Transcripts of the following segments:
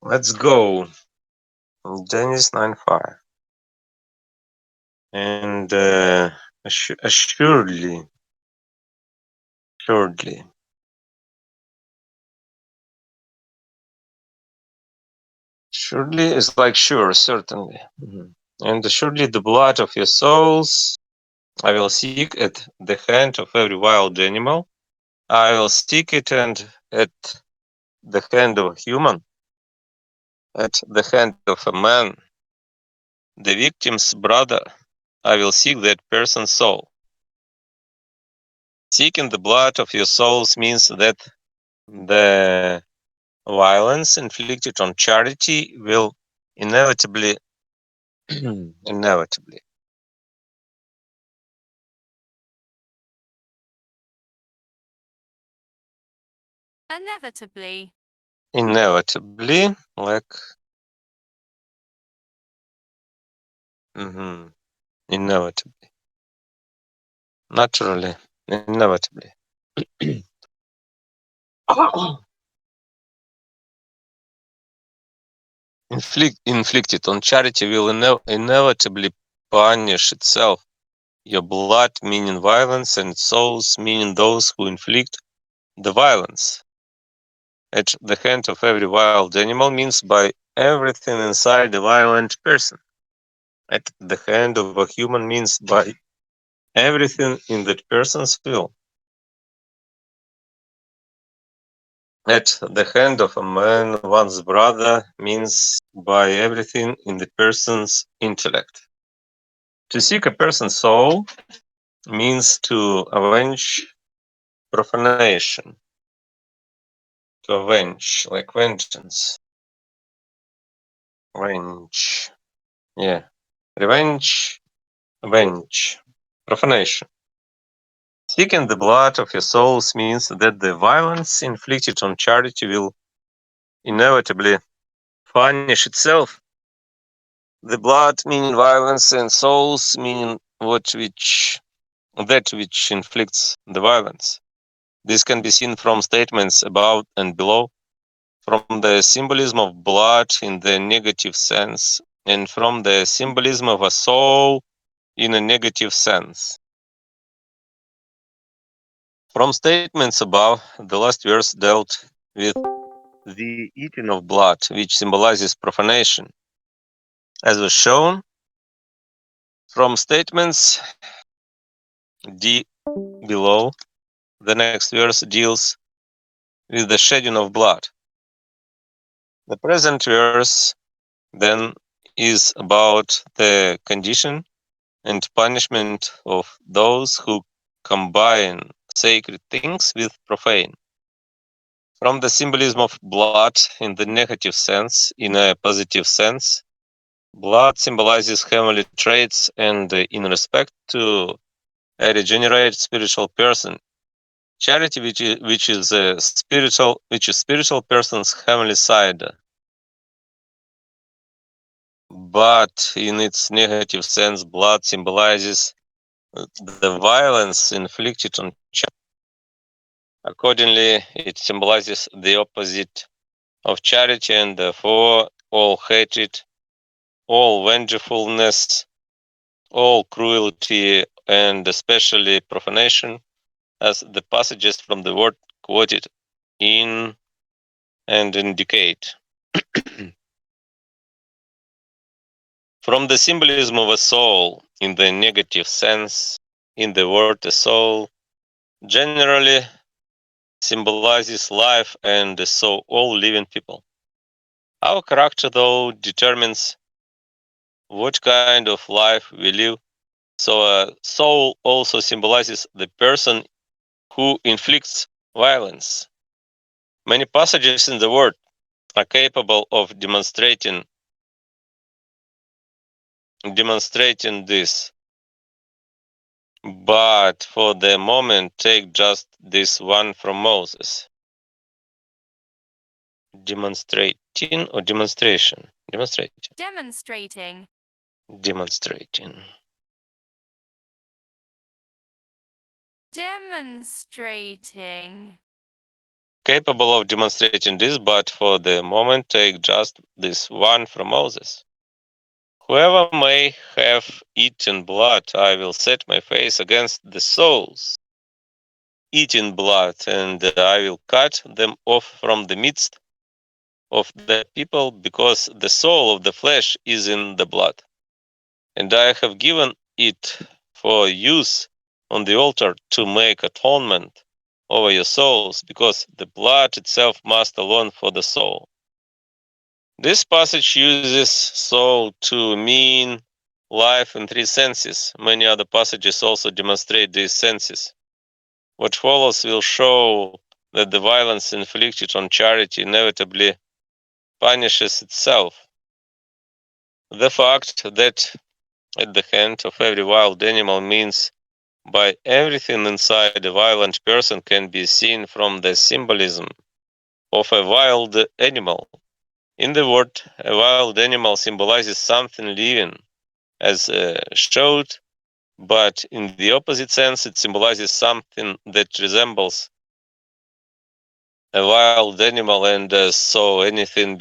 Let's go. Dennis 95. And assuredly, assuredly. Surely is like sure, certainly. And assuredly the blood of your souls I will seek at the hand of every wild animal. I will seek it and at the hand of a human, at the hand of a man, the victim's brother. I will seek that person's soul. Seeking the blood of your souls means that the violence inflicted on charity will inevitably inevitably Inevitably. inevitably like mhm, inevitably naturally inevitably inflicted on charity will inevitably punish itself. Your blood meaning violence and souls meaning those who inflict the violence. At the hand of every wild animal means by everything inside the violent person. At the hand of a human means by everything in that person's will. At the hand of a man, one's brother means by everything in the person's intellect. To seek a person's soul means to avenge profanation, to avenge, like vengeance. Revenge. Yeah. Revenge, avenge. Profanation. Seeking the blood of your souls means that the violence inflicted on charity will inevitably punish itself. The blood meaning violence and souls meaning that which inflicts the violence. This can be seen from statements above and below, from the symbolism of blood in the negative sense, and from the symbolism of a soul in a negative sense. From statements above, the last verse dealt with the eating of blood, which symbolizes profanation. As was shown, from statements D below, the next verse deals with the shedding of blood. The present verse then is about the condition and punishment of those who combine sacred things with profane. From the symbolism of blood in the negative sense, in a positive sense, blood symbolizes heavenly traits, and in respect to a regenerate spiritual person, charity, which is spiritual person's heavenly side, but in its negative sense, blood symbolizes the violence inflicted on charity. Accordingly, it symbolizes the opposite of charity, and therefore all hatred, all vengefulness, all cruelty, and especially profanation, as the passages from the word quoted in and indicate. From the symbolism of a soul in the negative sense, in the word a soul generally symbolizes life, and so all living people. Our character, though, determines what kind of life we live. So a soul also symbolizes the person who inflicts violence. Many passages in the word are capable of demonstrating this. But for the moment, take just this one from Moses. Demonstrating or demonstration? Demonstrating. Demonstrating. Demonstrating. Demonstrating. capable of demonstrating this, but for the moment take just this one from Moses. Whoever may have eaten blood, I will set my face against the souls eating blood, and I will cut them off from the midst of the people, because the soul of the flesh is in the blood. And I have given it for use on the altar to make atonement over your souls, because the blood itself must alone for the soul. This passage uses soul to mean life in three senses. Many other passages also demonstrate these senses. What follows will show that the violence inflicted on charity inevitably punishes itself. The fact that at the hand of every wild animal means by everything inside a violent person can be seen from the symbolism of a wild animal. In the word, a wild animal symbolizes something living, as showed, but in the opposite sense, it symbolizes something that resembles a wild animal, and so anything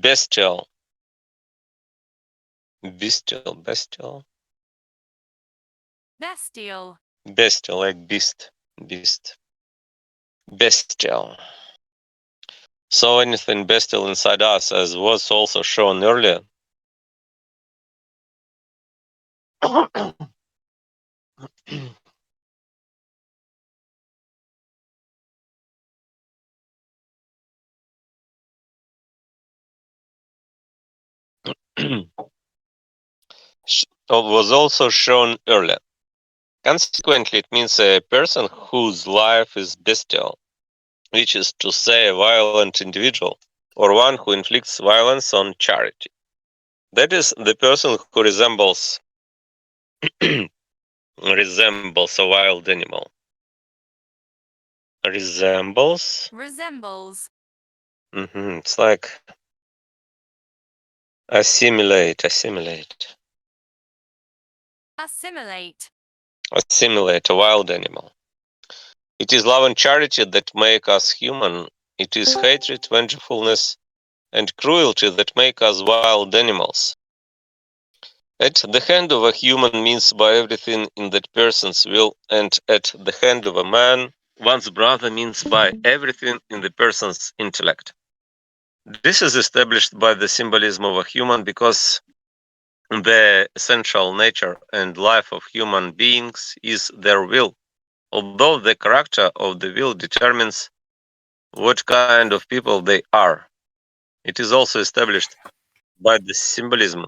bestial, bestial, bestial, like beast, bestial. So anything bestial inside us, as was also shown earlier. Was also shown earlier. Consequently, it means a person whose life is bestial, which is to say, a violent individual, or one who inflicts violence on charity. That is the person who resembles a wild animal. Resembles. It's like assimilate. Assimilate a wild animal. It is love and charity that make us human. It is hatred, vengefulness, and cruelty that make us wild animals. At the hand of a human means by everything in that person's will, and at the hand of a man, one's brother means by everything in the person's intellect. This is established by the symbolism of a human, because the essential nature and life of human beings is their will, although the character of the will determines what kind of people they are. It is also established by the symbolism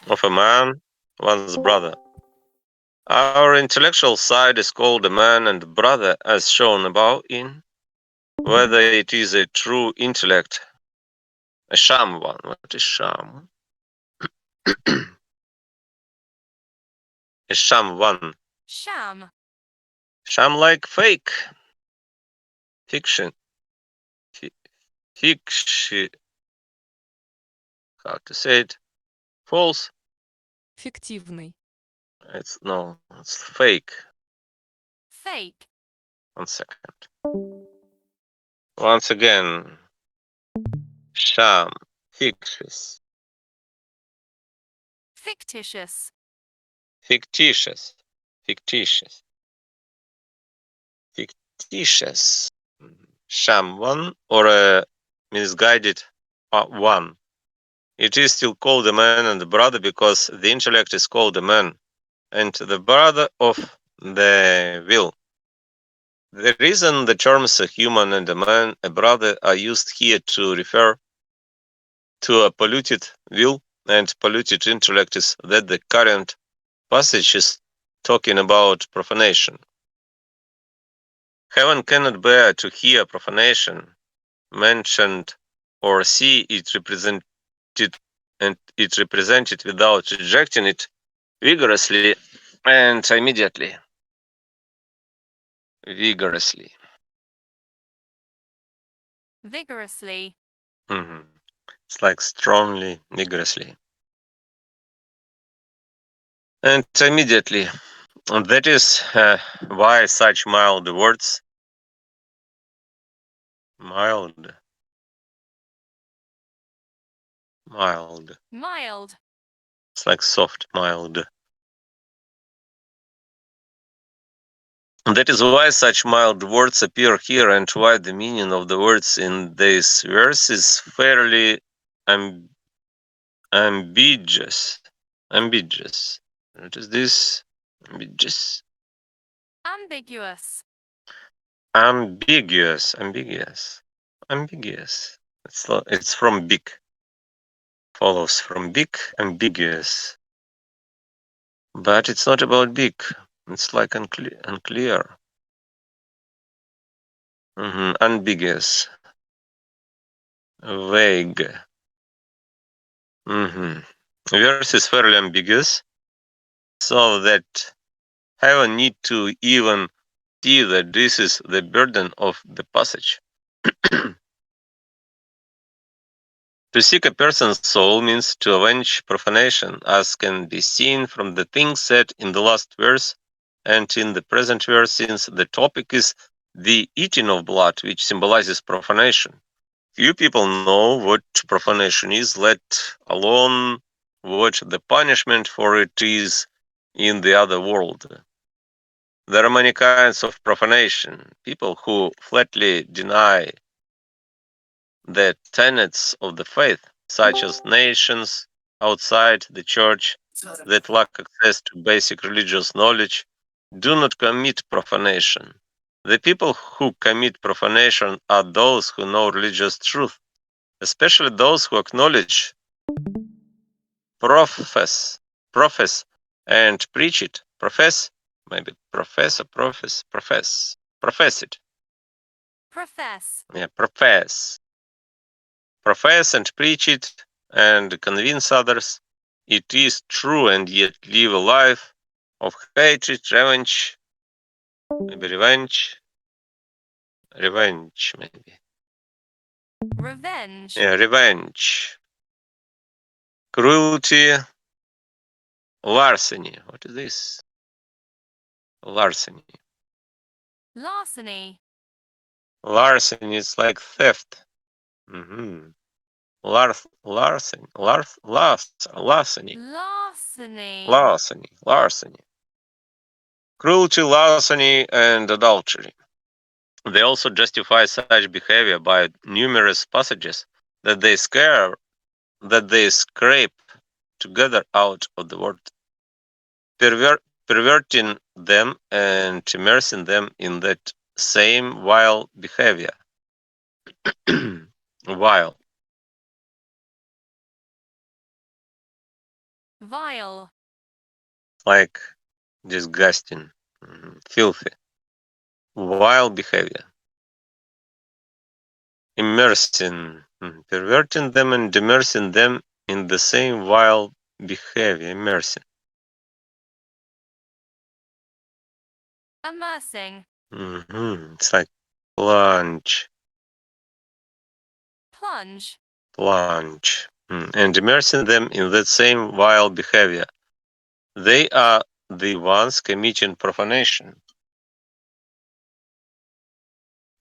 of a man, one's brother. Our intellectual side is called a man and brother, as shown above, in whether it is a true intellect, a sham one. What is sham? A sham one. Sham like fake, fiction, fiction. How to say it? False. Фиктивный. It's fake. One second. Once again, sham, fictitious, fictitious, fictitious, fictitious. Sham one, or a misguided one. It is still called a man and a brother because the intellect is called a man and the brother of the will. The reason the terms a human and a man, a brother, are used here to refer to a polluted will and polluted intellect is that the current passage is talking about profanation. Heaven cannot bear to hear profanation mentioned or see it represented, and it represented without rejecting it vigorously and immediately. Vigorously. Mhm. It's like strongly, vigorously. And immediately. And that is why such mild words Mild. Mild. Mild. It's like soft, mild. That is why such mild words appear here, and why the meaning of the words in this verse is fairly ambiguous. Ambiguous. What is this? Ambiguous. Ambiguous. Ambiguous. Ambiguous. Ambiguous. It's from big. Follows from big. Ambiguous. But it's not about big. It's like unclear. Ambiguous. Vague. Verse is fairly ambiguous, so that heaven need to even see that this is the burden of the passage. To seek a person's soul means to avenge profanation, as can be seen from the things said in the last verse and in the present verse, since the topic is the eating of blood, which symbolizes profanation. Few people know what profanation is, let alone what the punishment for it is in the other world. There are many kinds of profanation. People who flatly deny the tenets of the faith, such as nations outside the church that lack access to basic religious knowledge, do not commit profanation. The people who commit profanation are those who know religious truth, especially those who acknowledge, profess, and preach it. Profess, maybe profess or profess it. Profess. Yeah, profess and preach it and convince others it is true, and yet live a life of hatred, maybe revenge, maybe. Revenge. Yeah, revenge, cruelty, larceny. What is this? Larceny. Larceny. Larceny is like theft. Mm-hmm. Larceny. Larceny. Larceny. Cruelty, larceny, and adultery. They also justify such behavior by numerous passages that they scrape together out of the word, perverting them and immersing them in that same vile behavior. Vile, Vile. like disgusting, filthy, vile behavior. Immersing, perverting them and immersing them in the same vile behavior. Immersing. Immersing. It's like plunge, Plunge. plunge, and immersing them in that same vile behavior. They are the ones committing profanation.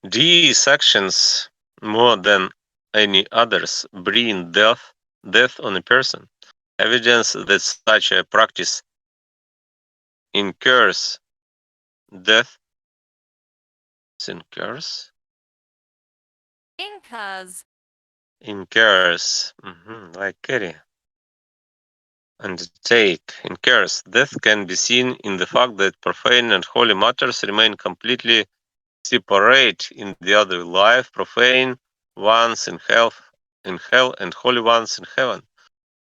These actions, more than any others, bring death on a person. Evidence that such a practice incurs death. Incurs. Incurs. Incurs. Like carry. Undertake. Incurs. Death can be seen in the fact that profane and holy matters remain completely separate in the other life. Profane ones in hell, and holy ones in heaven.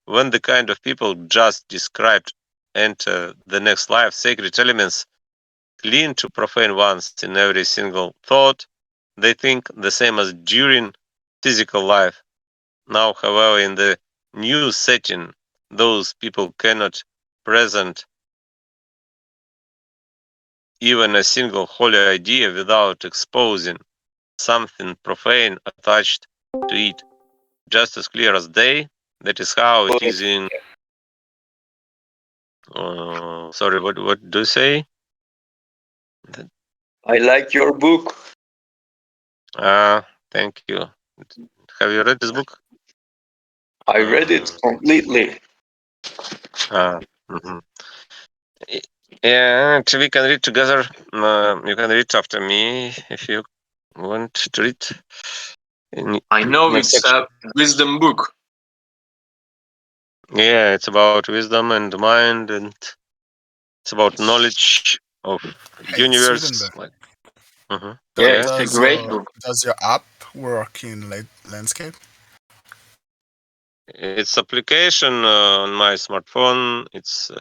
When the kind of people just described enter the next life, sacred elements cling to profane ones in every single thought. They think the same as during physical life. Now, however, in the new setting, those people cannot present even a single holy idea without exposing something profane attached to it, just as clear as day. That is how it is in. Sorry, what do you say? I like your book. Uh, Thank you. Have you read this book? I read it completely. Uh, mhm. Yeah, and we can read together. You can read after me if you want to read. I know Next it's section. a wisdom book. Yeah, it's about wisdom and mind, and it's about knowledge of Hey, universe. Swedenborg. Like, Yeah, yeah. it's a great book. Does your app work in landscape? It's application on my smartphone. It's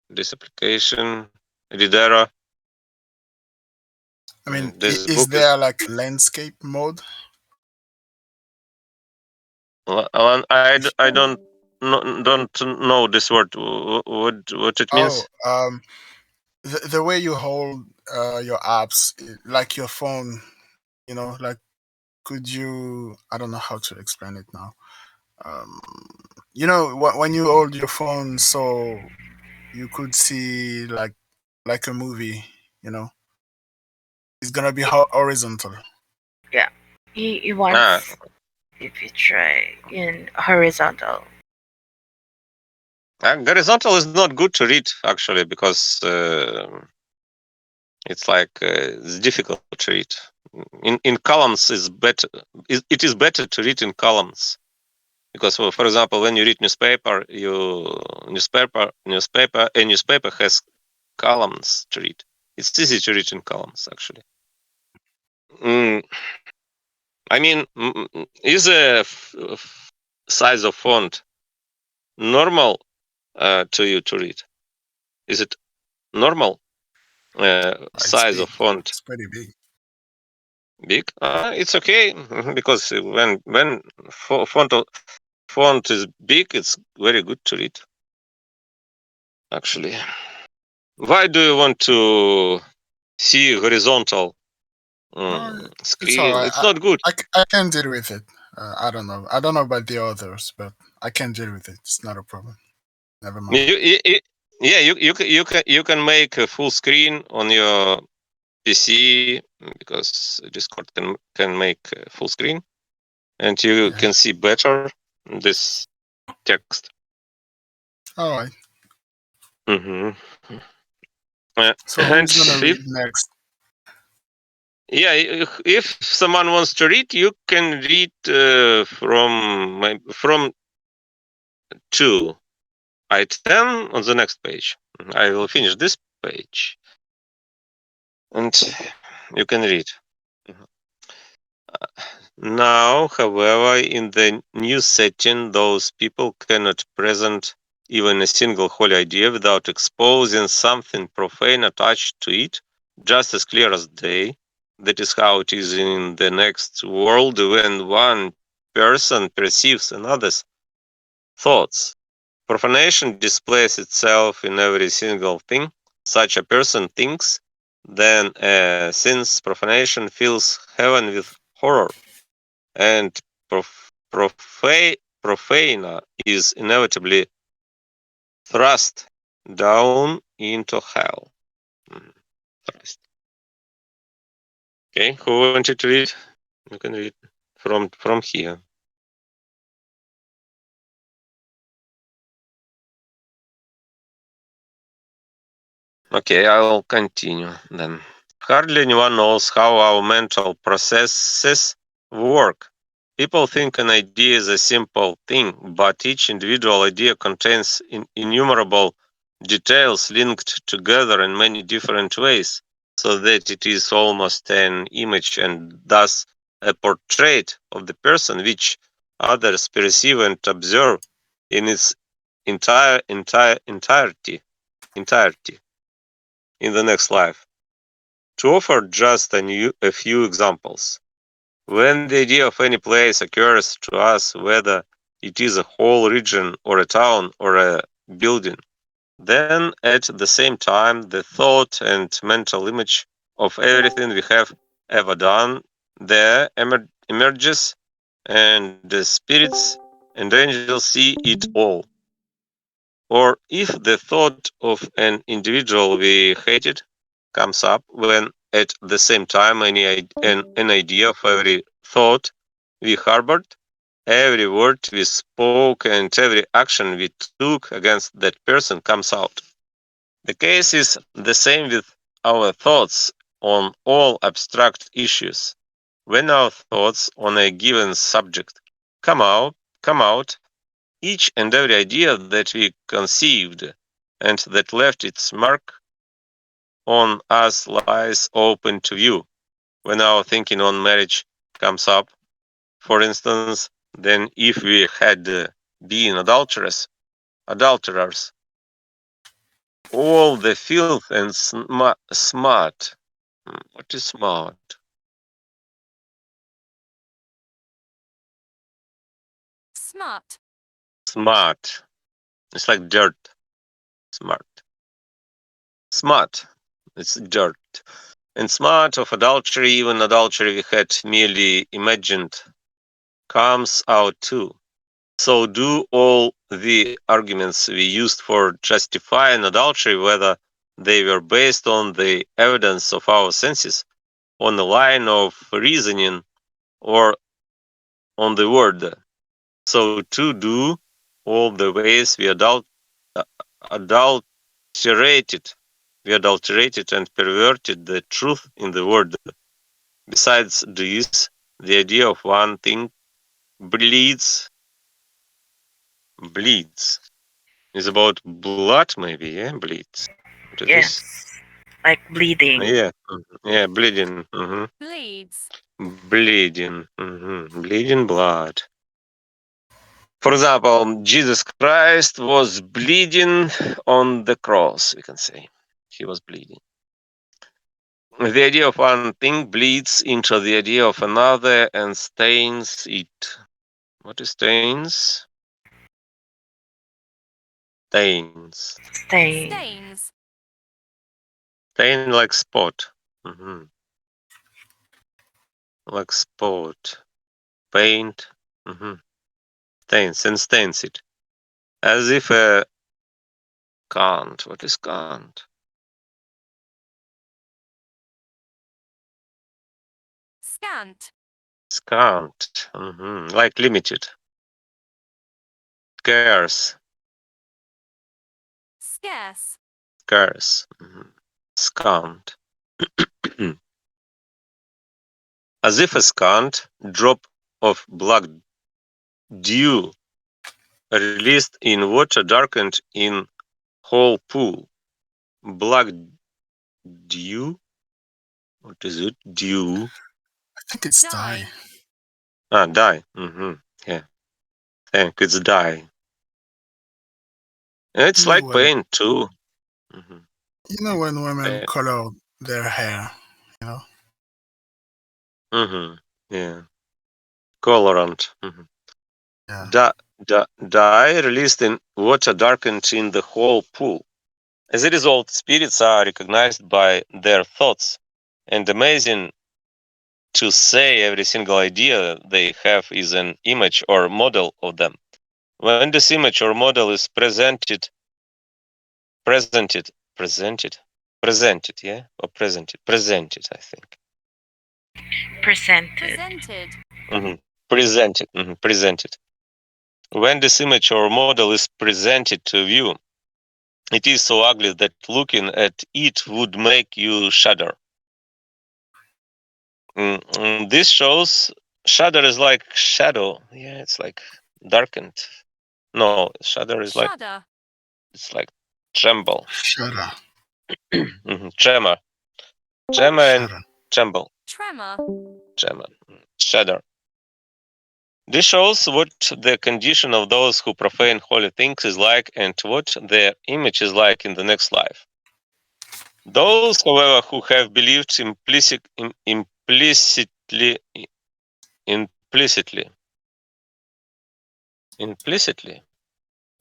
this application, Ridera. I mean, This is book is. there like landscape mode? I don't know this word. What it Oh, means? the way you hold your apps, like your phone, like could you? I don't know how to explain it now. Um, when you hold your phone, so you could see like a movie. You know, it's gonna be horizontal. Yeah. You want Ah, if you try in horizontal. horizontal is not good to read actually because it's like it's difficult to read. In columns is better. It is better to read in columns because, for example, when you read newspaper, a newspaper has columns to read. It's easy to read in columns actually. Mm, I mean, is a size of font normal to you to read? Is it normal It's size of big. font? It's pretty big. Big? It's okay because when font is big, it's very good to read. Actually, why do you want to see horizontal It's all screen? right. It's not good. I can deal with it. I don't know. I don't know about the others, but I can deal with it. It's not a problem. Never mind. Yeah, you can make a full screen on your PC because Discord can make a full screen, and you Yeah. can see better this text. All right. Mm-hmm. So And who's gonna if read next? yeah, if someone wants to read, you can read from 2 item on the next page. I will finish this page, and you can read. Now, however, in the new setting, those people cannot present even a single holy idea without exposing something profane attached to it, just as clear as day. That is how it is in the next world when one person perceives another's thoughts. Profanation displays itself in every single thing such a person thinks, then since profanation fills heaven with horror, and profana is inevitably thrust down into hell. Mm, thrust. Okay, who wanted to read? You can read from here. Okay, I will continue then. Hardly anyone knows how our mental processes work. People think an idea is a simple thing, but each individual idea contains innumerable details linked together in many different ways, so that it is almost an image and thus a portrait of the person which others perceive and observe in its entirety in the next life. To offer just a few examples, when the idea of any place occurs to us, whether it is a whole region or a town or a building, then at the same time the thought and mental image of everything we have ever done there emerges, and the spirits and angels see it all. Or if the thought of an individual we hated comes up when at the same time an idea of every thought we harbored, every word we spoke, and every action we took against that person comes out. The case is the same with our thoughts on all abstract issues. When our thoughts on a given subject come out, each and every idea that we conceived and that left its mark on us lies open to view. When our thinking on marriage comes up, for instance, then if we had been adulterers, all the filth and smart. What is smart? Smart. Smart. It's like dirt. Smart. Smart. It's dirt. And smart of adultery, even adultery we had merely imagined, comes out too. So do all the arguments we used for justifying adultery, whether they were based on the evidence of our senses, on the line of reasoning, or on the word. So too do all the ways we adulterated and perverted the truth in the word. Besides this, the idea of one thing bleeds. Is about blood, maybe, yeah? Bleeds. What is Yes. this? Like bleeding. Yeah, yeah, bleeding. Bleeds. Bleeding. Bleeding blood. For example, Jesus Christ was bleeding on the cross, we can say. He was bleeding. The idea of one thing bleeds into the idea of another and stains it. What is stains? Stains. Stain. Stains. Stain like spot. Like spot. Paint. Stains and stains it. As if a can't. What is can't? Scant. Scant. Like limited. Scarce. Scarce. Scarce. Scant. As if a scant drop of black dew released in water darkened in whole pool. Black dew? What is it? Dew. I think it's Dye. dye. Dye. Yeah. Thank it's dye. It's You know like when paint too. women color their hair, you know? Yeah. Colorant. Yeah. Dye released in water darkened in the whole pool. As a result, spirits are recognized by their thoughts, and amazing to say every single idea they have is an image or model of them. When this image or model is presented, yeah? Or presented, I think. Presented. Presented. When this image or model is presented to view, it is so ugly that looking at it would make you shudder. This shows shudder is like shadow. Yeah, it's like darkened. No, shudder is like Shudder. it's like tremble. Shudder. Tremor. Tremor and Shudder. tremble. Tremor. Shudder. This shows what the condition of those who profane holy things is like and what their image is like in the next life. Those, however, who have believed implicitly,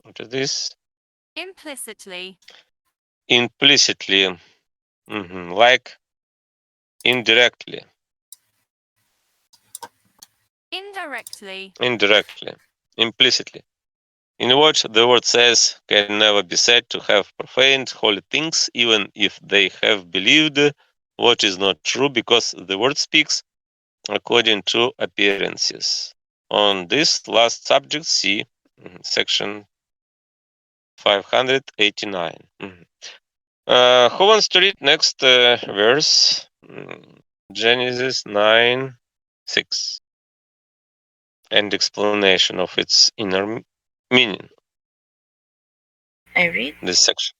what is this? Implicitly. Implicitly, like indirectly, Indirectly. implicitly. In what the word says can never be said to have profaned holy things, even if they have believed what is not true, because the word speaks according to appearances. On this last subject, see section 589. Who wants to read next verse? Genesis 9:6, and explanation of its inner meaning. I read. This section.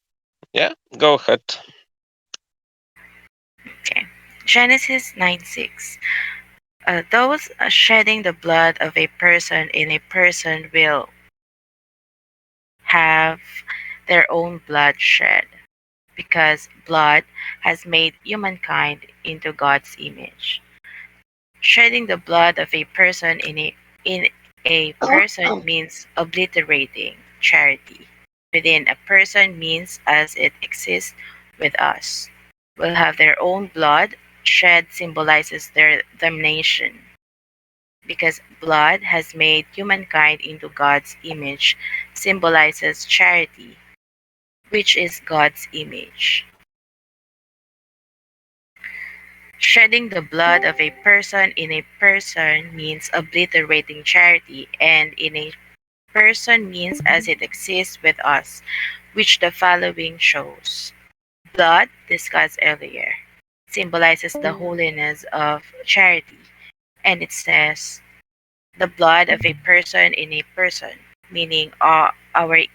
Yeah, go ahead. Okay. Genesis 9:6. Those shedding the blood of a person in a person will have their own blood shed, because blood has made humankind into God's image. Shedding the blood of a person in a person means obliterating charity within a person means as it exists with us. Will have their own blood shed symbolizes their damnation, because blood has made humankind into God's image symbolizes charity, which is God's image. Shedding the blood of a person in a person means obliterating charity, and in a person means as it exists with us, which the following shows. Blood, discussed earlier, symbolizes the holiness of charity, and it says, the blood of a person in a person, meaning our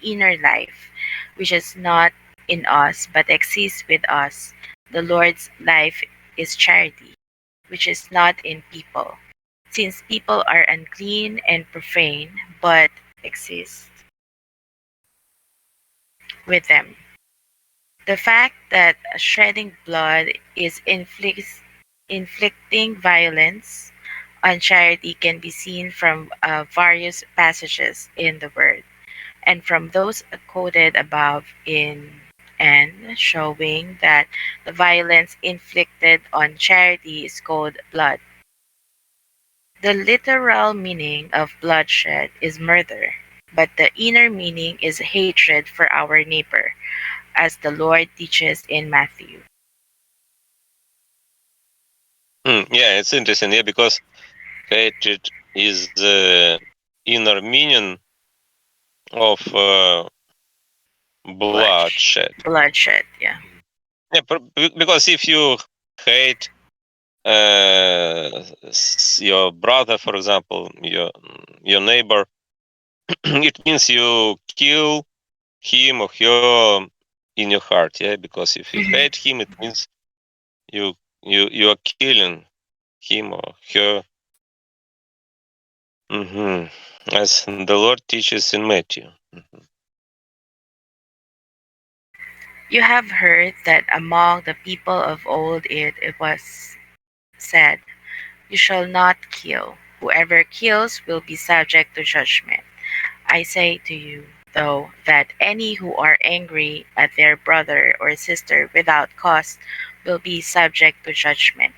inner life, which is not in us but exists with us. The Lord's life is charity, which is not in people, since people are unclean and profane, but exist with them. The fact that shedding blood is inflicting violence on charity can be seen from various passages in the Word, and from those quoted above in N, showing that the violence inflicted on charity is called blood. The literal meaning of bloodshed is murder, but the inner meaning is hatred for our neighbor, as the Lord teaches in Matthew. Yeah, it's interesting. Yeah, because hatred is the inner meaning of bloodshed. Bloodshed, yeah. Yeah, because if you hate your brother, for example, your neighbor, it means you kill him or her in your heart. Yeah, because if you hate him, it means you are killing him or her. As the Lord teaches in Matthew. You have heard that among the people of old it was said, you shall not kill. Whoever kills will be subject to judgment. I say to you, though, that any who are angry at their brother or sister without cause will be subject to judgment.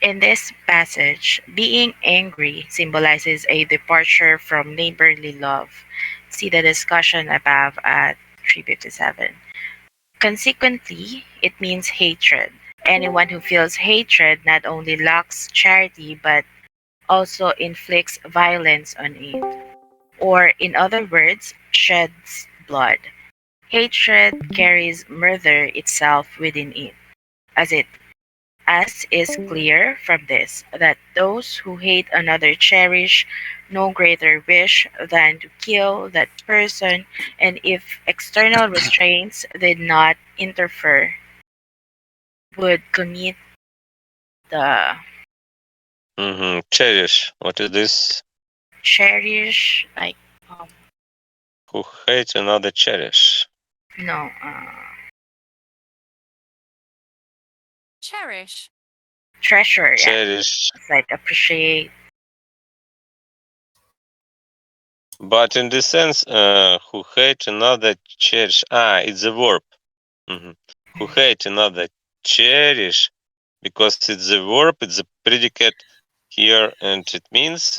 In this passage, being angry symbolizes a departure from neighborly love. See the discussion above at 357. Consequently, it means hatred. Anyone who feels hatred not only lacks charity but also inflicts violence on it, or in other words, sheds blood. Hatred carries murder itself within it, as it as is clear from this, that those who hate another cherish no greater wish than to kill that person, and if external restraints did not interfere, would commit the Cherish. What is this? cherish, like, um, Who hate another cherish. no, Cherish. treasure, yeah. Cherish. It's like appreciate. But in this sense, who hate another cherish. It's a verb. Who hate another cherish, because it's a verb, it's a predicate here, and it means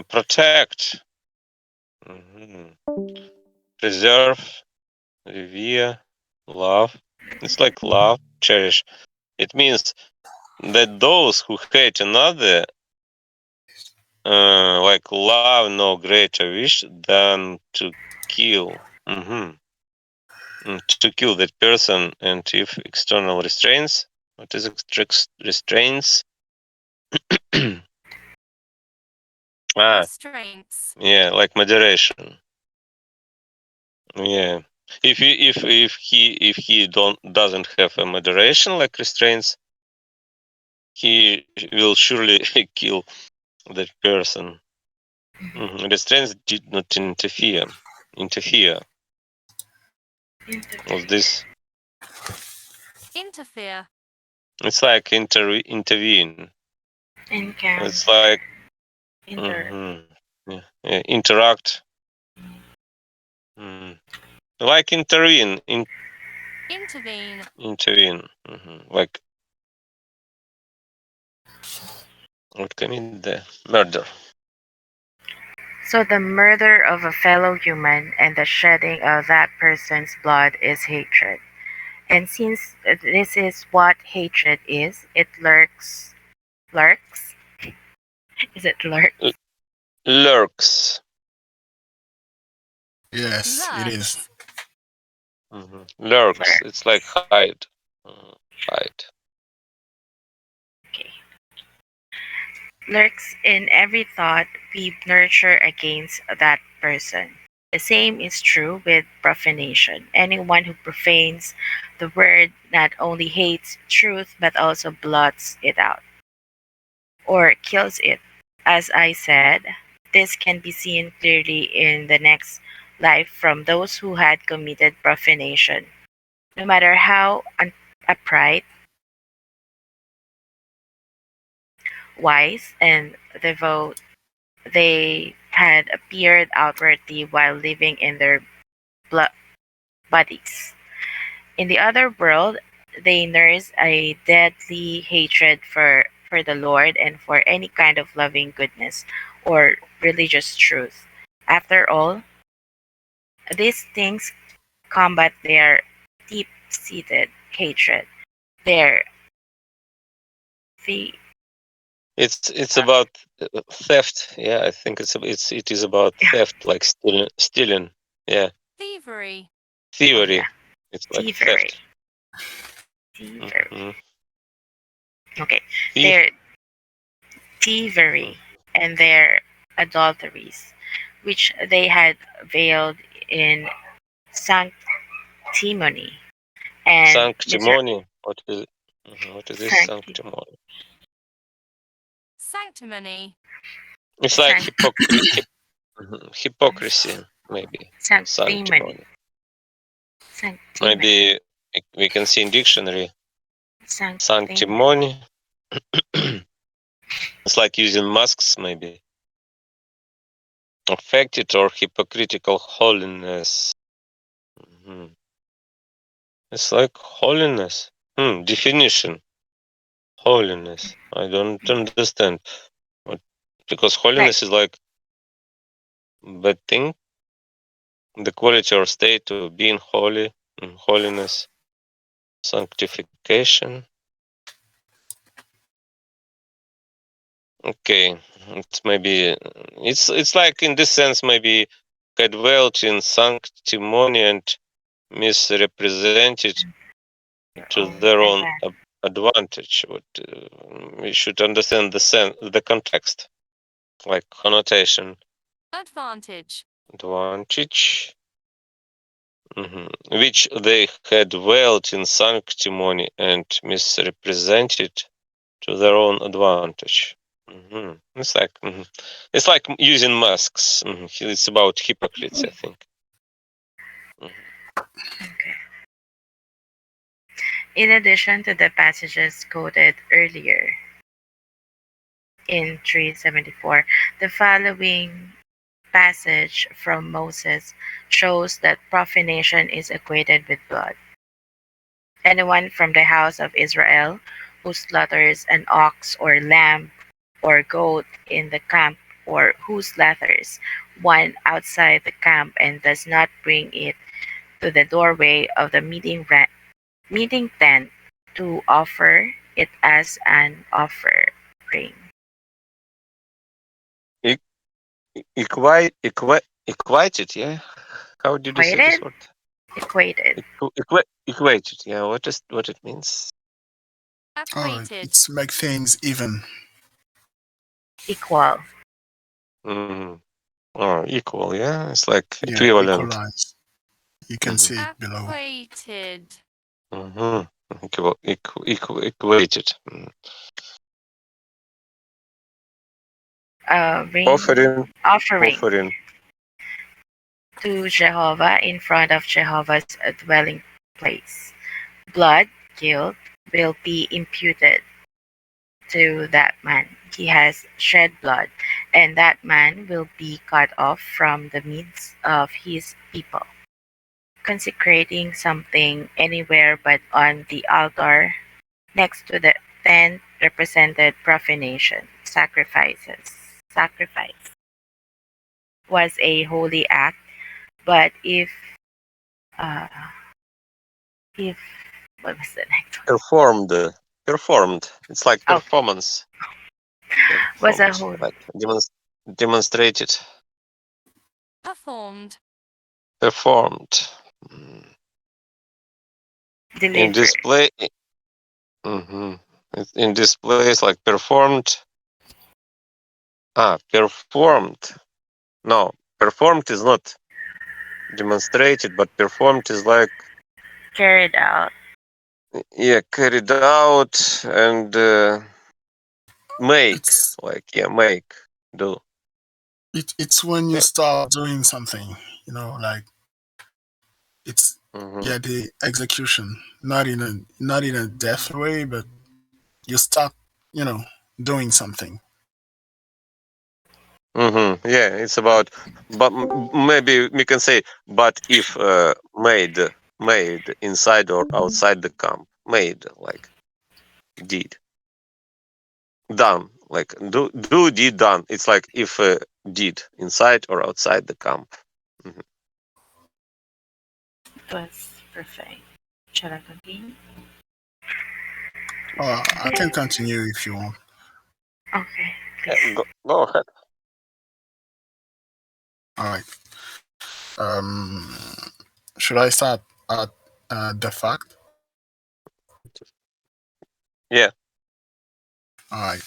protect, preserve, revere. Love. It's like love, cherish. It means that those who hate another like love no greater wish than to kill. To kill that person, and if external restraints, what is restraints? Restraints. Yeah, like moderation. Yeah, if he doesn't have a moderation like restraints, he will surely kill that person. Restraints did not interfere with this. Interfere. It's like intervene. It's Encounter. like Inter. yeah, interact. Like intervene, Intervene. intervene. Like what commit the murder. So the murder of a fellow human and the shedding of that person's blood is hatred. And since this is what hatred is, it lurks? Is it lurks? Lurks. Yes, it is. Lurks. Lurks. Lurk. It's like hide. Hide. Okay. Lurks in every thought we nurture against that person. The same is true with profanation. Anyone who profanes the word not only hates truth but also blots it out or kills it. As I said, this can be seen clearly in the next life from those who had committed profanation. No matter how upright, wise, and devout they had appeared outwardly while living in their blood bodies. In the other world, they nurse a deadly hatred for the Lord and for any kind of loving goodness or religious truth. After all, these things combat their deep seated hatred, their the It's about theft. Yeah, I think it is about theft, like stealing. Yeah, Thievery. oh yeah, thievery. It's like thievery. theft. Thievery. Mhm. Okay, Thief. their thievery and their adulteries, which they had veiled in sanctimony and Sanctimony. What is this sancti- sanctimony? Sanctimony. It's like sanct- hypocrisy, maybe. sanctimony, Sanctimony. sanctimony, Maybe we can see in dictionary sanctimony. sanctimony. It's like using masks, maybe. Affected or hypocritical holiness. Mhm. It's like holiness. Definition. Holiness. I don't understand. What, because Like holiness is like bad thing, the quality or state of being holy, holiness, sanctification. Okay, it's like in this sense maybe had dwelt in sanctimony and misrepresented your to own their own advantage. advantage. What we should understand the context, like connotation, Advantage. advantage, which they had dwelt in sanctimony and misrepresented to their own advantage. It's like using masks. It's about hypocrites, I think. Okay. In addition to the passages quoted earlier in 374, the following passage from Moses shows that profanation is equated with blood. Anyone from the house of Israel who slaughters an ox or lamb or goat in the camp, or who slaughters one outside the camp and does not bring it to the doorway of the meeting tent to offer it as an offering. Equated, yeah. How did you say this Equated? word? Equated. Equated, yeah. What it means? Oh, Equated. it's make things even. Equal. Mm-hmm. Oh, equal, yeah. It's like Yeah, equivalent. equalize. You can Mm-hmm. see it below. Equated. Mm-hmm. Equated. Offering, Offering offering. to Jehovah in front of Jehovah's dwelling place. Blood, guilt, will be imputed to that man. He has shed blood, and that man will be cut off from the midst of his people. Consecrating something anywhere but on the altar next to the tent represented profanation. Sacrifice was a holy act, but uh, if what was the next one? Performed. It's like Okay, performance. was a Performed. whole Like demonstrated. Performed. Performed. Mm. In delivery. display. Mm-hmm. In display, it's like performed. Performed. No, performed is not demonstrated, but performed is like, Carried out. yeah, carried out and make. It's Like, yeah, make. Do. it's when you Yeah. start doing something, like it's Mm-hmm. yeah, the execution, not in a death way, but you start, you know, doing something. Mm-hmm. Yeah, it's about, but maybe we can say, but if made inside or outside the camp, made like did done, like do did done. It's like if did inside or outside the camp. Mm-hmm. It was perfect. Shall I continue? I can continue if you want. Okay, please. Go ahead. All right. Um, should I start at the fact? Yeah. All right.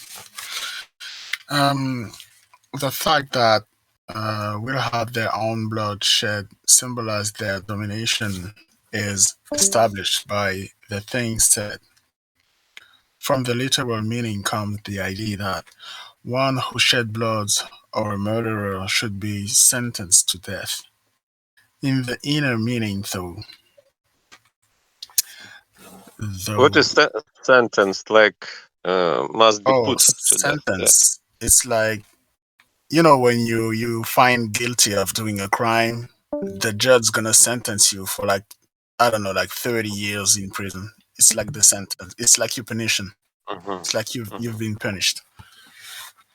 Um, the fact that will have their own blood shed symbolize their domination is established by the thing said. From the literal meaning comes the idea that one who shed blood or a murderer should be sentenced to death. In the inner meaning, What though, is sentenced? Like must be oh, put to death. Yeah. sentence, it's like, when you find guilty of doing a crime, the judge's gonna sentence you for, like, I don't know, like 30 years in prison. It's like the sentence. It's like your punition. Mm-hmm. It's like you've Mm-hmm. been punished.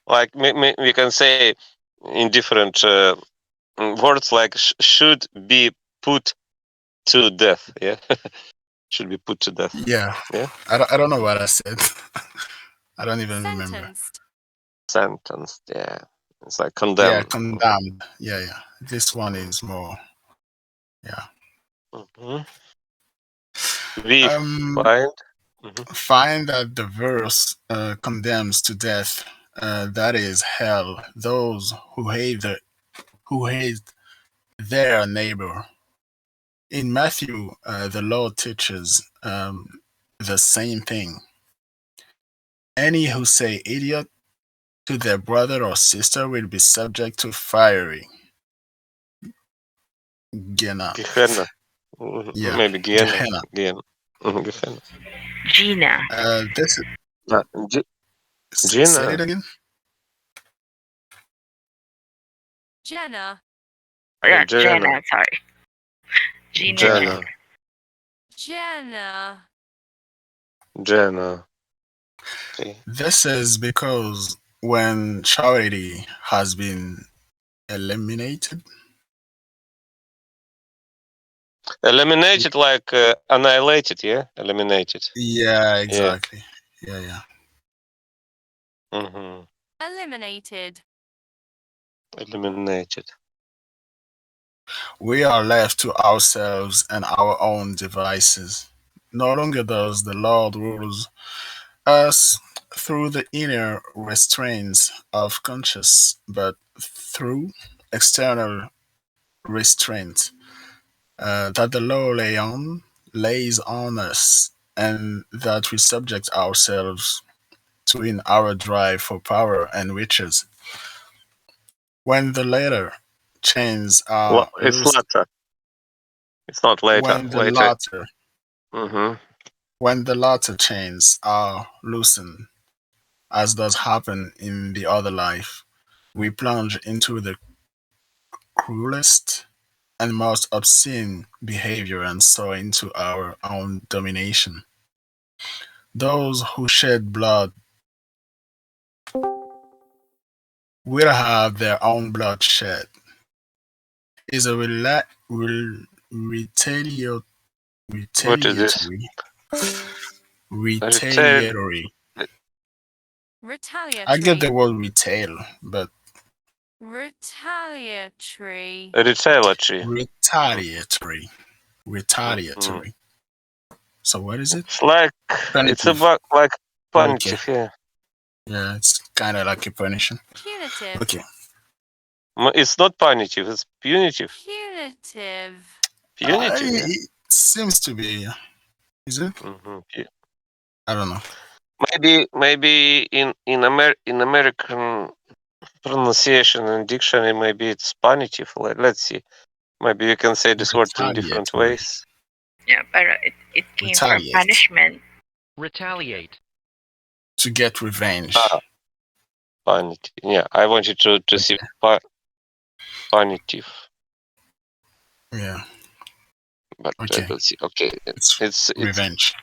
Like we can say in different words, like should be put to death. Yeah. Should be put to death. Yeah, Yeah. I don't know what I said. I don't even remember. Sentenced. Sentenced. Yeah. It's like Yeah, condemned. condemned. Yeah. This one is more. Yeah. Mm-hmm. We Um, find. Mm-hmm. find that the verse condemns to death. That is hell. Those who hate their neighbor. In Matthew, the Lord teaches the same thing. Any who say idiot to their brother or sister will be subject to fiery Gehenna. Gehenna. Mhm. Yeah, Maybe Gehenna. Gehenna. Gehenna. Mhm, Gehenna. Gina. This Uh, G- say it Gina. again. Jenna. Jenna. Jenna, sorry. Gina Yeah, Jenna. Jenna. Jenna. Jenna. Okay. this is because when charity has been eliminated, Eliminated like annihilated, yeah? Eliminated. Yeah, exactly. Yeah. Mm-hmm. eliminated, Eliminated. We are left to ourselves and our own devices. No longer does the Lord rules us through the inner restraints of conscience, but through external restraint that the lays on us, and that we subject ourselves to in our drive for power and riches. When the latter chains are It's loose, later. It's not later. when the Later. latter Mm-hmm. when the latter chains are loosened, as does happen in the other life, we plunge into the cruelest and most obscene behavior and so into our own domination. Those who shed blood will have their own blood shed. Is a What is this? retaliatory Retail. retaliatory. I get retaliatory, the word retail, but retaliatory, Retaliatory. retaliatory. Mm-hmm. Retaliatory. So what is it? It's like it's Punitive. about like Okay. punitive, yeah. Yeah, it's kind of like a punishment. punitive, Okay. It's not punitive. It's punitive. punitive, Punitive, yeah. It seems to be. Is it? Mm-hmm. I don't know. Maybe in American pronunciation and dictionary, maybe it's punitive. Let's see. Maybe you can say this word in different Retaliatory. ways. Yeah, but it came from Retaliate. punishment. Retaliate. To get revenge. Ah, punitive. Yeah, I wanted to see punitive, Yeah. but Okay. let's see. Okay, it's Revenge.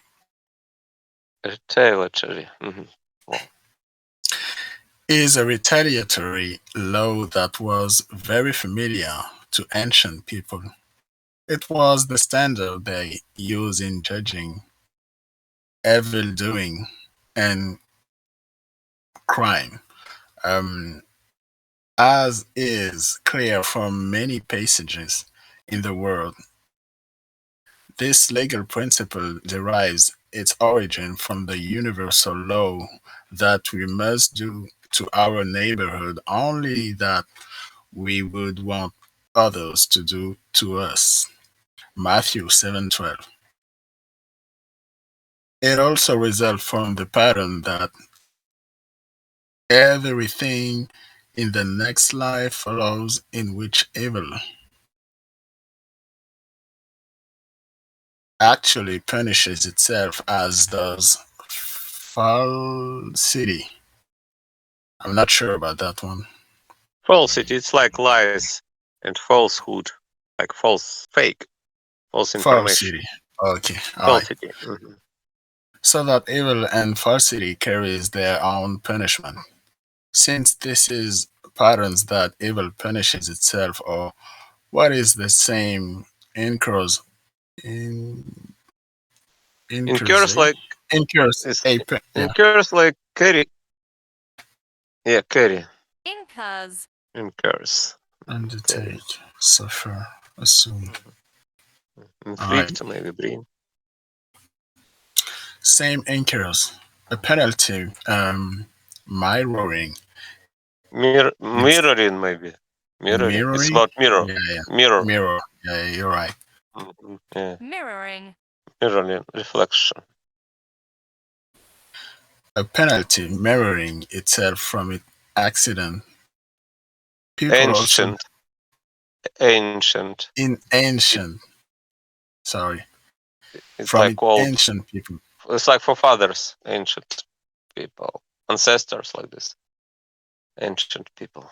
retaliatory. Mm-hmm. Well, Is a retaliatory law that was very familiar to ancient people. It was the standard they used in judging evil doing and crime. Um, as is clear from many passages in the world, this legal principle derives its origin from the universal law that we must do to our neighborhood only that we would want others to do to us. Matthew 7:12. It also results from the pattern that everything in the next life follows, in which evil actually punishes itself, as does falsity. I'm not sure about that one. falsity. It's like lies and falsehood, like false information. Falsity. Okay, all right. Falsity. Mm-hmm. So that evil and falsity carries their own punishment. Since this is patterns that evil punishes itself, or what is the same incurs in Incurs incurs like incurs it's a yeah incurs like carry. Yeah, carry. incurs, Incurs. Carry. undertake suffer assume. All right. Inflict maybe bring. Same incurs a penalty. Mirroring. It's Mirroring maybe. Mirroring. It's mirroring. about mirror. Yeah. Mirror. Mirror. Yeah, you're right. Yeah. mirroring, Mirroring. Reflection. A penalty mirroring itself from it accident. People also Ancient. Ancient. in ancient. Sorry, It's from like it old. ancient people. It's like forefathers. Ancient people. Ancestors like this. Ancient people.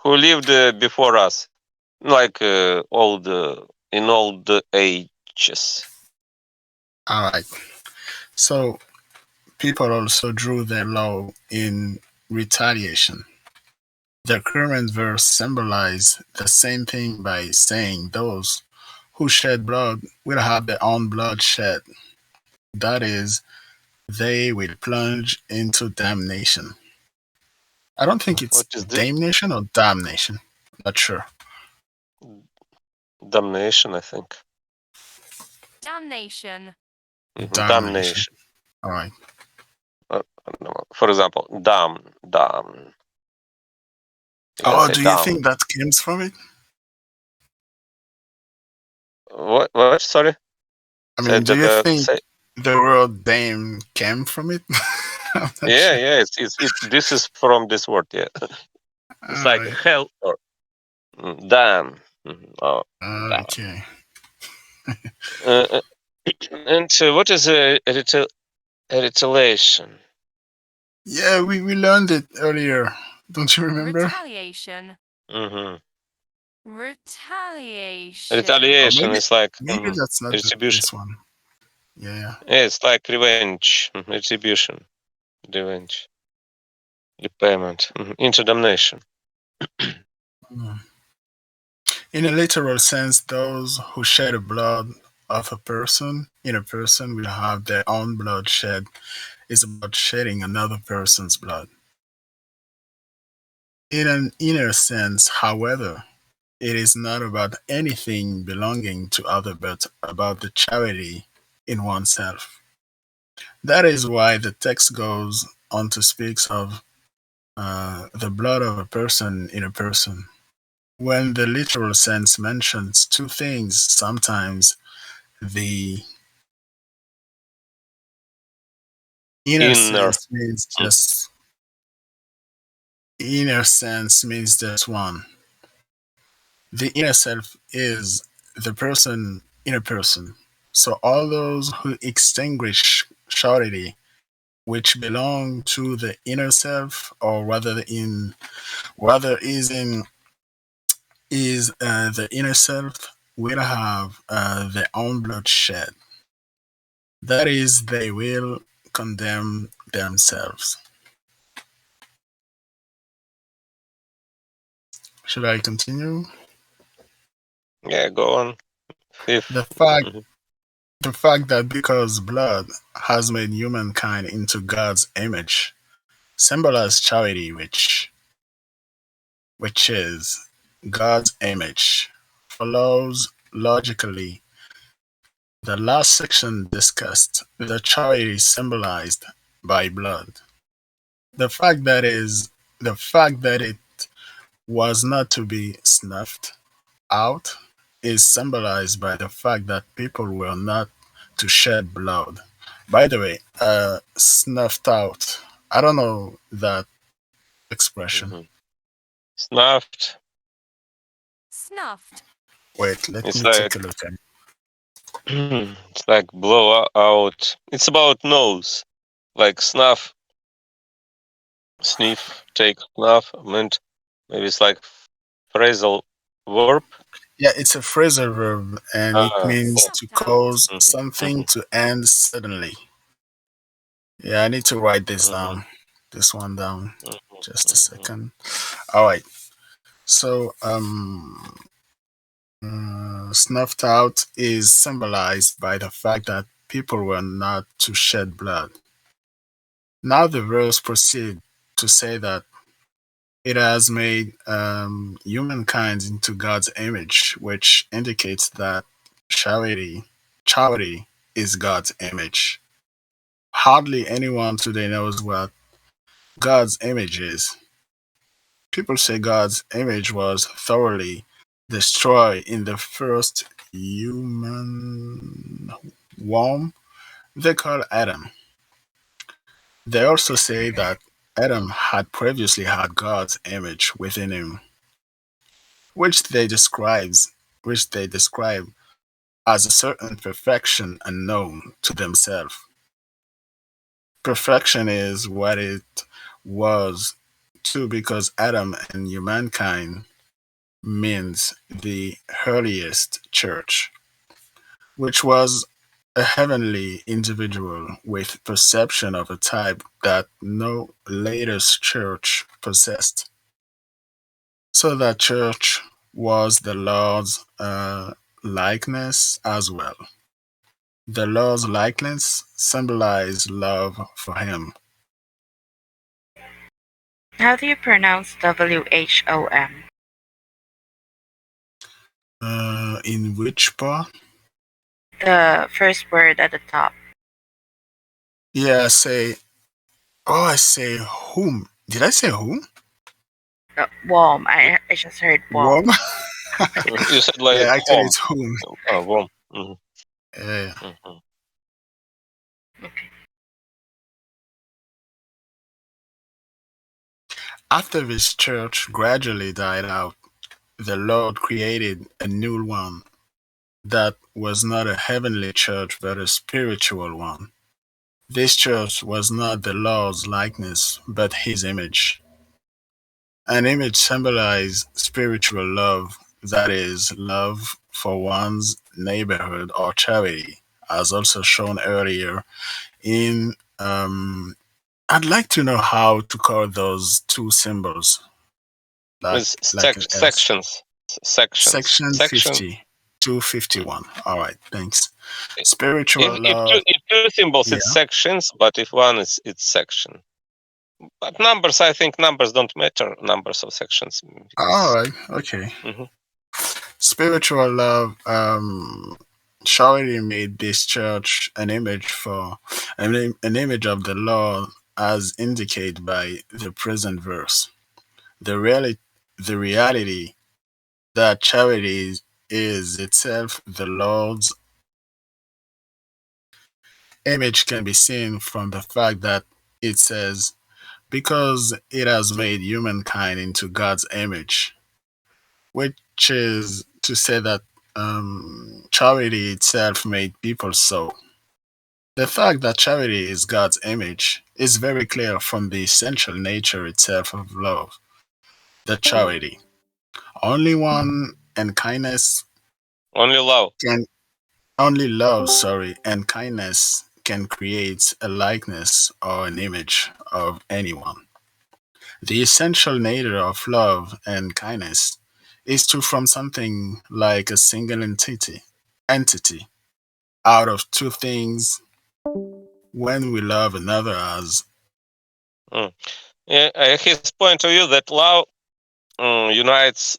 Who lived before us. Like old in old ages. All right. So people also drew their law in retaliation. The current verse symbolizes the same thing by saying those who shed blood will have their own blood shed. That is, they will plunge into damnation. I don't think it's What is this? damnation or damnation. Not sure. Damnation, I think. Damnation. Damnation. All right. No, for example, damn. You can Oh, say do you damn. think that comes from it? What? Sorry. I Say mean, do you think say. the word "dame" came from it? I'm not Yeah, sure. yeah. It's this is from this word. Yeah, it's All like right. hell or damn. Oh, damn. Okay. Uh, and what is a retaliation? Yeah, we learned it earlier. Don't you remember? Retaliation. Mm-hmm. Retaliation. Or Retaliation maybe is like maybe that's not retribution. this one. Yeah. Yeah, it's like revenge, retribution, revenge, repayment, into damnation. Mm. In a literal sense, those who shed the blood of a person in a person will have their own blood shed. It's about shedding another person's blood. In an inner sense, however, it is not about anything belonging to other but about the charity in oneself. That is why the text goes on to speak of the blood of a person in a person. When the literal sense mentions two things, sometimes the inner Inner. sense means just inner sense means just one. The inner self is the person in a person. So all those who extinguish charity, which belong to the inner self, or rather is the inner self, will have their own bloodshed. That is, they will condemn themselves. Should I continue? Yeah, go on. The Fifth. fact the fact that because blood has made humankind into God's image symbolizes charity, which is God's image, follows logically. The last section discussed the charity symbolized by blood. The fact that is the fact that it was not to be snuffed out is symbolized by the fact that people were not to shed blood. By the way, snuffed out. I don't know that expression. Snuffed. Snuffed. Wait, let It's me take like a look at it. it's like blow out. It's about nose, like snuff, sniff, take snuff. Meant maybe it's like phrasal verb. Yeah, it's a phrasal verb and it Ah, means cool. to Snuffed out. cause Mhm, something mhm, to end suddenly. Yeah, I need to write this mhm, down. This one down. mhm, Just a mhm. second. All right. So, snuffed out is symbolized by the fact that people were not to shed blood. Now the verse proceeds to say that it has made humankind into God's image, which indicates that charity, charity is God's image. Hardly anyone today knows what God's image is. People say God's image was thoroughly destroyed in the first human womb they call Adam. They also say that Adam had previously had God's image within him, which they describe as a certain perfection unknown to themselves. Perfection is what it was too because Adam and humankind means the earliest church, which was a heavenly individual with perception of a type that no latest church possessed. So that church was the Lord's likeness as well. The Lord's likeness symbolized love for him. How do you pronounce WHOM? In which part? The first word at the top. Yeah, I say. Oh, I say whom? Did I say whom? WOM. I just heard WOM. Whom? You said like Yeah, actually, home. it's whom. Oh, warm. Hmm. Yeah. Hmm. Okay. After this church gradually died out, the Lord created a new one that was not a heavenly church but a spiritual one. This church was not the Lord's likeness but his image. An image symbolized spiritual love, that is, love for one's neighborhood or charity, as also shown earlier in. I'd like to know how to call those two symbols, With like an S. sections, sections, Section section. 50, 251. All right, thanks. If Spiritual if two, love. if two symbols, it's Yeah. sections, but if one is, it's section. But numbers, I think numbers don't matter. Numbers of sections All because. right. Okay. Mhm. Spiritual love. Charity made this church an image for an image of the Lord, as indicated by the present verse. The reality that charity is itself the Lord's image can be seen from the fact that it says, because it has made humankind into God's image, which is to say that charity itself made people so. The fact that charity is God's image is very clear from the essential nature itself of love, the charity. Only one and kindness Only love. can only love, sorry, and kindness can create a likeness or an image of anyone. The essential nature of love and kindness is to form something like a single entity out of two things when we love another as. Mm. Yeah, his point of view that love unites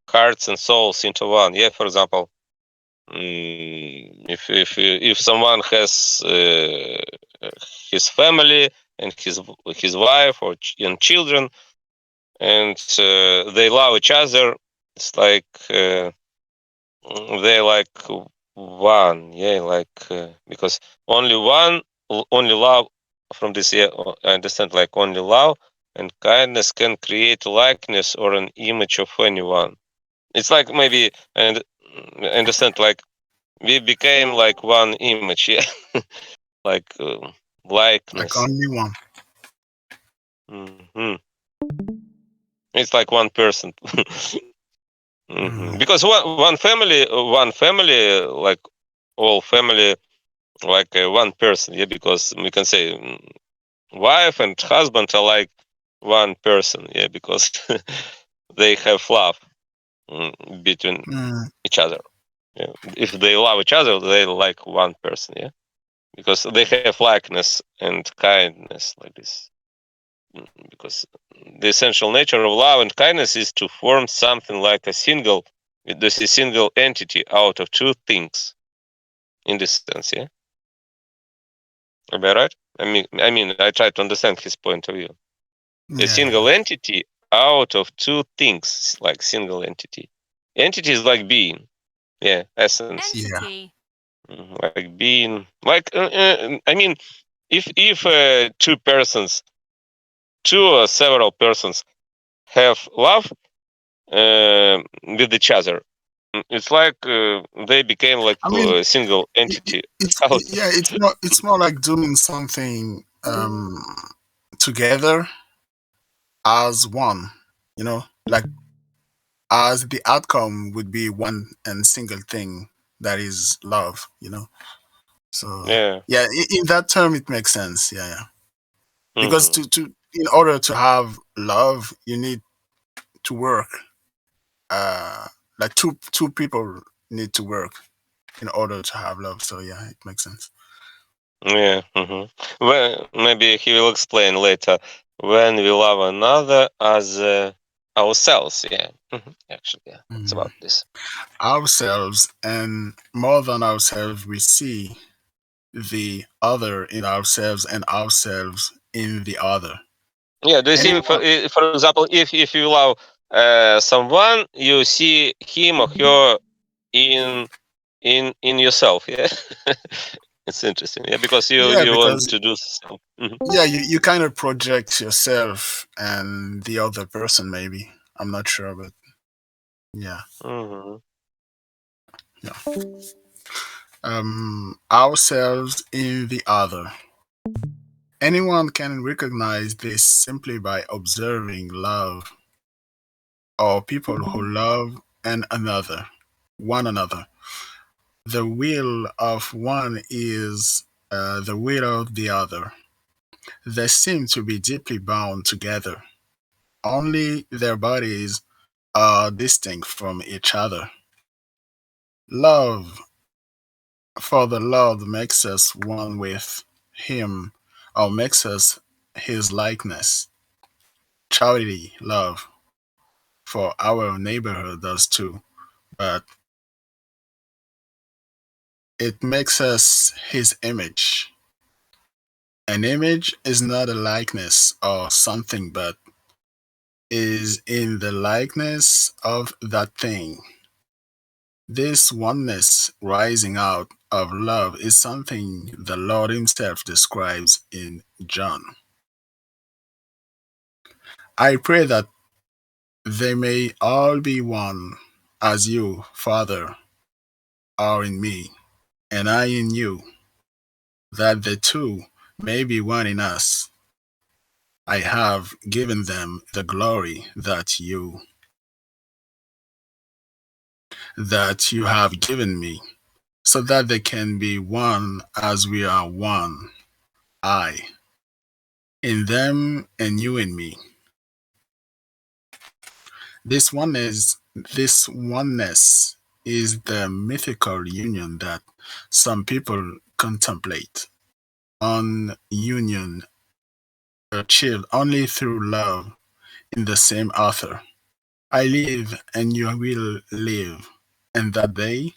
hearts and souls into one. Yeah, for example, if someone has his family and his wife or and children, and they love each other, it's like they like one. Yeah, like because only one, only love from this. Yeah, I understand. Like only love and kindness can create a likeness or an image of anyone. It's like maybe and I understand. Like we became like one image. Yeah, like Like likeness. only one. Hmm. It's like one person. Mm. Because one family, like all family, like one person. Yeah, because we can say wife and husband are like one person. Yeah, because they have love between Mm. each other. Yeah. If they love each other, they like one person. Yeah, because they have likeness and kindness like this. Because the essential nature of love and kindness is to form something like a single, this is single entity out of two things. In this sense, yeah. Am I right? I mean, I try to understand his point of view. A Yeah, yeah. single entity out of two things, like single entity. Entity is like being, yeah, essence. Yeah. Entity. Like being, like I mean, if two persons, two or several persons have love with each other, it's like they became like I mean, a single entity out. yeah, it's more like doing something together as one, like as the outcome would be one and single thing, that is love. So Yeah. yeah, in that term it makes sense. Yeah, yeah. Because Hmm. to in order to have love, you need to work, uh like two people need to work in order to have love. So yeah, it makes sense. Yeah. Well, maybe he will explain later when we love another as ourselves. Yeah. Actually, yeah, it's Mhm. about this. Ourselves, and more than ourselves, we see the other in ourselves and ourselves in the other. Yeah. Do you see, Anyone, for example, if you love someone, you see him or her in in yourself. Yeah. It's interesting. Yeah, because yeah, you want because to do so. yeah, you kind of project yourself and the other person, maybe. I'm not sure, but yeah, Hmm. yeah. Ourselves in the other. Anyone can recognize this simply by observing love or people who love one another. The will of one is the will of the other. They seem to be deeply bound together. Only their bodies are distinct from each other. Love for the Lord makes us one with Him, or makes us His likeness. Charity, love for our neighborhood does too, but it makes us His image. An image is not a likeness or something, but is in the likeness of that thing. This oneness rising out of love is something the Lord Himself describes in John. I pray that they may all be one, as you, Father, are in me, and I in you, that the two may be one in us. I have given them the glory that you have given me, so that they can be one as we are one, I in them and you in me. This oneness is the mythical union that some people contemplate. On union achieved only through love in the same author. I live and you will live, and that day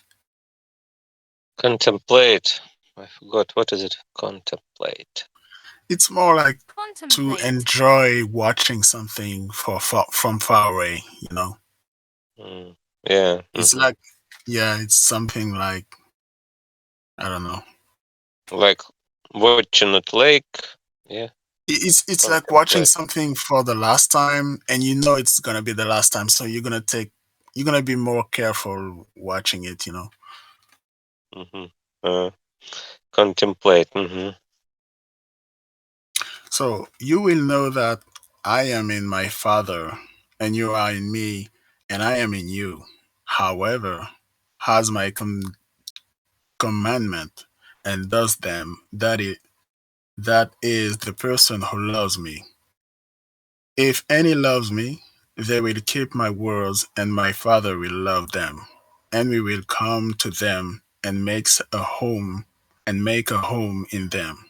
Contemplate. I forgot, what is it? Contemplate. it's more like to Contemplate. enjoy watching something from far away. Mm. Yeah. It's like, yeah, it's something like, I don't know. Like watching at lake. Yeah. It's like watching Contemplate. something for the last time, and you know it's gonna be the last time, so you're gonna be more careful watching it. Hmm. Uh, Contemplate. So you will know that I am in my Father, and you are in me, and I am in you. However, has my commandment and does them, that is the person who loves me. If any loves me, they will keep my words, and my Father will love them, and we will come to them and make a home in them.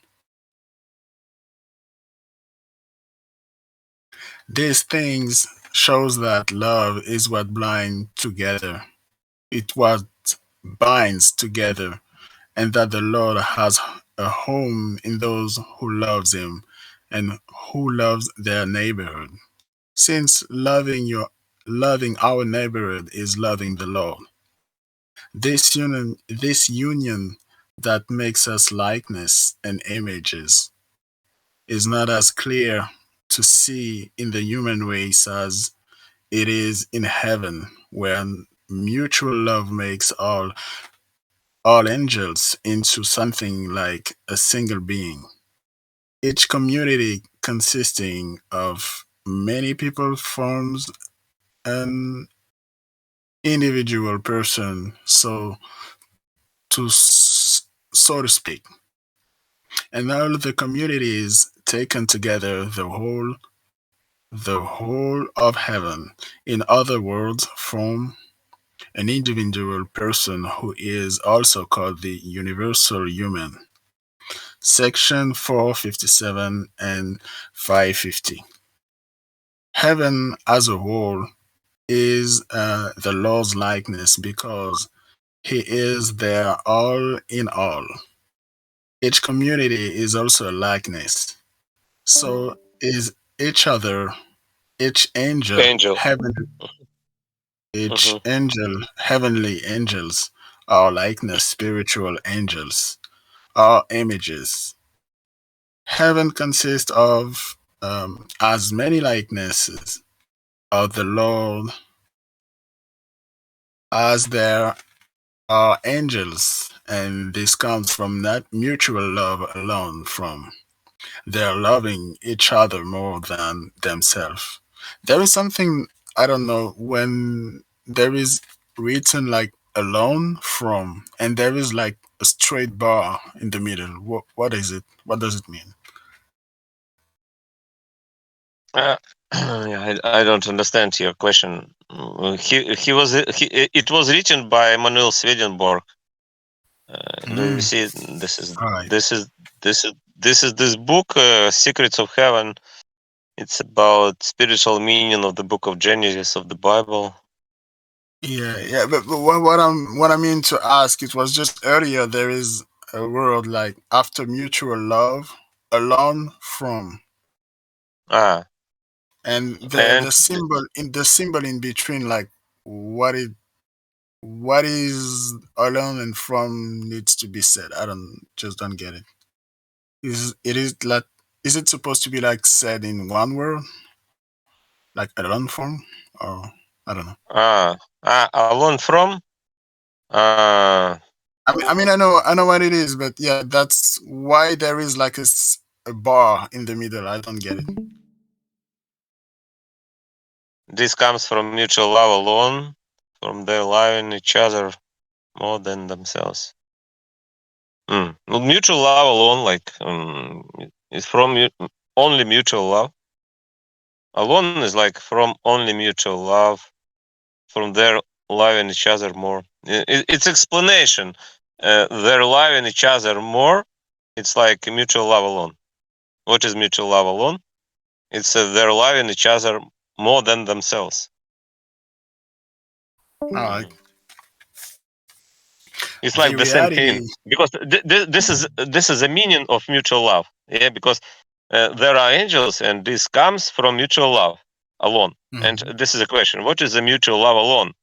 These things shows that love is what binds together. It what binds together, and that the Lord has a home in those who loves Him and who loves their neighborhood. Since loving our neighborhood is loving the Lord. This union that makes us likeness and images is not as clear to see in the human race as it is in heaven, where mutual love makes all angels into something like a single being. Each community consisting of many people forms an individual person, so to speak. And all the communities taken together, the whole of heaven, in other words, form an individual person who is also called the universal human. Section 457 and 550. Heaven as a whole is the Lord's likeness because He is there all in all. Each community is also a likeness. So is each other, each angel, Angel. each Mhm. angel, heavenly angels, are likeness, spiritual angels, are images. Heaven consists of as many likenesses of the Lord as there are angels, and this comes from that mutual love alone, from their loving each other more than themselves. There is something, I don't know, when there is written like alone from, and there is like a straight bar in the middle. What is it? What does it mean? Uh, yeah, I don't understand your question. It was written by Manuel Swedenborg. Do you see? This is All right. this is this is this book, Secrets of Heaven. It's about spiritual meaning of the book of Genesis of the Bible. Yeah. But what I mean to ask, it was just earlier. There is a word like after mutual love, alone from, Ah, and and the symbol in between, like what it what is alone and from needs to be said. I don't get it. Is like, is it supposed to be like said in one word, like alone from, or I don't know. alone from. Uh, I mean, I know what it is, but yeah, that's why there is like a bar in the middle. I don't get it. this comes from mutual love alone, from their loving each other more than themselves. Well, mutual love alone, like is from only mutual love. Alone is like from only mutual love, from their loving each other more. It's explanation. They're loving each other more. It's like mutual love alone. What is mutual love alone? It's they're loving each other more than themselves. All right. It's The like the same reality. thing because this is the meaning of mutual love. Yeah, because there are angels, and this comes from mutual love alone. And Mhm. this is a question: what is the mutual love alone?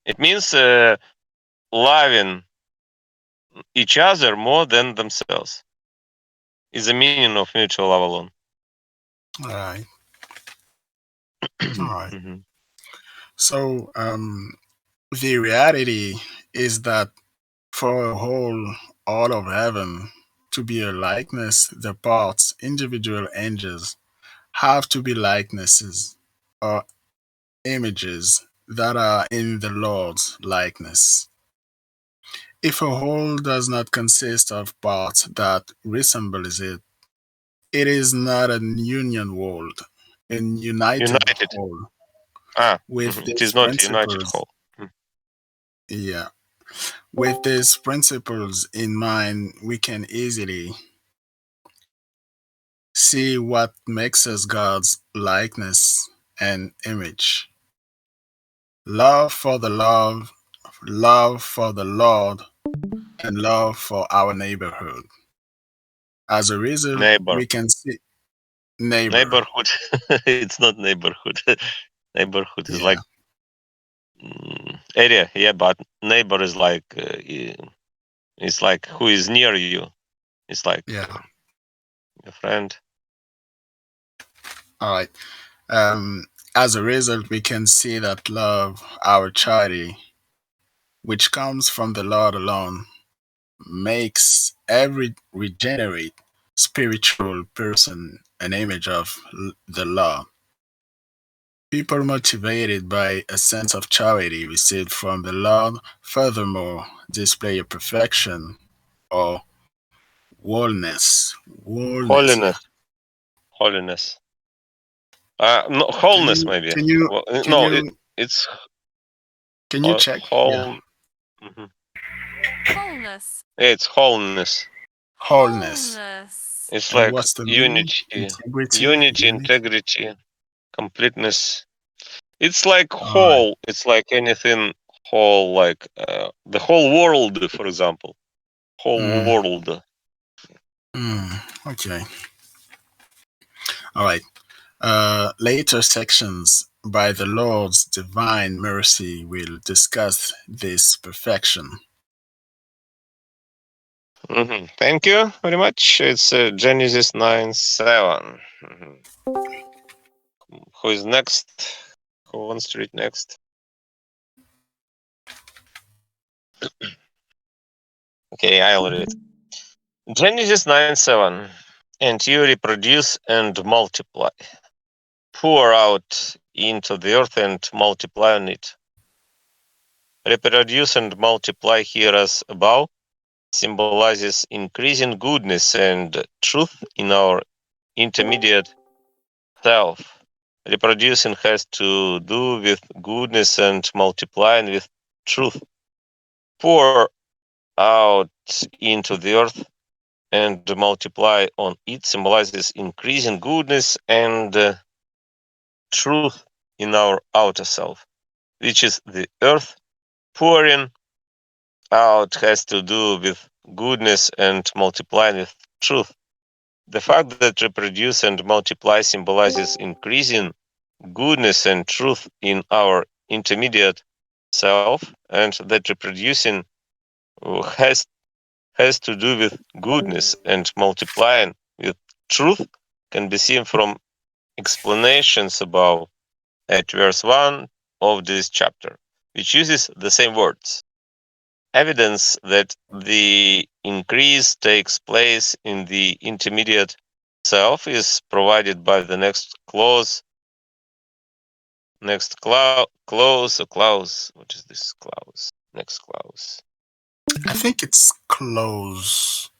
It means loving each other more than themselves. Is the meaning of mutual love alone. All right. All right. Mhm. So, the reality is that for a whole all of heaven to be a likeness, the parts, individual angels, have to be likenesses or images that are in the Lord's likeness. If a whole does not consist of parts that resembles it, it is not a union world, a united United. whole. With It is these not a united principles, whole. yeah, with these principles in mind, we can easily see what makes us God's likeness and image. Love for the Lord, and love for our neighborhood. As a result, Neighbor. we can see neighbor. Neighborhood. It's not neighborhood. Neighborhood is Yeah, like area. Yeah, but neighbor is like it's like who is near you. It's like yeah. a friend. All right. As a result, we can see that love, our charity, which comes from the Lord alone, makes every regenerate spiritual person an image of the Lord. People motivated by a sense of charity received from the Lord, furthermore, display a perfection or wholeness. Holiness. Holiness. No, Can wholeness you maybe. can you Well, can no, you it's Can you check? Whole. Mhm. Wholeness. It's wholeness. Wholeness. Wholeness. It's And like what's the meaning? unity, Integrity. unity, integrity, completeness. It's like All right. whole. It's like anything whole, like the whole world, for example. Whole Mm, world. okay. All right. Later sections by the Lord's divine mercy will discuss this perfection. Thank you very much. It's Genesis 9:7. Who is next? Who wants to read next? Okay, I'll read. Genesis 9:7. And you reproduce and multiply. Pour out into the earth and multiply on it. Reproduce and multiply here as above symbolizes increasing goodness and truth in our intermediate self. Reproducing has to do with goodness and multiplying with truth. Pour out into the earth and multiply on it symbolizes increasing goodness and truth in our outer self, which is the earth. Pouring out has to do with goodness and multiplying with truth. The fact that reproduce and multiply symbolizes increasing goodness and truth in our intermediate self, and that reproducing has to do with goodness and multiplying with truth can be seen from explanations above at verse 1 of this chapter, which uses the same words. Evidence that the increase takes place in the intermediate self is provided by the next clause. Clause. What is this clause? Next clause. I think it's close.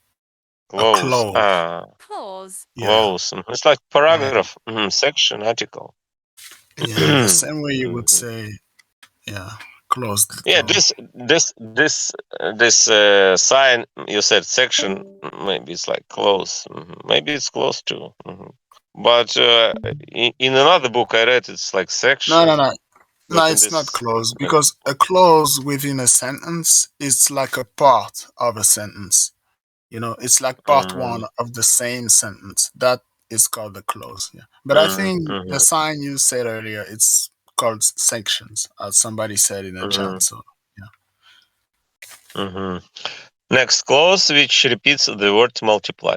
A Clause. close. Clause. Yeah. Clause. It's like Right. paragraph, section, article. Yeah. The same way you would say, yeah, closed. Yeah, Close. this sign you said section, maybe it's like close. Maybe it's close too. But in another book I read, it's like section. No. No, But in it's not this, close because a clause within a sentence is like a part of a sentence. You know, it's like part one of the same sentence. That is called the clause. Yeah. But I think the sign you said earlier, it's called sections, as somebody said in the chat. So yeah. Next clause, which repeats the word multiply.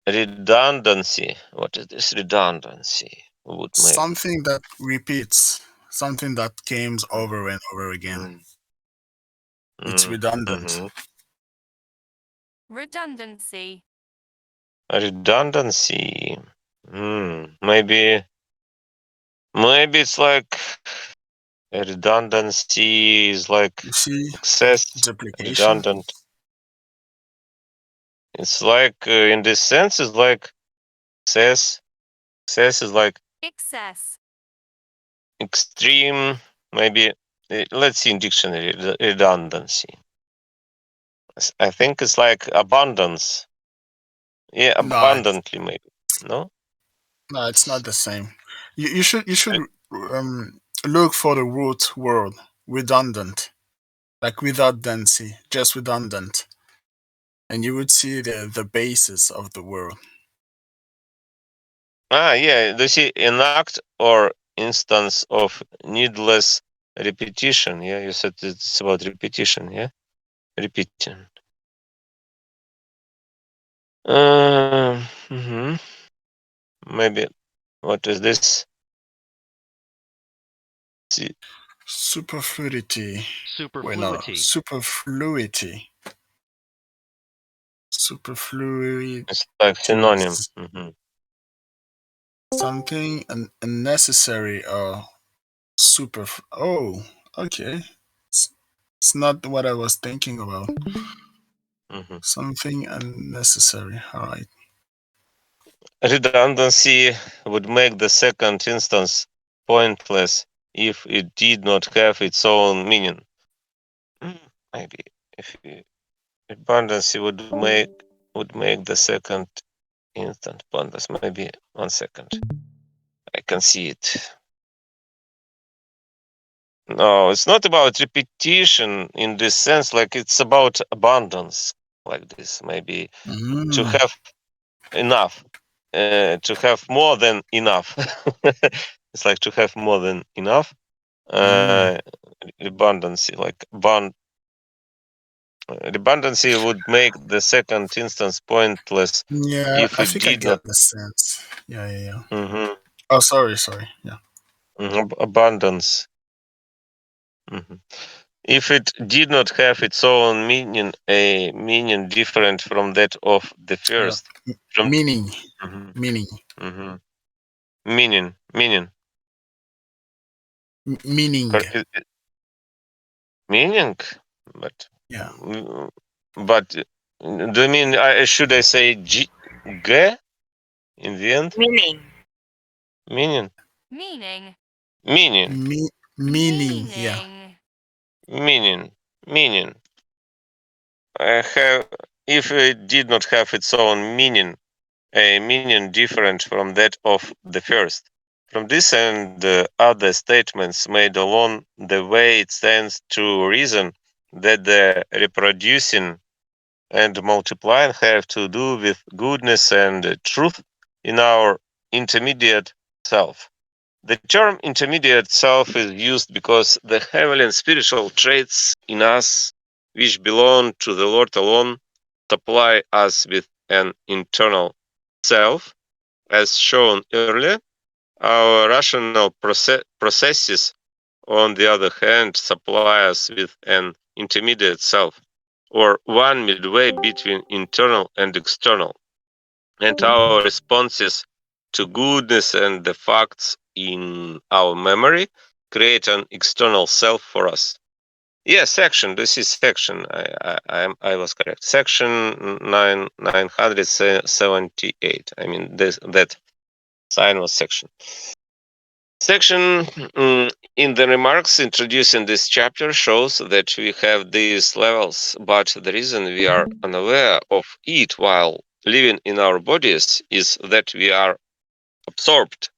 Redundancy. What is this redundancy? Would make Something that repeats, something that comes over and over again. It's redundant. Redundancy. Redundancy. Maybe it's like redundancy is like You see, excess, duplication. redundant. It's like in this sense, it's like excess. Excess is like Excess. extreme. Maybe let's see in dictionary redundancy. I think it's like abundance. Yeah, abundantly maybe. No, it's not the same. You should look for the root word redundant, like without density, just redundant, and you would see the basis of the word. Yeah. You see, an act or instance of needless repetition. Yeah, you said it's about repetition. Yeah, repeating. Maybe. What is this? See. Superfluidity. Superfluity. Superfluid. It's like synonym. Something unnecessary or super. Oh, okay. It's not what I was thinking about. Something unnecessary. All right. Redundancy would make the second instance pointless if it did not have its own meaning. Maybe if abundance would make the second instant abundance. Maybe 1 second. I can see it. No, it's not about repetition in this sense. Like it's about abundance, like this. Maybe to have enough, to have more than enough. It's like to have more than enough. Redundancy, like redundancy would make the second instance pointless Yeah, if I it think I did get not. the sense. Yeah. Mhm. Oh, sorry. Yeah. Abundance. Mhm. If it did not have its own meaning, a meaning different from that of the first. From Meaning. Mhm. Meaning. Mhm. Meaning. Meaning. Meaning, but Yeah. but do you mean should I say g in the end? Meaning. Meaning. Meaning. Meaning. Meaning. Yeah. Meaning. If it did not have its own meaning, a meaning different from that of the first. From this and other statements made along the way, it stands to reason that the reproducing and multiplying have to do with goodness and truth in our intermediate self. The term intermediate self is used because the heavenly and spiritual traits in us, which belong to the Lord alone, supply us with an internal self, as shown earlier. Our rational processes, on the other hand, supply us with an intermediate self, or one midway between internal and external, and our responses to goodness and the facts in our memory create an external self for us. Yes, section. This is section. I was correct. Section 978. I mean, that sign was section. Section in the remarks introducing this chapter shows that we have these levels, but the reason we are unaware of it while living in our bodies is that we are absorbed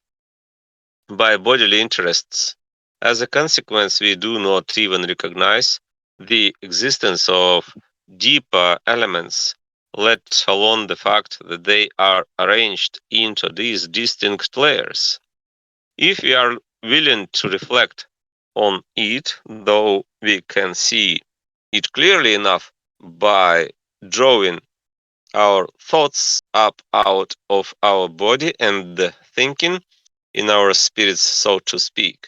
by bodily interests. As a consequence, we do not even recognize the existence of deeper elements, let alone the fact that they are arranged into these distinct layers. If we are willing to reflect on it, though we can see it clearly enough by drawing our thoughts up out of our body and thinking in our spirits, so to speak.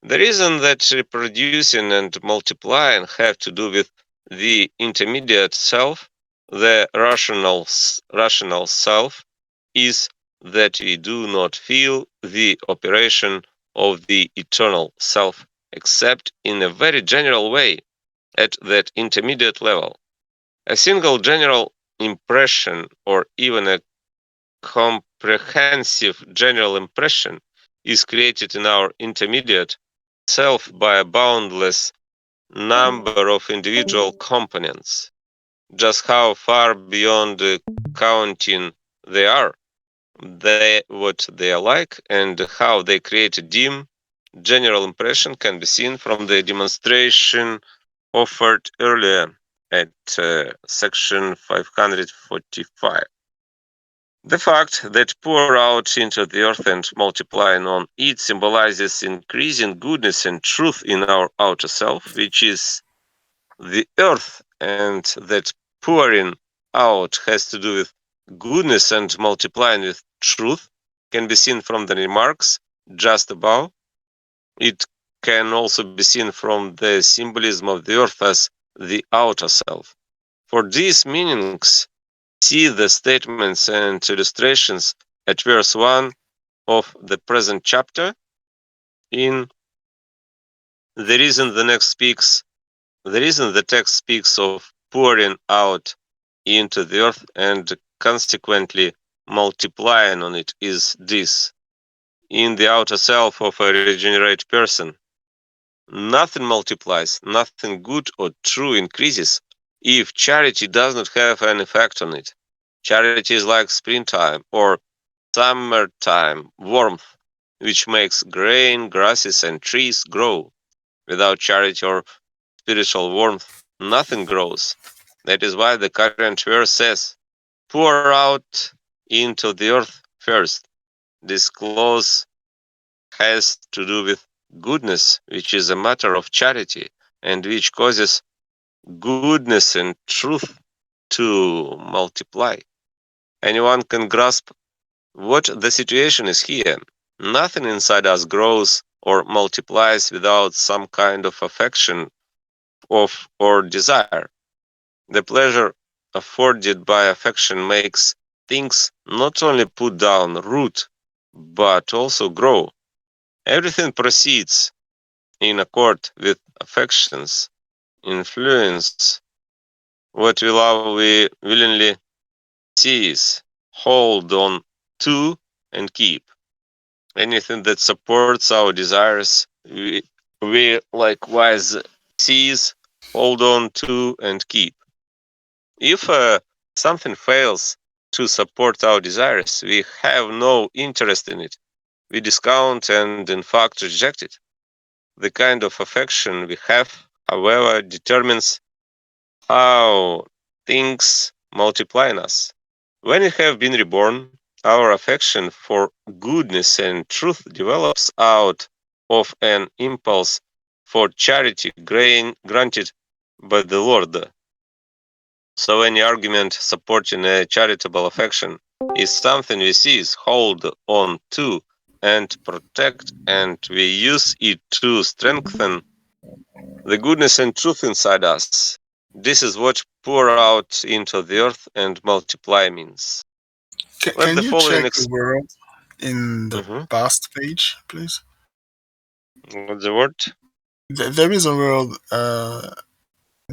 The reason that reproducing and multiplying have to do with the intermediate self, the rational self, is that we do not feel the operation of the eternal self, except in a very general way at that intermediate level. A single general impression, or even a comprehensive general impression, is created in our intermediate self by a boundless number of individual components. Just how far beyond counting they are, what they are like, and how they create a dim general impression can be seen from the demonstration offered earlier at section 545. The fact that pour out into the earth and multiplying on it symbolizes increasing goodness and truth in our outer self, which is the earth, and that pouring out has to do with goodness and multiplying with truth can be seen from the remarks just above. It can also be seen from the symbolism of the earth as the outer self. For these meanings, see the statements and illustrations at verse 1 of the present chapter. In the reason the text speaks of pouring out into the earth and consequently multiplying on it is this. in the outer self of a regenerate person. Nothing multiplies, nothing good or true increases if charity does not have an effect on it. Charity is like springtime or summertime warmth, which makes grain, grasses, and trees grow. Without charity or spiritual warmth, nothing grows. That is why the current verse says, pour out into the earth first. This clause has to do with goodness, which is a matter of charity, and which causes goodness and truth to multiply. Anyone can grasp what the situation is here. Nothing inside us grows or multiplies without some kind of affection of or desire. The pleasure afforded by affection makes things not only put down root, but also grow. Everything proceeds in accord with affections, influence. What we love, we willingly seize, hold on to, and keep. Anything that supports our desires, we likewise seize, hold on to, and keep. If something fails to support our desires, we have no interest in it. We discount and, in fact, reject it. The kind of affection we have, however, determines how things multiply in us. When we have been reborn, our affection for goodness and truth develops out of an impulse for charity granted by the Lord. So any argument supporting a charitable affection is something we seize, hold on to, and protect, and we use it to strengthen the goodness and truth inside us. This is what pour out into the earth and multiply means. Let Can the you following check the word in the Mhm. past page, please? What's the word? There is a word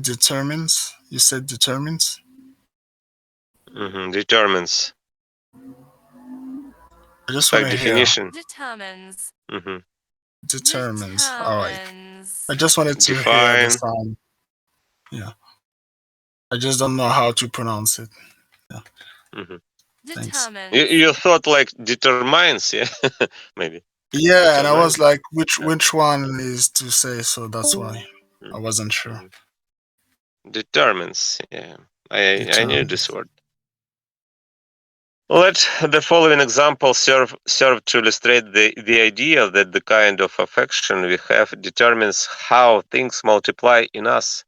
determines. You said determines. Determines. I just Like want to hear definition. Determines. determines. All right. Determines. I just wanted to hear the Define. sound. Yeah. I just don't know how to pronounce it. Yeah. Mhm. Thanks. Determines. You thought like determines, yeah? Maybe. Yeah, and I was Determines. like, Yeah. which one is to say? So that's why I Mhm. wasn't sure. Mhm. Determines, yeah. I knew this Determines. word. Let the following example serve to illustrate the idea that the kind of affection we have determines how things multiply in us.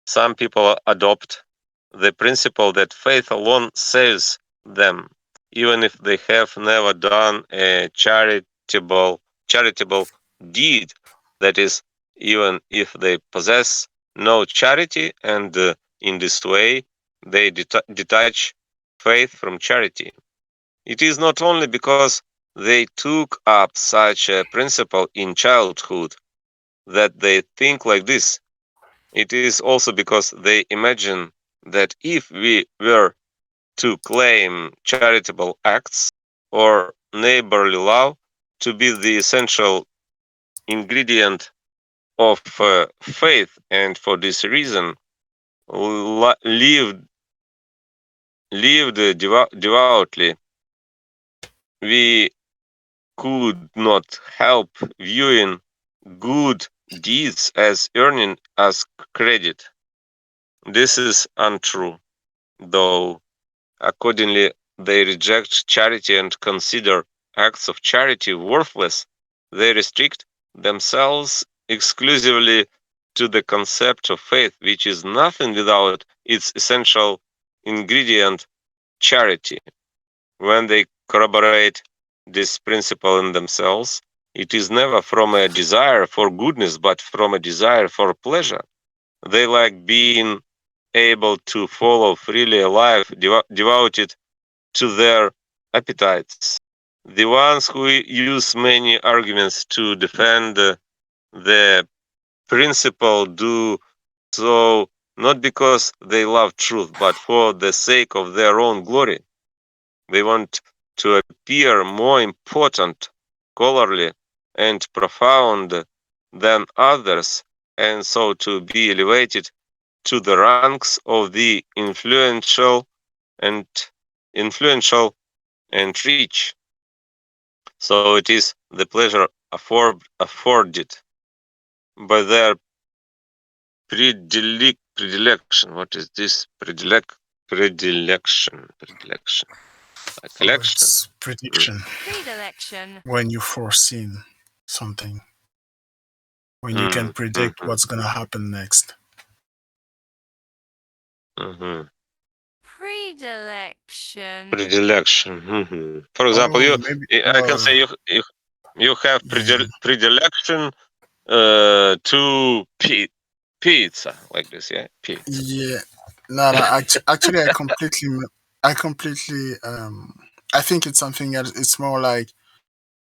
Some people adopt the principle that faith alone saves them, even if they have never done a charitable deed. That is, even if they possess no charity, and in this way they detach faith from charity. It is not only because they took up such a principle in childhood that they think like this. It is also because they imagine that if we were to claim charitable acts or neighborly love to be the essential ingredient of faith, and for this reason lived devoutly, we could not help viewing good deeds as earning us credit. This is untrue, though. Accordingly, they reject charity and consider acts of charity worthless. They restrict themselves exclusively to the concept of faith, which is nothing without its essential ingredient, charity. When they corroborate this principle in themselves, it is never from a desire for goodness, but from a desire for pleasure. They like being able to follow freely a life devoted to their appetites. The ones who use many arguments to defend the principle do so not because they love truth, but for the sake of their own glory. They want to appear more important scholarly and profound than others, and so to be elevated to the ranks of the and influential and rich. So it is the pleasure afforded by their predilection. What is this? Predilection. Like Oh, election. it's prediction. Predilection. When you foreseen something, when you can predict what's gonna happen next. Predilection. Predilection. For example, Oh, maybe. I can say you have Yeah. predilection to pizza, like this, yeah, pizza. Yeah. No, no. Actually, I completely. I think it's something else. It's more like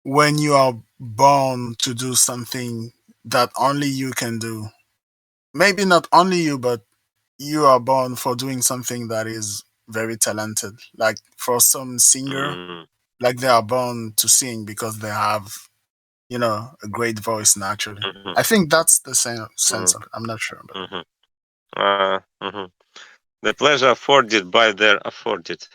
when you are born to do something that only you can do. Maybe not only you, but you are born for doing something that is very talented. Like for some singer, Mm, like they are born to sing because they have, a great voice naturally. mhm, I think that's the same sense mm, of it. I'm not sure, but mhm. Mhm. The pleasure afforded by their afforded,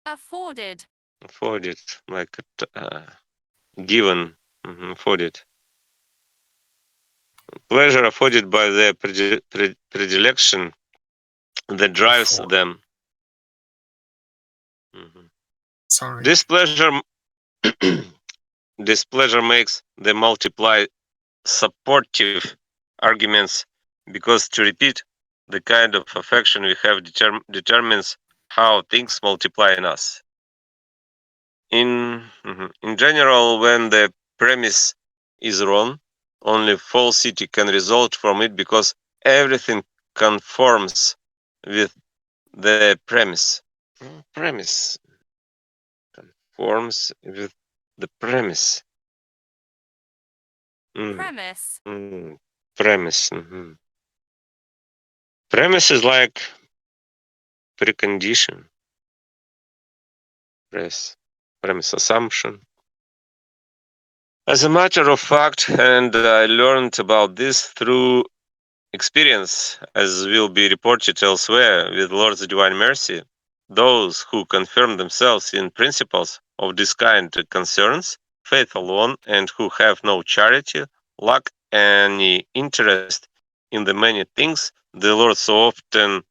Afforded. afforded, like given, afforded. Pleasure afforded by their predilection that drives afford. them. Mhm. Sorry. This pleasure, this pleasure makes them multiply supportive arguments because to repeat the kind of affection we have determines how things multiply in us. In general, when the premise is wrong, only falsity can result from it because everything conforms with the premise. Premise conforms with the premise. Mm, Premise. Premise. Premise is like precondition, premise assumption. As a matter of fact, and I learned about this through experience, as will be reported elsewhere with Lord's divine mercy, those who confirm themselves in principles of this kind concerns faith alone and who have no charity, lack any interest in the many things the Lord so often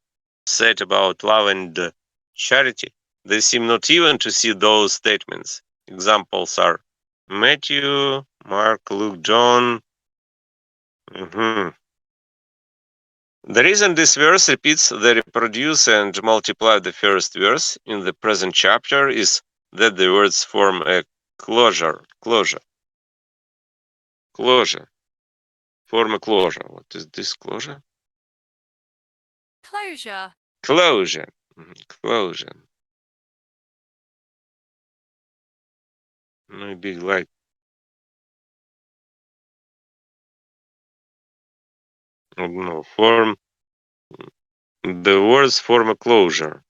said about love and charity. They seem not even to see those statements. Examples are Matthew, Mark, Luke, John. Mhm. The reason this verse repeats the reproduce and multiply the first verse in the present chapter is that the words form a closure, form a closure. What is this closure? Closure. Closure, closure. Maybe like I don't know, form. The words form a closure.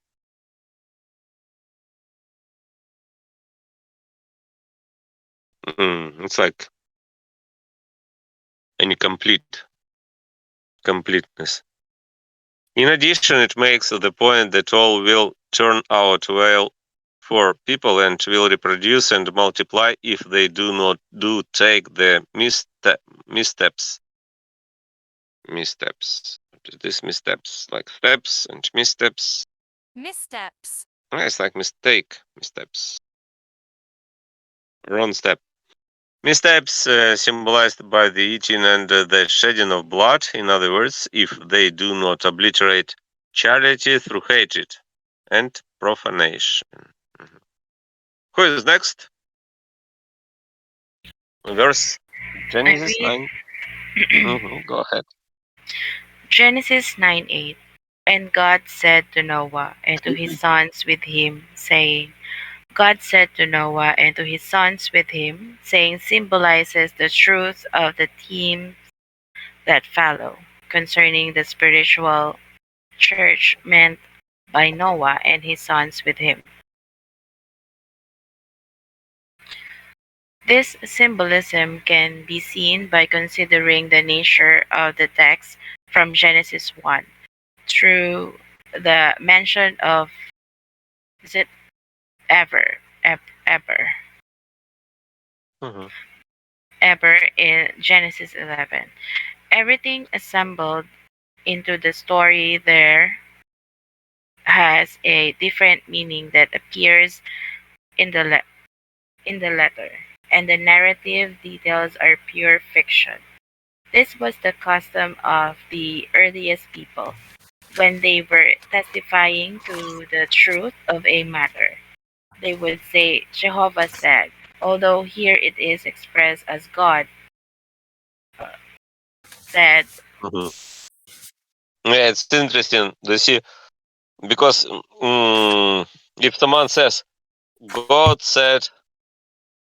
It's like any completeness. In addition, it makes the point that all will turn out well for people and will reproduce and multiply if they do not do take the missteps. Missteps. What is this missteps? Like steps and missteps. Missteps. It's like missteps. Wrong step. Missteps symbolized by the eating and the shedding of blood. In other words, if they do not obliterate charity through hatred and profanation. Mhm. Who is next? Verse I Genesis read 9. Go ahead. Genesis 9:8. And God said to Noah and to his sons with him, saying, God said to Noah and to his sons with him, saying symbolizes the truth of the themes that follow concerning the spiritual church meant by Noah and his sons with him. This symbolism can be seen by considering the nature of the text from Genesis 1 through the mention of, is it ever, ever, Mhm. ever in Genesis 11. Everything assembled into the story there has a different meaning that appears in in the letter, and the narrative details are pure fiction. This was the custom of the earliest people when they were testifying to the truth of a matter. They would say, Jehovah said, although here it is expressed as God said. Mhm. Yeah, it's interesting to see because if someone says God said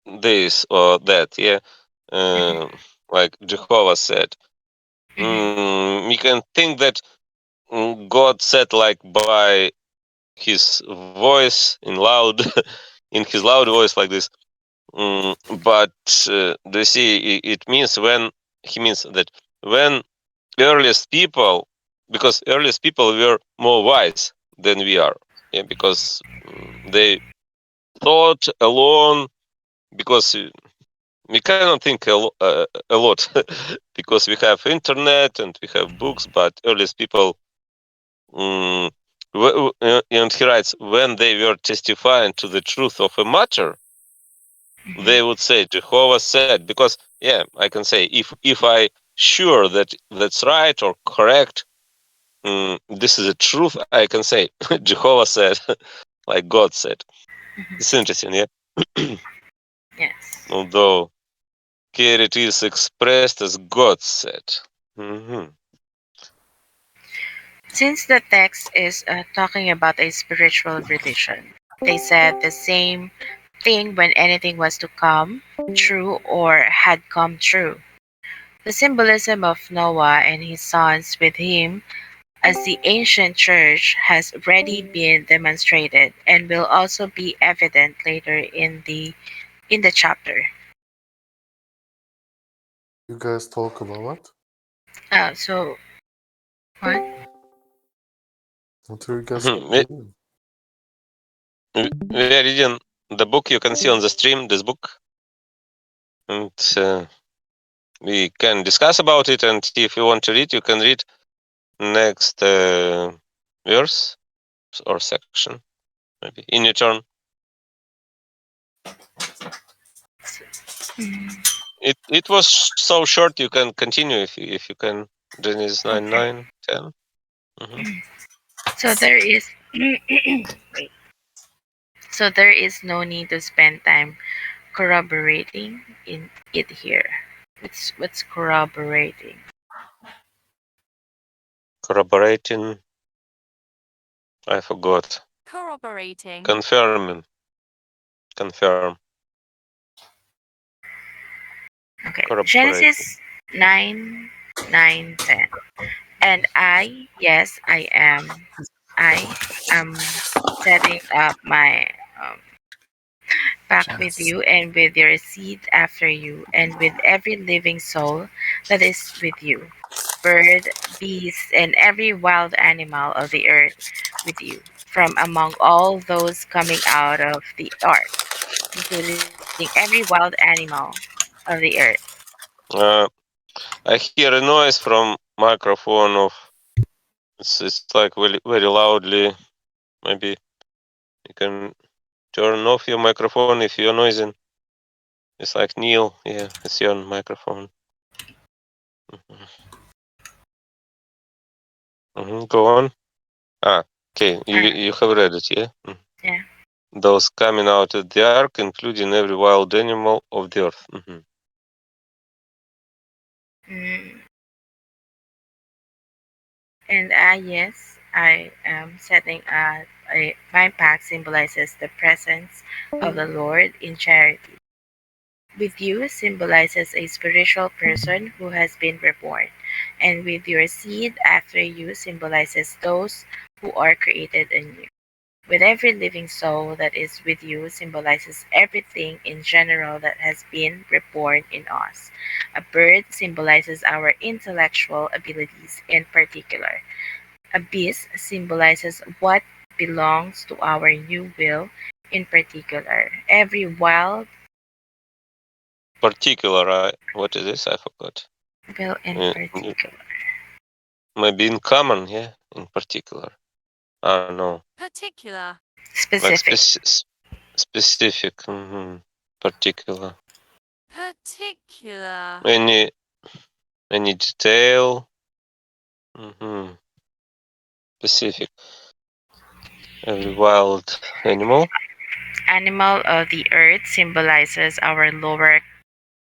this or that, yeah, Mhm, uh, like Jehovah said, mhm, we can think that God said like by his voice in loud, in his loud voice like this. But do you see, it means when he means that when earliest people, because earliest people were more wise than we are, yeah, because they thought alone, because we cannot think a lot because we have internet and we have books, but earliest people, um, and he writes, when they were testifying to the truth of a matter, mhm, they would say Jehovah said, because yeah, I can say if I sure that that's right or correct, this is a truth, I can say Jehovah said, like God said. mhm. It's interesting, yeah. Yes. Although here it is expressed as God said. Hmm. Since the text is talking about a spiritual religion, they said the same thing when anything was to come true or had come true. The symbolism of Noah and his sons with him as the ancient church has already been demonstrated and will also be evident later in the chapter. You guys talk about what? So what? What are you guys we, doing? we are reading the book you can see on the stream, this book, and we can discuss about it, and if you want to read, you can read next verse or section, maybe in your turn. Mm, It was so short. You can continue if you can. Genesis 9, okay. 9, 10. Mm-hmm. So there is wait. So there is no need to spend time corroborating in it here. What's corroborating? Corroborating. I forgot. Corroborating. Confirming. Confirm. Okay. Corroborating. Genesis 9, 9, 10. And I, yes, I am setting up my pact with Genesis. you and with your seed after you, and with every living soul that is with you, bird, beast, and every wild animal of the earth with you, from among all those coming out of the ark, including every wild animal of the earth. Uh, I hear a noise from microphone of. It's like very, very loudly. Maybe you can turn off your microphone if you're noising. It's like Neil. Yeah, it's your microphone. Mm-hmm. Mm-hmm. Go on. Ah, okay. You have read it, yeah? Yeah. Those coming out of the ark, including every wild animal of the earth. Mm-hmm. Mm, and I, yes, I am setting my pact symbolizes the presence of the Lord in charity. With you symbolizes a spiritual person who has been reborn, and with your seed after you symbolizes those who are created anew. With every living soul that is with you symbolizes everything in general that has been reborn in us. A bird symbolizes our intellectual abilities in particular. A beast symbolizes what belongs to our new will in particular. Every wild Particular, what is this? I forgot. will in Uh, particular. Maybe in common, yeah, in particular. I don't know. Particular. Like Specific. specific, particular. Particular. Any detail, hmm specific. Every wild animal. Animal of the earth symbolizes our lower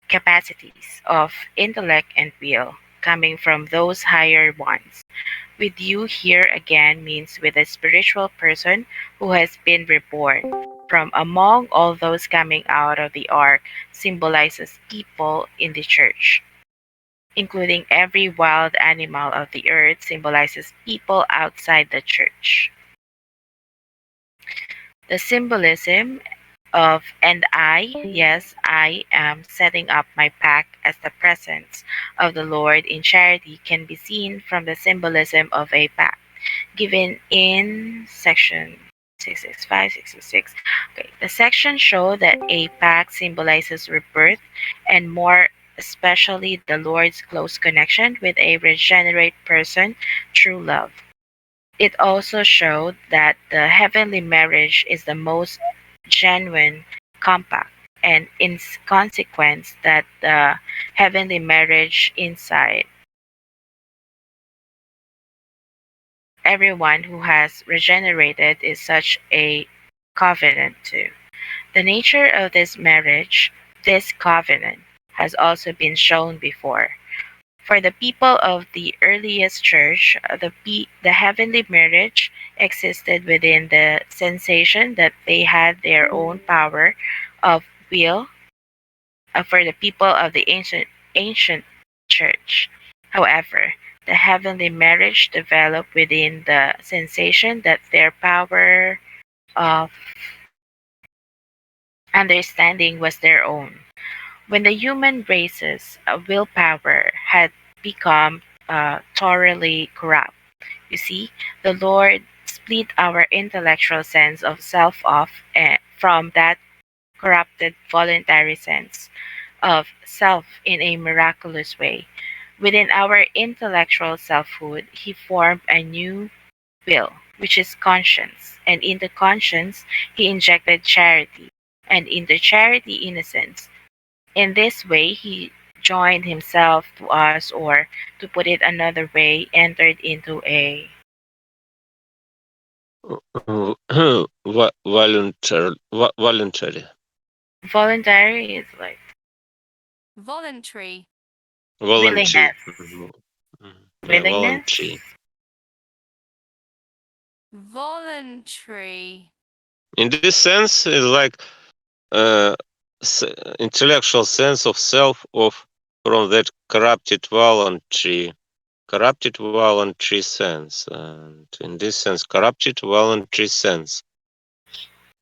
capacities of intellect and will, coming from those higher ones. With you here again means with a spiritual person who has been reborn. From among all those coming out of the ark symbolizes people in the church. Including every wild animal of the earth symbolizes people outside the church. The symbolism of and I, yes, I am setting up my pack as the presence of the Lord in charity can be seen from the symbolism of a pack given in section 665, 666. Okay, the sections show that a pack symbolizes rebirth and more especially the Lord's close connection with a regenerate person through love. It also showed that the heavenly marriage is the most genuine compact, and in consequence that the heavenly marriage inside everyone who has regenerated is such a covenant too. The nature of this marriage, this covenant, has also been shown before. For the people of the earliest church, the heavenly marriage existed within the sensation that they had their own power of will for the people of the ancient church. However, the heavenly marriage developed within the sensation that their power of understanding was their own. When the human race's willpower had become thoroughly corrupt, you see, the Lord split our intellectual sense of self off from that corrupted voluntary sense of self in a miraculous way. Within our intellectual selfhood, He formed a new will, which is conscience, and into conscience, He injected charity, and into charity, innocence. In this way, He joined Himself to us, or to put it another way, entered into a Voluntary. voluntary, is like Voluntary. Voluntary. willingness. Yeah, Willingness? voluntary. Voluntary. In this sense, it's like uh, intellectual sense of self of from that corrupted voluntary sense, and in this sense, corrupted voluntary sense,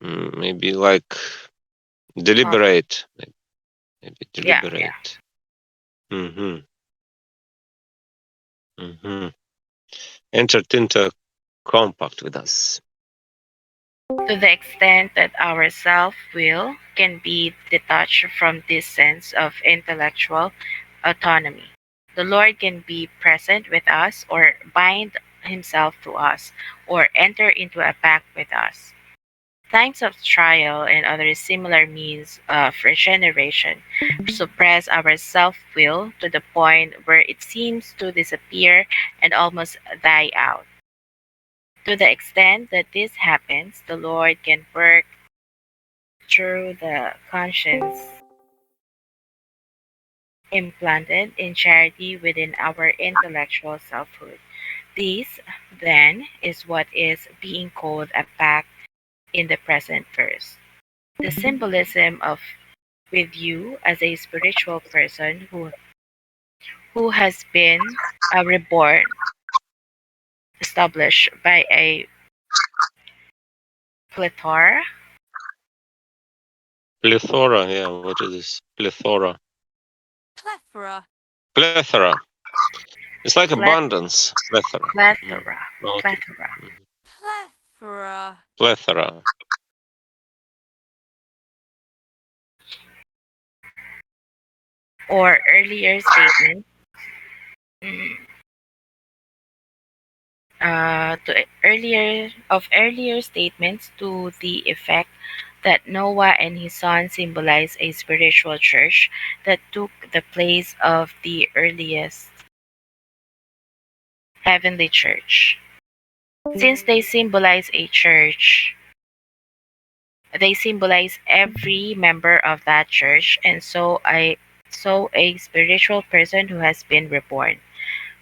maybe like deliberate, maybe Yeah, yeah. deliberate. Mm-hmm. Mm-hmm. Entered into compact with us. To the extent that our self will can be detached from this sense of intellectual autonomy. The Lord can be present with us, or bind Himself to us, or enter into a pact with us. Times of trial and other similar means of regeneration suppress our self will to the point where it seems to disappear and almost die out. To the extent that this happens, the Lord can work through the conscience implanted in charity within our intellectual selfhood. This, then, is what is being called a pact in the present verse. The symbolism of with you as a spiritual person who has been reborn, established by a Plethora. Plethora. Yeah, what is this? Plethora. Plethora. Plethora. It's like Pleth- abundance. Plethora. Plethora. Okay. Plethora. Mhm. Plethora. Plethora. Or earlier statement. mm, earlier statements to the effect that Noah and his son symbolize a spiritual church that took the place of the earliest heavenly church. Since they symbolize a church, they symbolize every member of that church, and so a spiritual person who has been reborn.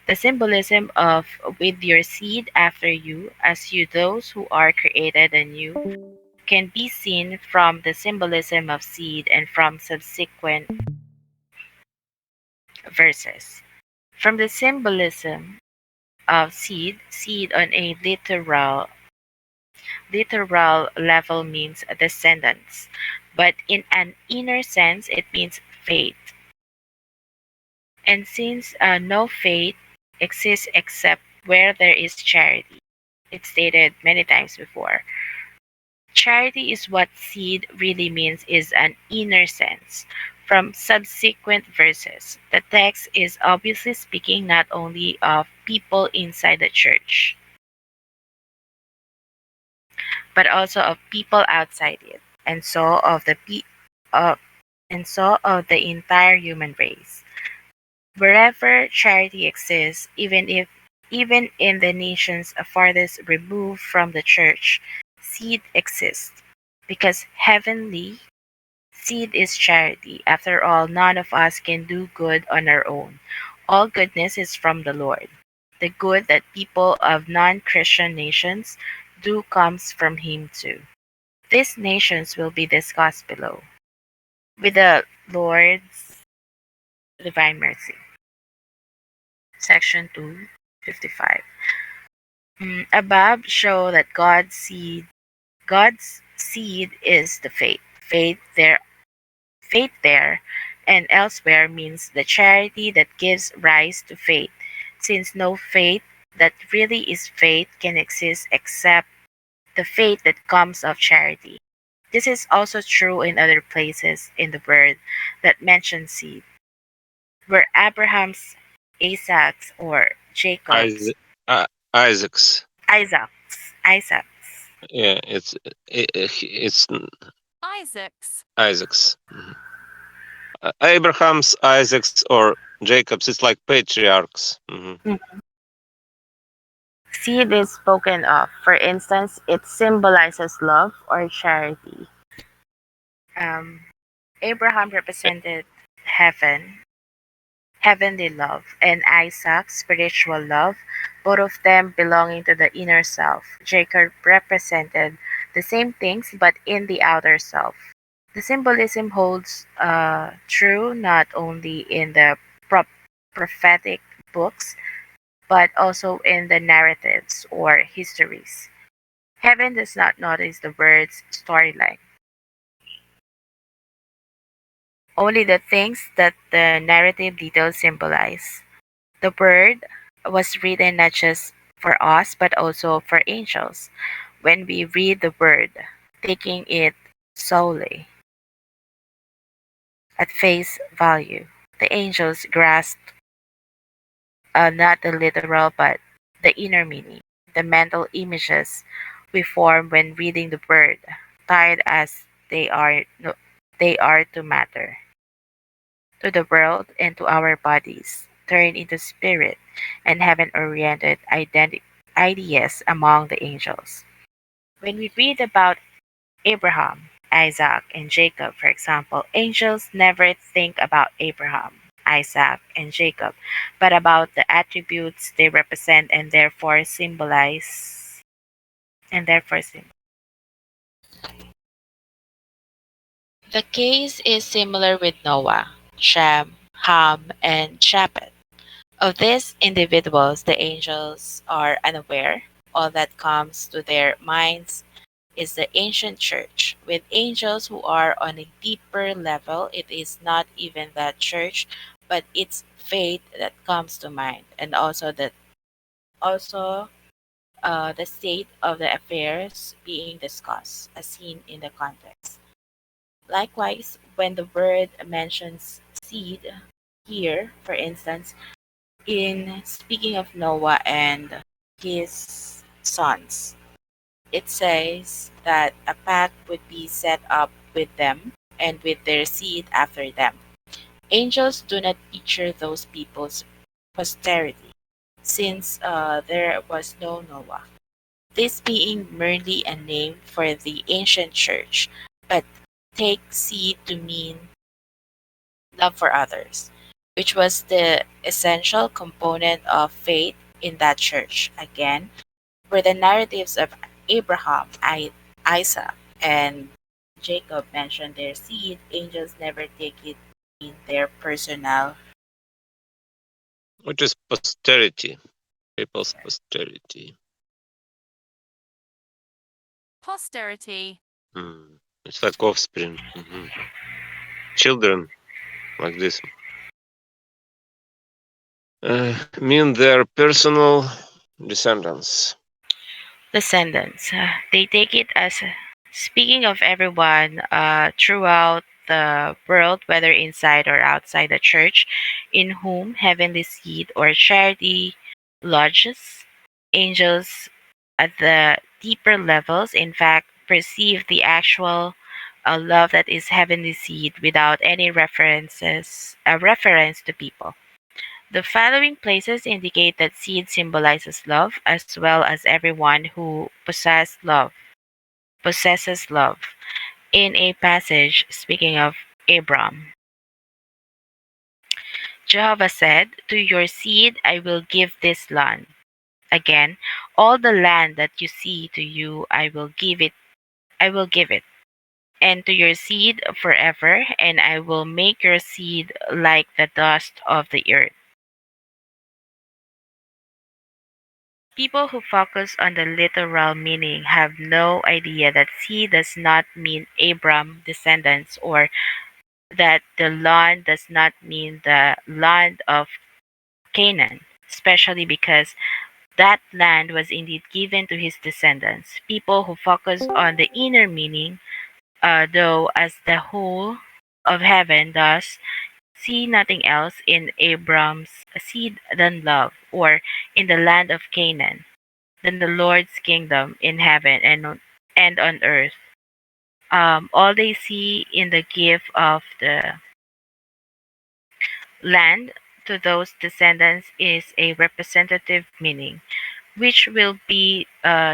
The symbolism of with your seed after you, as you those who are created anew, can be seen from the symbolism of seed and from subsequent verses. From the symbolism of seed on a literal level means descendants, but in an inner sense it means faith. And since no faith exists except where there is charity, it's stated many times before. Charity is what seed really means is an inner sense. From subsequent verses, the text is obviously speaking not only of people inside the church, but also of people outside it, and so of uh, the entire human race. Wherever charity exists, even in the nations farthest removed from the church, seed exists, because heavenly seed is charity. After all, none of us can do good on our own. All goodness is from the Lord. The good that people of non Christian nations do comes from Him too. These nations will be discussed below, with the Lord's divine mercy. Section 255. Above show that God's seed is the faith. Faith there and elsewhere means the charity that gives rise to faith, since no faith that really is faith can exist except the faith that comes of charity. This is also true in other places in the word that mention seed, where Abraham's, Isaac's, or Jacob's, Isaac, Isaac's. Isaac's. Yeah, it's Isaacs. Isaac's. Mhm. Abraham's, Isaac's, or Jacob's. It's like patriarchs. Seed is spoken of. For instance, it symbolizes love or charity. Um, Abraham represented heavenly love, and Isaac, spiritual love, both of them belonging to the inner self. Jacob represented the same things but in the outer self. The symbolism holds true not only in the prophetic books but also in the narratives or histories. Heaven does not notice the words storyline, only the things that the narrative details symbolize. The word was written not just for us but also for angels. When we read the word, taking it solely at face value, the angels grasp not the literal but the inner meaning, the mental images we form when reading the word, tied as they are, no, they are to matter, to the world, and to our bodies, turn into spirit and heaven oriented ideas among the angels. When we read about Abraham, Isaac, and Jacob, for example, angels never think about Abraham, Isaac, and Jacob, but about the attributes they represent and therefore symbolize. And therefore, the case is similar with Noah, Shem, Ham, and Japheth. Of these individuals, the angels are unaware. All that comes to their minds is the ancient church, with angels who are on a deeper level. It is not even that church, but it's faith that comes to mind, and also the state of the affairs being discussed, as seen in the context. Likewise, when the word mentions seed here, for instance, in speaking of Noah and his sons, it says that a pact would be set up with them and with their seed after them. Angels do not picture those people's posterity, since there was no Noah. This being merely a name for the ancient church, but take seed to mean love for others, which was the essential component of faith in that church. Again, where the narratives of Abraham, Isaac, and Jacob mention their seed, angels never take it in their personal. What is posterity? People's posterity. Posterity. Hmm. It's like offspring. Mhm. Children, like this. Mean their personal descendants. Descendants. They take it as speaking of everyone throughout the world, whether inside or outside the church, in whom heavenly seed or charity lodges. Angels at the deeper levels, in fact, perceive the actual love that is heavenly seed without any reference to people. The following places indicate that seed symbolizes love as well as everyone who possesses love. In a passage speaking of Abram, Jehovah said, "To your seed I will give this land." Again, all the land that you see to you I will give it, and to your seed forever, and I will make your seed like the dust of the earth. People who focus on the literal meaning have no idea that seed does not mean Abram descendants, or that the land does not mean the land of Canaan, especially because that land was indeed given to his descendants. People who focus on the inner meaning, though, as the whole of heaven does, see nothing else in Abram's seed than love, or in the land of Canaan than the Lord's kingdom in heaven and on earth. All they see in the gift of the land to those descendants is a representative meaning, which will be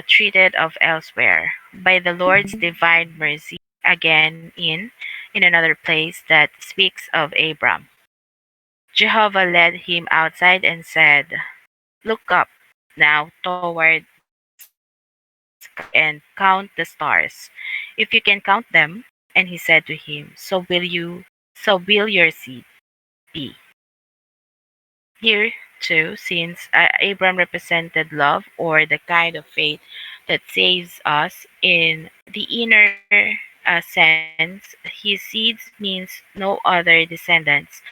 treated of elsewhere by the Lord's divine mercy. Again, in another place that speaks of Abram, Jehovah led him outside and said, "Look up now toward the sky and count the stars, if you can count them." And he said to him, so will your seed be. Here, too, since Abram represented love, or the kind of faith that saves us in the inner sense, his seeds means no other descendants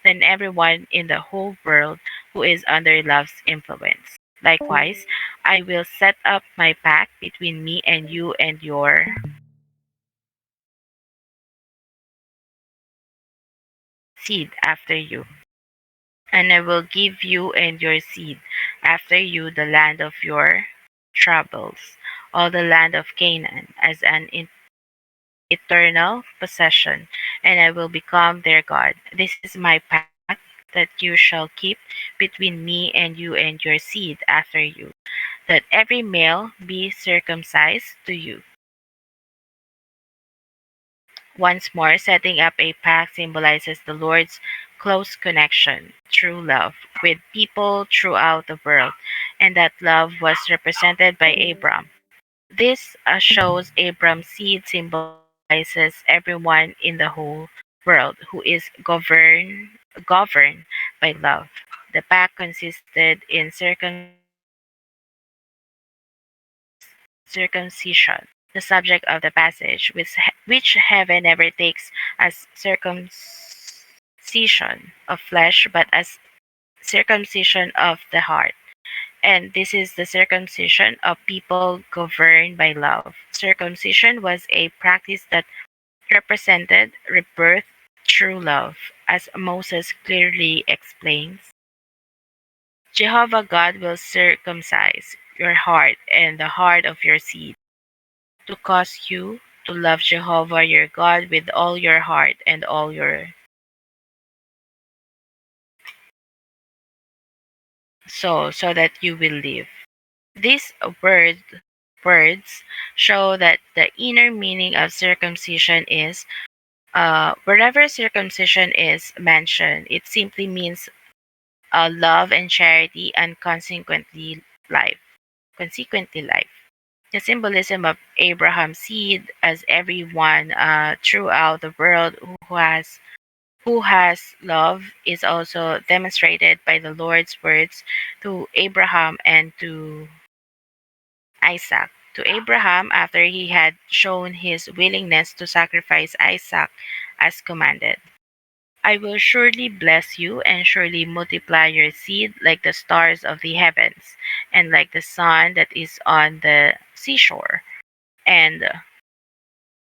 than everyone in the whole world who is under love's influence. Likewise, I will set up my pact between me and you and your seed after you. And I will give you and your seed after you the land of your troubles, all the land of Canaan, as an eternal possession, and I will become their God. This is my pact that you shall keep between me and you and your seed after you, that every male be circumcised to you. Once more, setting up a pact symbolizes the Lord's close connection, true love, with people throughout the world, and that love was represented by Abram. This shows Abram's seed symbolizes everyone in the whole world who is governed by love. The pact consisted in circumcising the males circumcision, the subject of the passage, which heaven never takes as circumcision of flesh, but as circumcision of the heart. And this is the circumcision of people governed by love. Circumcision was a practice that represented rebirth through love, as Moses clearly explains. Jehovah God will circumcise your heart and the heart of your seed, to cause you to love Jehovah your God with all your heart and all your soul, so that you will live. These words show that the inner meaning of circumcision is, wherever circumcision is mentioned, it simply means love and charity, and life. Consequently, life. The symbolism of Abraham's seed as everyone throughout the world who has love is also demonstrated by the Lord's words to Abraham and to Isaac. To Abraham, after he had shown his willingness to sacrifice Isaac as commanded. I will surely bless you and surely multiply your seed like the stars of the heavens and like the sun that is on the seashore. And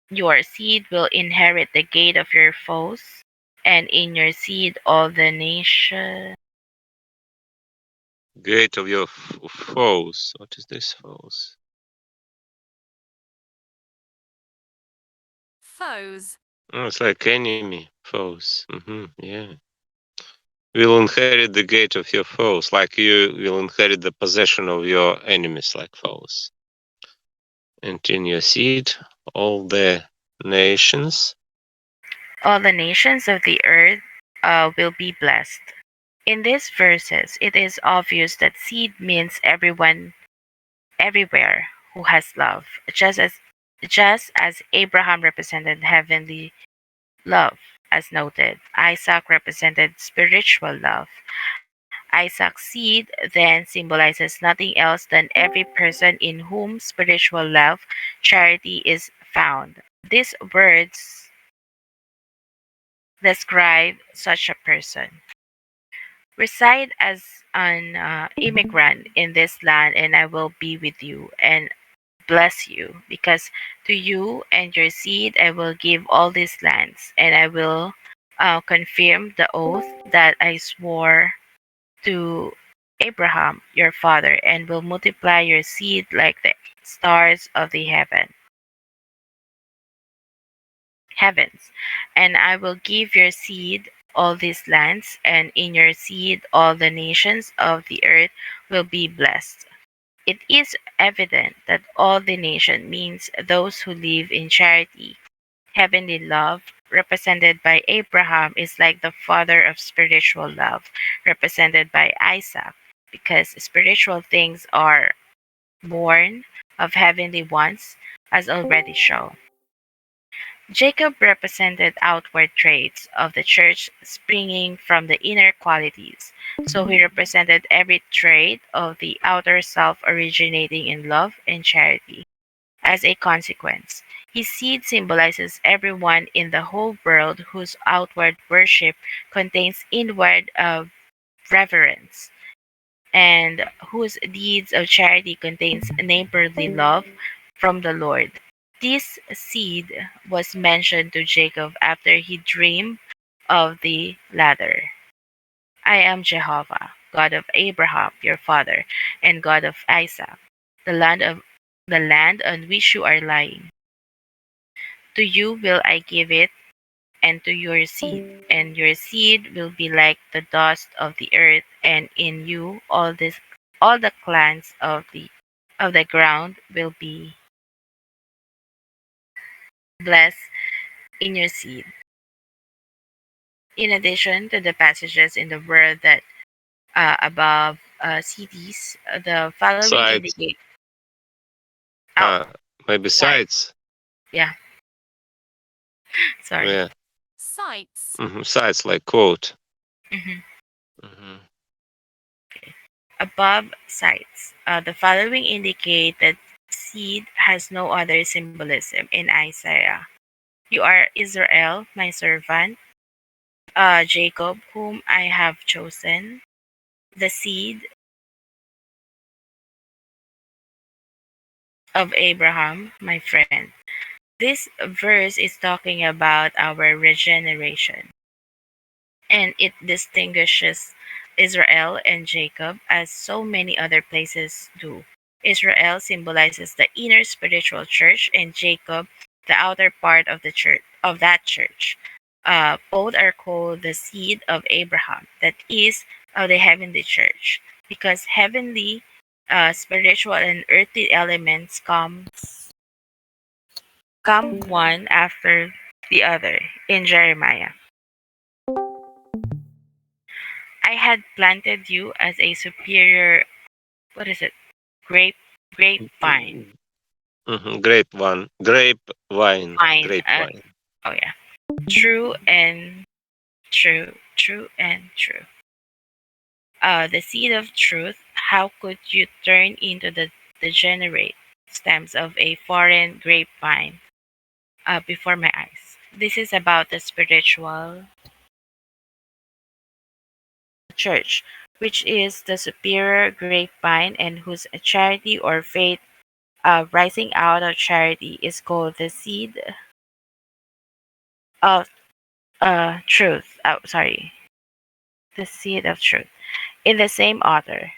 your seed will inherit the gate of your foes, and in your seed all the nations. Gate of your foes. What is this foes? Foes. Oh, it's like enemy foes. Yeah. Will inherit the gate of your foes, like you will inherit the possession of your enemies, like foes. And in your seed, all the nations. All the nations of the earth will be blessed. In these verses, it is obvious that seed means everyone, everywhere who has love, just as Abraham represented heavenly love, as noted. Isaac represented spiritual love. Isaac's seed then symbolizes nothing else than every person in whom spiritual love, charity is found. These words describe such a person. Reside as an immigrant in this land, and I will be with you and bless you, because to you and your seed I will give all these lands, and I will confirm the oath that I swore to Abraham your father, and will multiply your seed like the stars of the heavens. And I will give your seed all these lands, and in your seed all the nations of the earth will be blessed. It is evident that all the nation means those who live in charity. Heavenly love, represented by Abraham, is like the father of spiritual love, represented by Isaac, because spiritual things are born of heavenly ones, as already shown. Jacob represented outward traits of the church springing from the inner qualities. So he represented every trait of the outer self originating in love and charity. As a consequence, his seed symbolizes everyone in the whole world whose outward worship contains inward reverence, and whose deeds of charity contains neighborly love from the Lord. This seed was mentioned to Jacob after he dreamed of the ladder. I am Jehovah, God of Abraham your father, and God of Isaac, the land on which you are lying. To you will I give it, and to your seed, and your seed will be like the dust of the earth, and in you all the clans of the ground will be blessed in your seed. In addition to the passages in the word that above cities, the following Sides. indicate. Oh, Maybe sorry. sides. Yeah. Sorry. Yeah. Sites. Sides like quote. Mhm. Mm-hmm. Above sites. The following indicate that seed has no other symbolism in Isaiah. You are Israel, my servant, Jacob, whom I have chosen, the seed of Abraham, my friend. This verse is talking about our regeneration, and it distinguishes Israel and Jacob as so many other places do. Israel symbolizes the inner spiritual church, and Jacob the outer part of the church of that church. Both are called the seed of Abraham, that is, of the heavenly church, because heavenly, spiritual, and earthly elements come one after the other in Jeremiah. I had planted you as a superior, what is it? Grape grapevine. Grapevine. Grapevine. Fine. Grapevine. Oh yeah. True and true. True and true. The seed of truth. How could you turn into the degenerate stems of a foreign grapevine before my eyes? This is about the spiritual church, which is the superior grapevine and whose charity or faith rising out of charity is called the seed of truth. Sorry, the seed of truth. In the same author,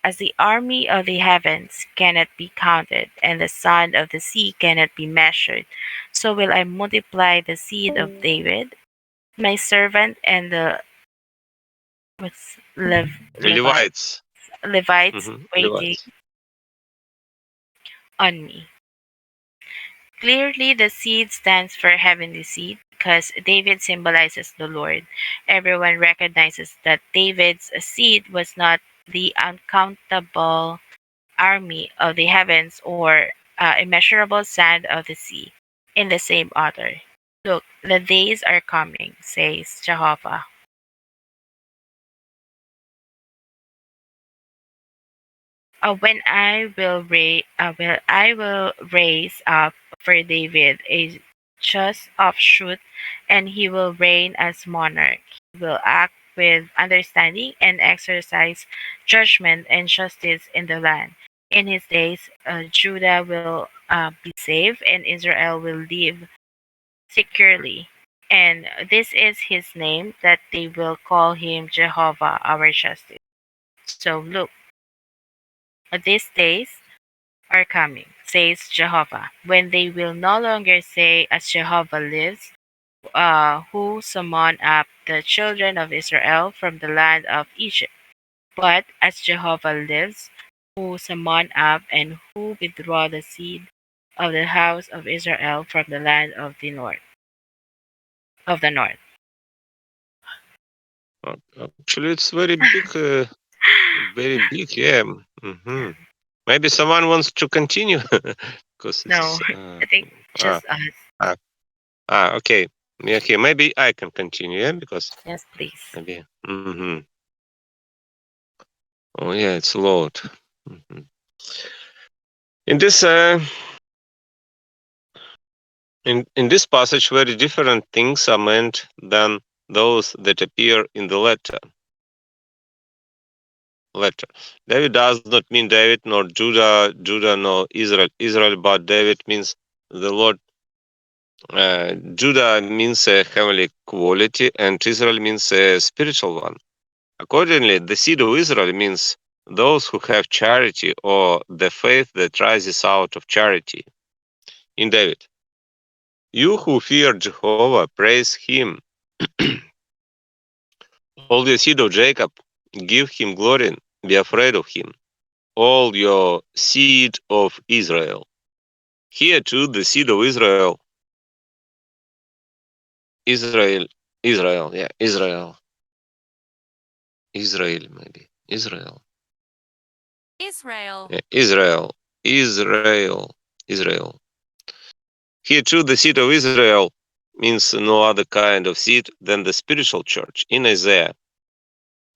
as the army of the heavens cannot be counted, and the sand of the sea cannot be measured, so will I multiply the seed of David, my servant, and the what's Levites. Levites waiting Levites. on me. Clearly, the seed stands for heavenly seed because David symbolizes the Lord. Everyone recognizes that David's seed was not the uncountable army of the heavens or immeasurable sand of the sea. In the same author, look, the days are coming, says Jehovah, when I will raise up for David a just offshoot, and he will reign as monarch. He will act with understanding and exercise judgment and justice in the land. In his days, Judah will be safe, and Israel will live securely. And this is his name, that they will call him Jehovah, our justice. So look, these days are coming, says Jehovah, when they will no longer say, as Jehovah lives, who summoned up the children of Israel from the land of Egypt, but as Jehovah lives, who summoned up and who withdraw the seed of the house of Israel from the land of the north. Actually, it's very big. Very big. Yeah. hmm Maybe someone wants to continue because No, it's. I think Ah, just us. ah, okay. Yeah, okay. Maybe I can continue. Yeah, because Yes, please. maybe. Oh yeah, it's load. hmm In this in this passage, very different things are meant than those that appear in the letter. David does not mean David, nor Judah, Judah, nor Israel, Israel, but David means the Lord. Judah means a heavenly quality, and Israel means a spiritual one. Accordingly, the seed of Israel means those who have charity or the faith that rises out of charity. In David, you who fear Jehovah, praise him. All the seed of Jacob, give him glory, be afraid of him. All your seed of Israel. Here too, the seed of Israel, Israel, Israel, maybe, Israel. Israel. Yeah, Israel. Here too, the seed of Israel means no other kind of seed than the spiritual church. In Isaiah,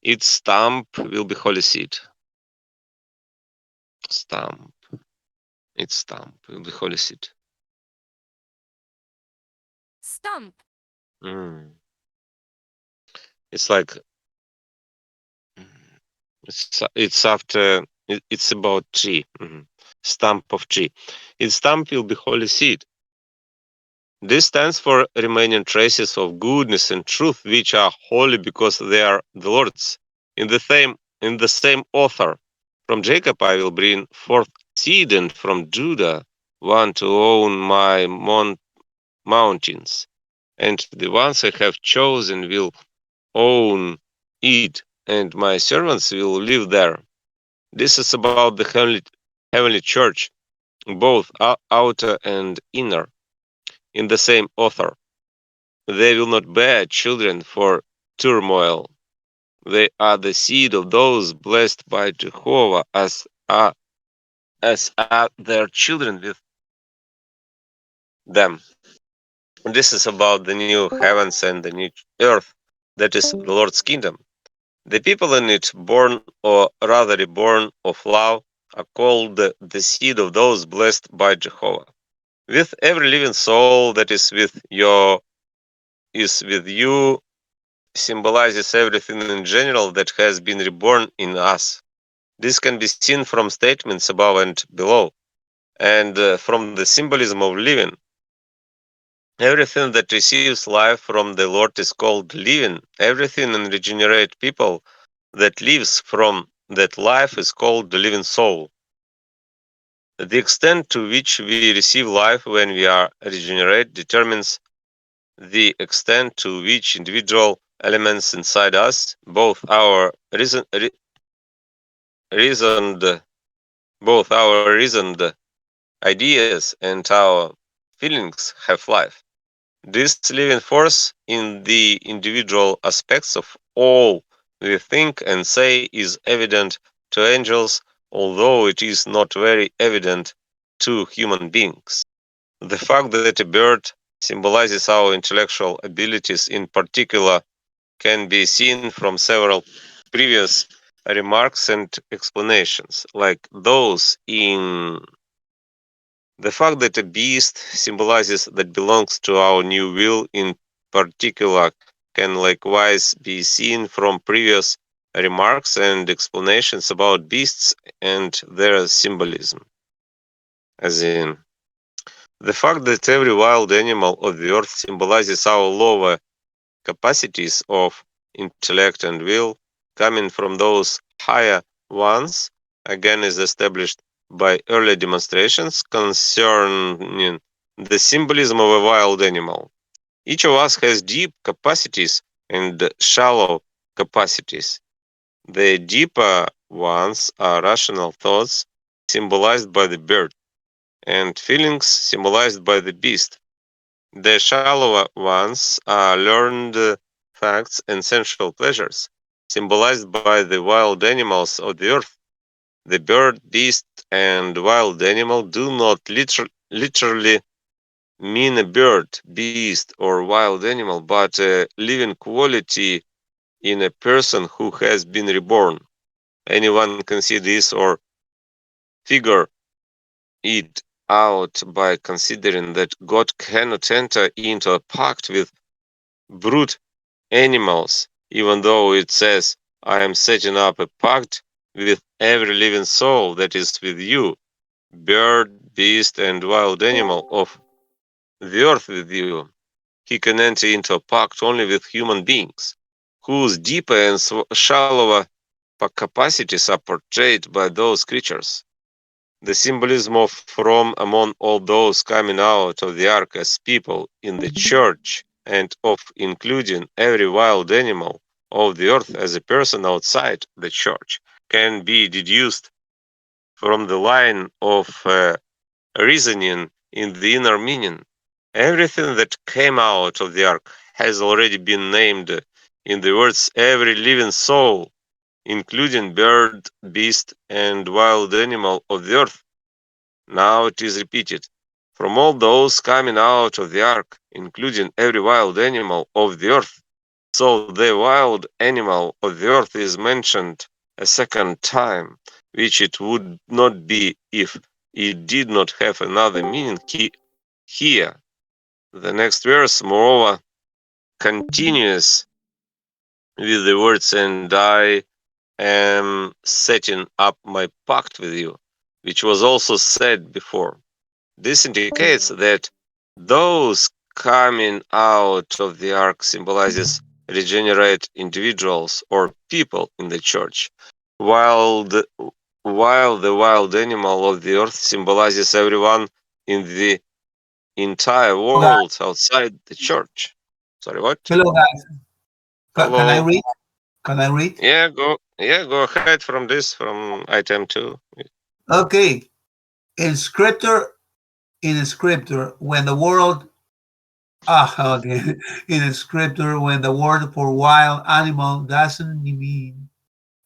its stamp will be holy seed. Stamp. its stump, the holy seed. Stump. Mm. It's like it's after it's about tree. Stump of tree. Its stump will be holy seed. This stands for remaining traces of goodness and truth, which are holy because they are the Lord's. In the same author, from Jacob I will bring forth seed, and from Judah one to own my mountains, and the ones I have chosen will own it, and my servants will live there. This is about the heavenly church, both outer and inner, in the same author. They will not bear children for turmoil. They are the seed of those blessed by Jehovah, as are their children with them. This is about the new heavens and the new earth, that is the Lord's kingdom. The people in it, born or rather reborn of love, are called the seed of those blessed by Jehovah. With every living soul that is with you symbolizes everything in general that has been reborn in us. This can be seen from statements above and below, and from the symbolism of living. Everything that receives life from the Lord is called living. Everything in regenerate people that lives from that life is called the living soul. The extent to which we receive life when we are regenerate determines the extent to which individual elements inside us, reasoned, both our reasoned ideas and our feelings have life. This living force in the individual aspects of all we think and say is evident to angels, although it is not very evident to human beings. The fact that a bird symbolizes our intellectual abilities in particular can be seen from several previous remarks and explanations, like those in the fact that a beast symbolizes that belongs to our new will in particular can likewise be seen from previous remarks and explanations about beasts and their symbolism. As in, the fact that every wild animal of the earth symbolizes our lower capacities of intellect and will, coming from those higher ones, again is established by early demonstrations concerning the symbolism of a wild animal. Each of us has deep capacities and shallow capacities. The deeper ones are rational thoughts symbolized by the bird, and feelings symbolized by the beast. The shallower ones are learned facts and sensual pleasures, symbolized by the wild animals of the earth. The bird, beast, and wild animal do not literally mean a bird, beast, or wild animal, but a living quality in a person who has been reborn. Anyone can see this or figure it out by considering that God cannot enter into a pact with brute animals, even though it says, I am setting up a pact with every living soul that is with you, bird, beast, and wild animal of the earth with you. He can enter into a pact only with human beings, whose deeper and shallower capacities are portrayed by those creatures. The symbolism of from among all those coming out of the ark as people in the church, and of including every wild animal of the earth as a person outside the church, can be deduced from the line of reasoning in the inner meaning. Everything that came out of the ark has already been named in the words every living soul, including bird, beast, and wild animal of the earth. Now it is repeated. From all those coming out of the ark, including every wild animal of the earth. So the wild animal of the earth is mentioned a second time, which it would not be if it did not have another meaning here. The next verse, moreover, continues with the words, and I am setting up my pact with you, which was also said before. This indicates that those coming out of the ark symbolizes regenerate individuals or people in the church, while the wild animal of the earth symbolizes everyone in the entire world outside the church. Sorry, what? Hello, guys. Can I Hello. read? Can I read? Yeah, go ahead from item 2. Okay. In scripture, when the word okay. In scripture, when the word for wild animal doesn't mean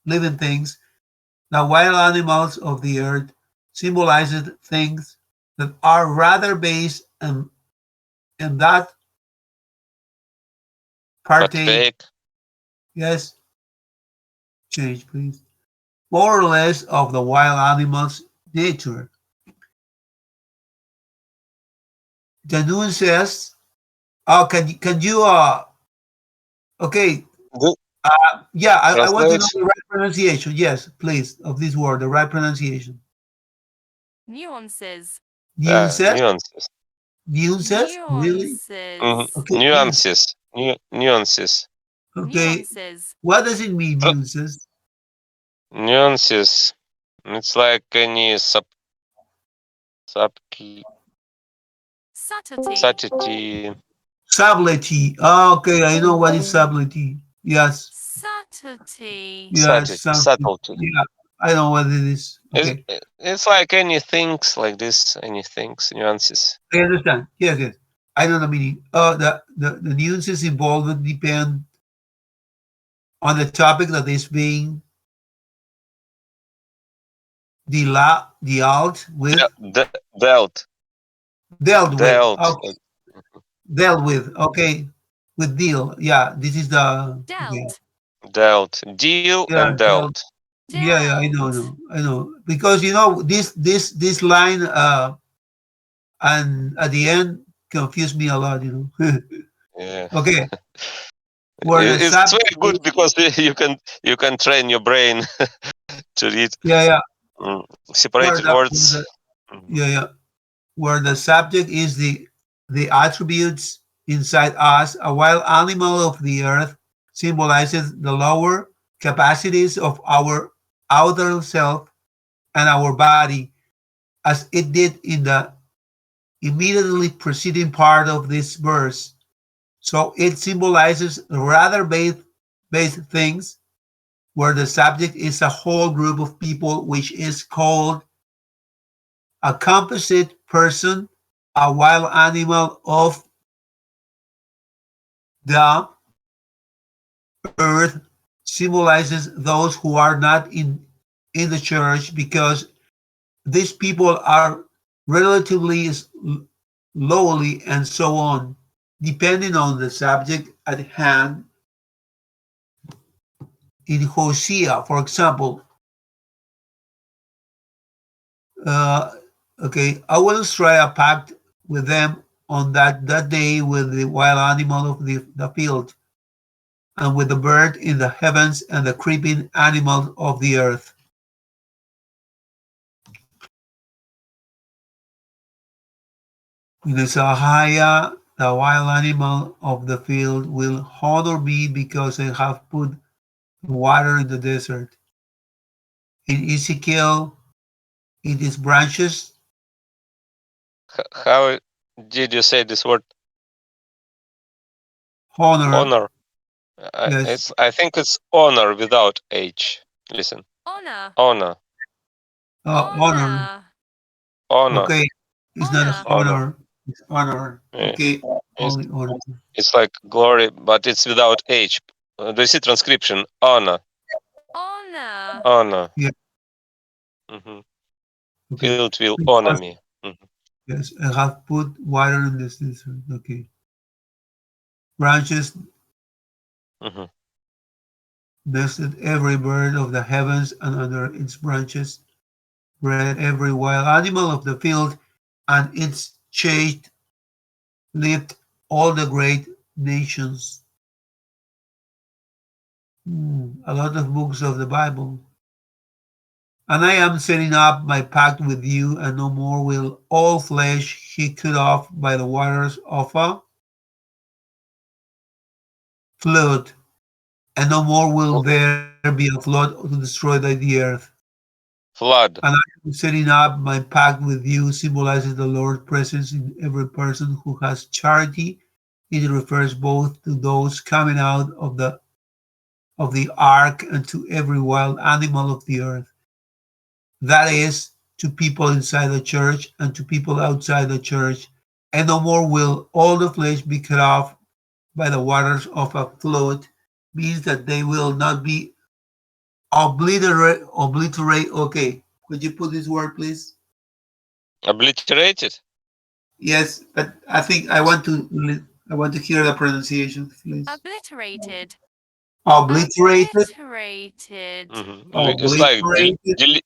living things, the wild animals of the earth symbolizes things that are rather based in that partake. Yes, change please. More or less of the wild animal's nature. The nuances. Oh, can you okay. Yeah, I want to know Translate. the right pronunciation. Yes, please, of this word, the right pronunciation. Nuances. Nuances? Nuances. Nuances? Really? Nuances. Okay, yes. Nuances. Nuances. Okay. Nuances. What does it mean, So, nuances? nuances. It's like any subtlety. Subtlety. Subtlety. Okay, I know what is subtlety. Yes. Subtlety. Yes, something. Subtlety. Yeah, I know what it is. Okay. It's like any things like this. Any things. Nuances. I understand. Yes, yes. I know the meaning. The nuances involved depend on the topic that is being dealt with. Dealt. Dealt with. Dealt. Okay. Dealt with. Okay. With deal. Yeah. This is the. Okay. Dealt. Dealt. Deal Yeah. and Dealt. dealt. Yeah. Yeah. I know. Dealt. I know. Because this line and at the end confused me a lot. Yeah. Okay. Where the It's subject. very good because you can train your brain to read Yeah. Yeah. Where separated the, words. yeah. Yeah. Where the subject is the attributes inside us, a wild animal of the earth symbolizes the lower capacities of our outer self and our body, as it did in the immediately preceding part of this verse. So it symbolizes rather base things, where the subject is a whole group of people, which is called a composite person, a wild animal of the earth symbolizes those who are not in the church, because these people are relatively lowly and so on, depending on the subject at hand. In Hosea, for example, uh, okay, I will strike a pact with them on that day with the wild animal of the field, and with the bird in the heavens and the creeping animals of the earth. In Sahaya, the wild animal of the field will honor me, because I have put water in the desert. In Ezekiel, it is branches. How did you say this word? Honor. Honor. Yes. I think it's honor without H. Listen. Honor. Honor. Honor. Honor. Okay. It's not Honor. honor. It's honor. Yeah. Okay. It's, Only honor. it's like glory, but it's without H. Do you see transcription? Honor. Honor. Honor. Yeah. Mm-hmm. Okay. Field will honor me. Mm-hmm. Yes, I have put water in this desert. Okay. Branches Mm-hmm. nested every bird of the heavens, and under its branches bred every wild animal of the field, and its shade lived all the great nations. A lot of books of the Bible. And I am setting up my pact with you, and no more will all flesh he cut off by the waters of a flood, and no more will there be a flood to destroy the earth. Flood. And I am setting up my pact with you, symbolizes the Lord's presence in every person who has charity. It refers both to those coming out of the ark and to every wild animal of the earth. That is, to people inside the church and to people outside the church. And no more will all the flesh be cut off by the waters of a flood, means that they will not be obliterate. Okay, could you put this word, please? Obliterated. Yes, but I think I want to hear the pronunciation, please. Obliterated. Obliterated. Obliterated. It's like Obliterated.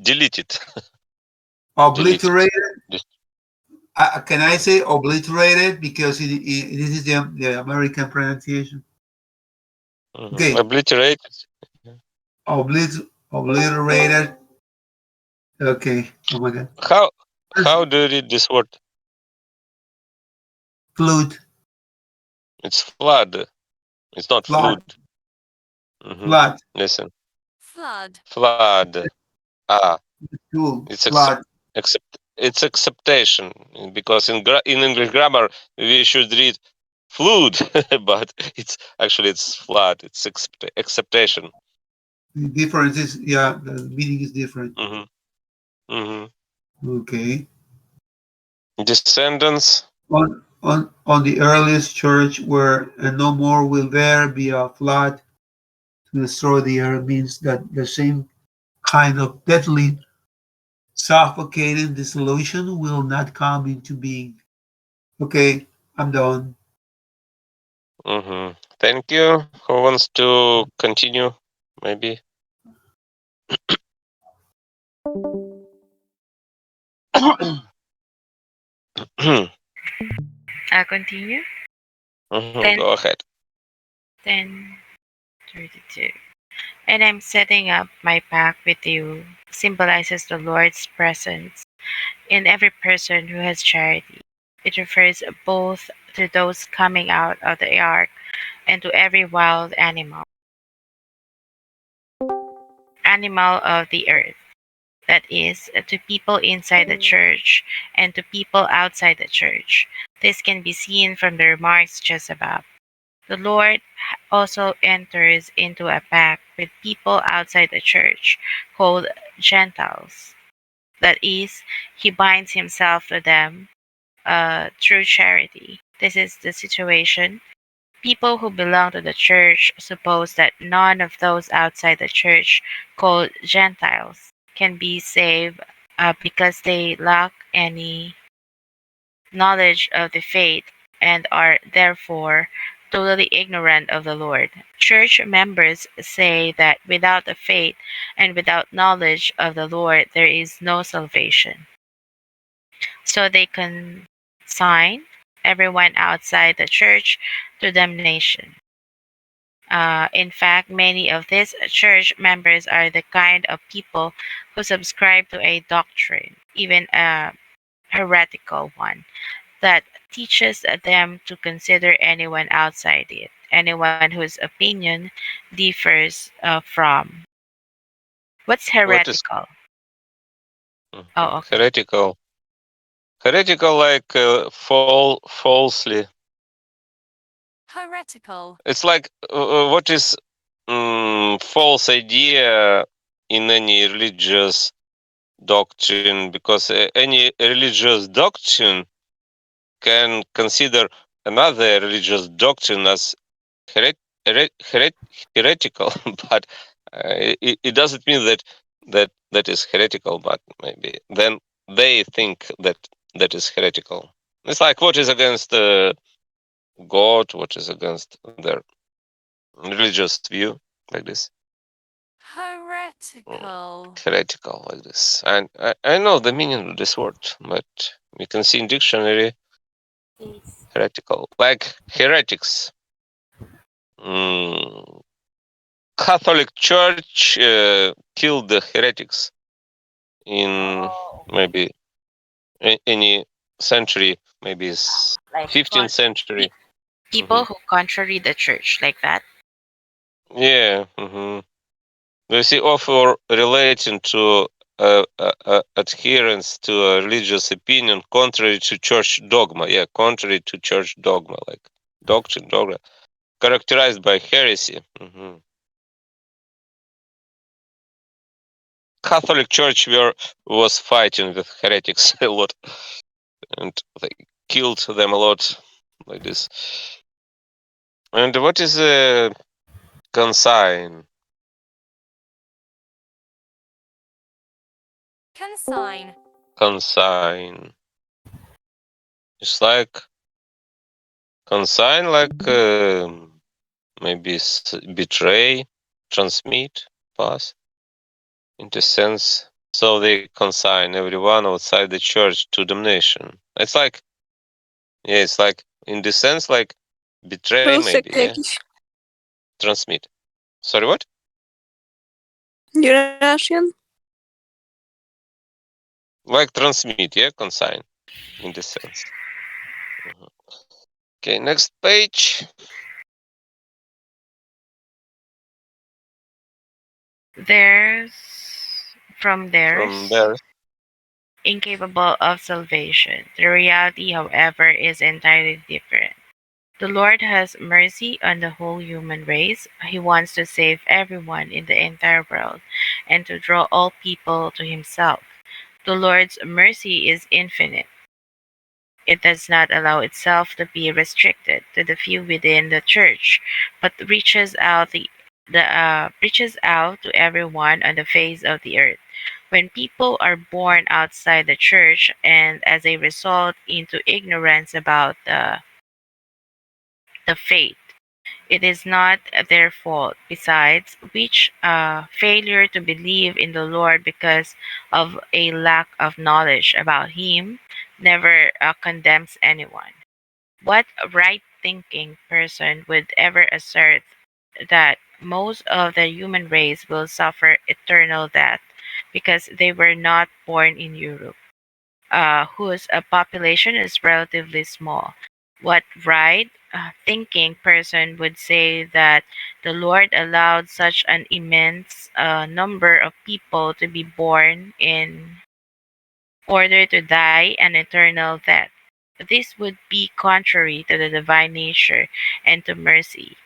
deleted. Obliterated. Just- Can I say obliterated because this is the American pronunciation? Okay, Obliterated. obliterated. Okay. Oh my God. How do you read this word? Flood. It's flood. It's not Flood. flood. Flood. Listen. Flood. Flood. Cool. It's Flood. it's acceptation, because in English grammar we should read flood, but it's flood. It's acceptation. The difference is, yeah, the meaning is different. Okay. Descendants. On the earliest church, where and no more will there be a flood to destroy the earth, means that the same kind of deadly suffocating dissolution will not come into being. Okay, I'm done. Thank you. Who wants to continue? Maybe. I'll continue. Go ahead. 10:32. And I'm setting up my pact with you, symbolizes the Lord's presence in every person who has charity. It refers both to those coming out of the ark and to every wild animal of the earth. That is, to people inside the church and to people outside the church. This can be seen from the remarks just above. The Lord also enters into a pact with people outside the church, called Gentiles. That is, he binds himself to them through charity. This is the situation. People who belong to the church suppose that none of those outside the church, called Gentiles, can be saved because they lack any knowledge of the faith and are therefore totally ignorant of the Lord. Church members say that without the faith and without knowledge of the Lord, there is no salvation. So they consign everyone outside the church to damnation. In fact, many of these church members are the kind of people who subscribe to a doctrine, even a heretical one, that teaches them to consider anyone outside it, anyone whose opinion differs from. What's What is heretical? Oh, okay. heretical? Heretical, like falsely. Heretical. It's like what is false idea in any religious doctrine, because any religious doctrine can consider another religious doctrine as heretical, but it doesn't mean that is heretical, but maybe then they think that is heretical. It's like what is against God, what is against their religious view, like this. Heretical. Heretical, like this. And I know the meaning of this word, but we can see in dictionary heretical, like heretics. Catholic Church killed the heretics in maybe any century, maybe Like 15th century. people who contrary the church, like that. Yeah. We see offer relating to adherence to a religious opinion contrary to church dogma. Yeah, contrary to church dogma, like doctrine, dogma, characterized by heresy. Catholic Church was fighting with heretics a lot, and they killed them a lot, like this. And what is a consign? Consign. Consign. It's like consign, like maybe betray, transmit, pass, into sense. So they consign everyone outside the church to damnation. It's like, yeah, it's like in the sense like betray, maybe, yeah, transmit. Sorry, what? Russian? Like transmit, yeah, consign in the sense. Okay, next page. Theirs, from From theirs, there. incapable of salvation. The reality, however, is entirely different. The Lord has mercy on the whole human race. He wants to save everyone in the entire world and to draw all people to Himself. The Lord's mercy is infinite. It does not allow itself to be restricted to the few within the church, but reaches out to everyone on the face of the earth. When people are born outside the church and as a result into ignorance about the faith, it is not their fault. Besides which, failure to believe in the Lord because of a lack of knowledge about Him never condemns anyone. What right thinking person would ever assert that most of the human race will suffer eternal death because they were not born in Europe, whose population is relatively small? What right thinking person would say that the Lord allowed such an immense number of people to be born in order to die an eternal death? This would be contrary to the divine nature and to mercy.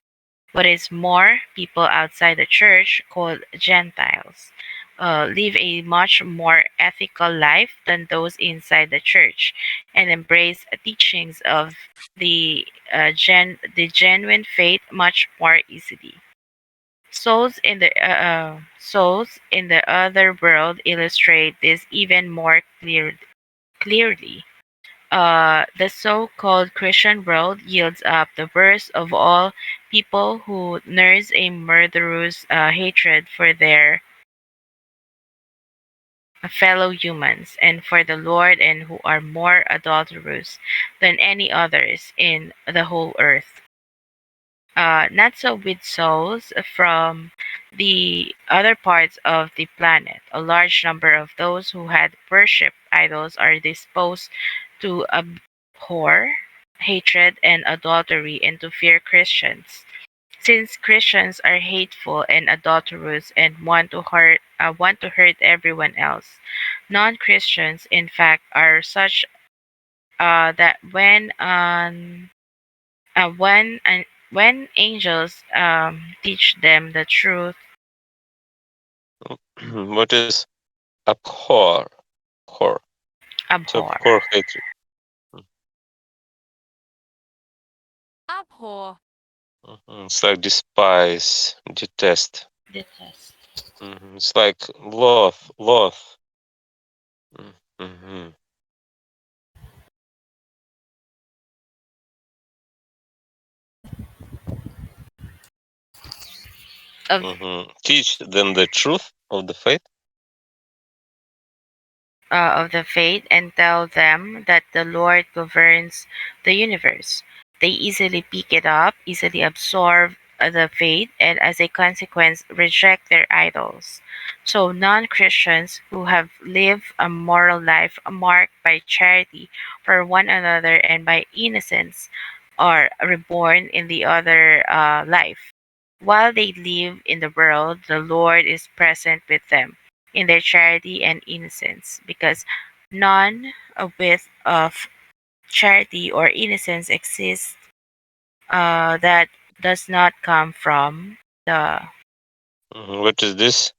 What is more, people outside the church, called Gentiles, live a much more ethical life than those inside the church and embrace teachings of the genuine faith much more easily. Souls in the other world illustrate this even more clearly. The so-called Christian world yields up the worst of all people who nurse a murderous hatred for their fellow humans and for the Lord, and who are more adulterous than any others in the whole earth. Not so with souls from the other parts of the planet. A large number of those who had worshipped idols are disposed to abhor, hatred, and adultery, and to fear Christians. Since Christians are hateful and adulterous and want to hurt everyone else, non-Christians, in fact, are such that when angels teach them the truth, What is abhor? Abhor. To abhor. abhor hatred. Abhor. It's like despise, detest. Detest. It's like loath. Mm-hmm. Of Teach them the truth. of the faith. Of the faith and tell them that the Lord governs the universe. They easily pick it up, easily absorb the faith, and as a consequence, reject their idols. So, non Christians who have lived a moral life marked by charity for one another and by innocence are reborn in the other life. While they live in the world, the Lord is present with them in their charity and innocence, because none of charity or innocence exists that does not come from the What is this?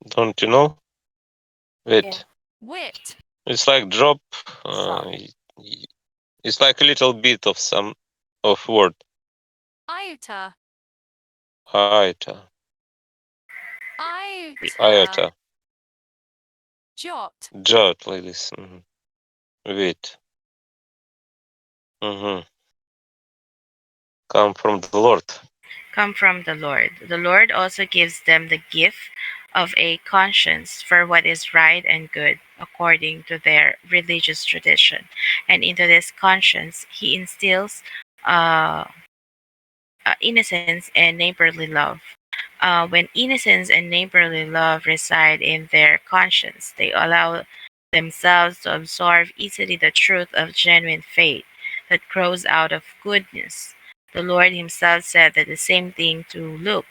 Don't you know? Wait. Wit. It's like drop. It's like a little bit of some of word. Iota. Iota. Iota. Iota. Jot. Jot like this. Wait. Come from the Lord. come from the Lord. The Lord also gives them the gift of a conscience for what is right and good according to their religious tradition. And into this conscience, He instills uh, innocence and neighborly love. When innocence and neighborly love reside in their conscience, they allow themselves to absorb easily the truth of genuine faith that grows out of goodness. The Lord Himself said that the same thing to Luke.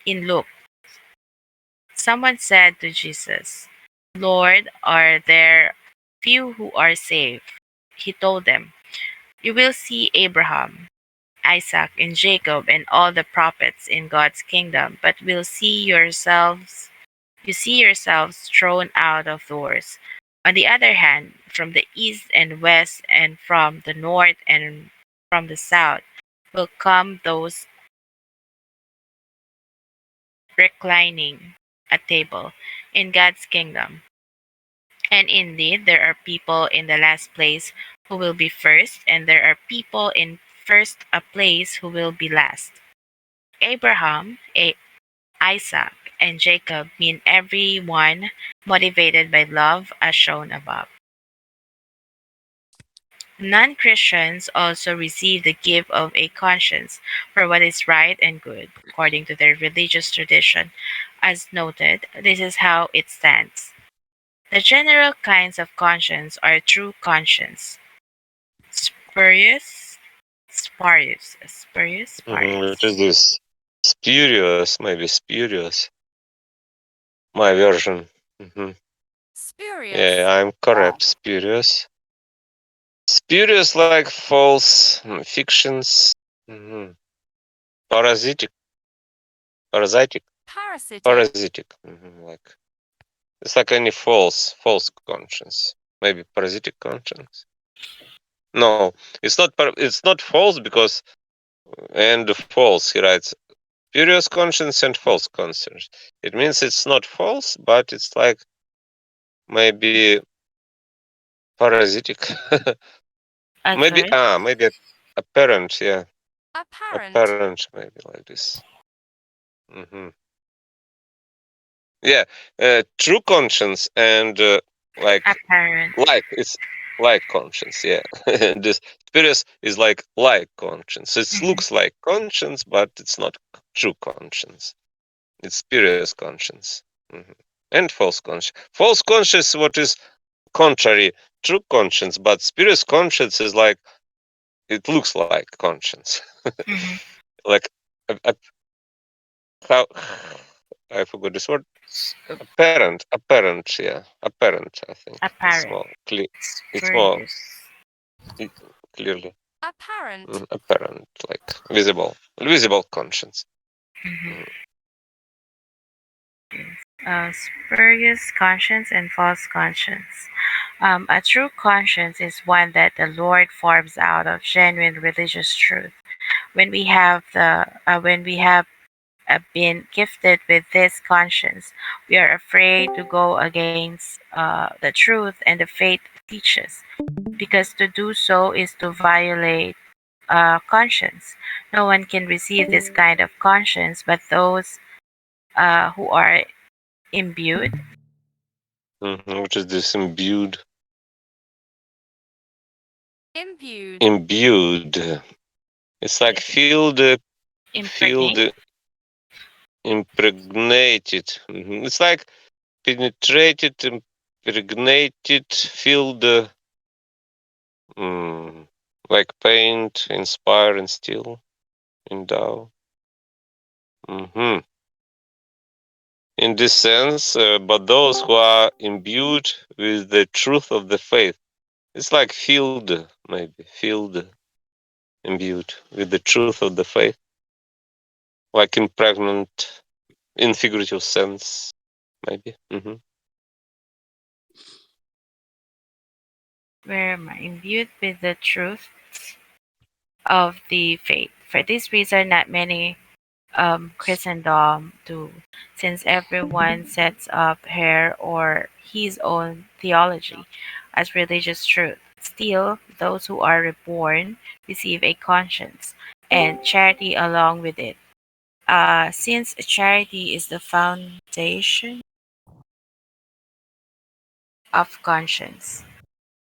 In Luke, someone said to Jesus, Lord, are there few who are saved? He told them, you will see Abraham, Isaac, and Jacob and all the prophets in God's kingdom, but will see yourselves you see yourselves thrown out of doors. On the other hand, from the east and west and from the north and from the south will come those reclining at table in God's kingdom. And indeed, there are people in the last place who will be first, and there are people in first a place who will be last. Abraham, Isaac, and Jacob mean everyone motivated by love as shown above. Non Christians also receive the gift of a conscience for what is right and good, according to their religious tradition. As noted, this is how it stands. The general kinds of conscience are true conscience, spurious, What spurious. is this? Spurious, maybe spurious. My version. Spurious. Yeah, I'm correct. Spurious. Spurious like false fictions. Parasitic. Parasitic. Parasitic. Parasitic. Like it's like any false conscience. Maybe parasitic conscience. No, it's not false because and false. He writes spurious conscience and false conscience. It means it's not false, but it's like maybe parasitic. maybe Sorry? maybe apparent. Yeah, Apparent. apparent. Maybe like this. Yeah, true conscience and Apparent. it's like conscience. Yeah, and this spurious is like conscience. It Mhm. looks like conscience, but it's not true conscience. It's spurious conscience. And false conscience. False conscience, what is contrary, true conscience, but spurious conscience is like it looks like conscience. Mhm. Like how I forgot this word. Apparent, yeah, apparent. I think it's Apparent. more clear. It's more Spurious. clearly Apparent. apparent, like visible conscience. Mhm. Spurious conscience and false conscience. A true conscience is one that the Lord forms out of genuine religious truth. When we have been gifted with this conscience, we are afraid to go against the truth and the faith teaches, because to do so is to violate conscience. No one can receive this kind of conscience but those who are imbued. Which is this imbued? Imbued. Imbued. It's like filled, Impregnate. impregnated. It's like penetrated, impregnated, filled, like paint, inspire, instill, endow. hmm In this sense, but those who are imbued with the truth of the faith, it's like filled, maybe filled, imbued with the truth of the faith, like impregnant in figurative sense, maybe. Where am I? Imbued with the truth of the faith. For this reason, not many Christendom do, since everyone sets up her or his own theology as religious truth. Still, those who are reborn receive a conscience and charity along with it. Since charity is the foundation of conscience.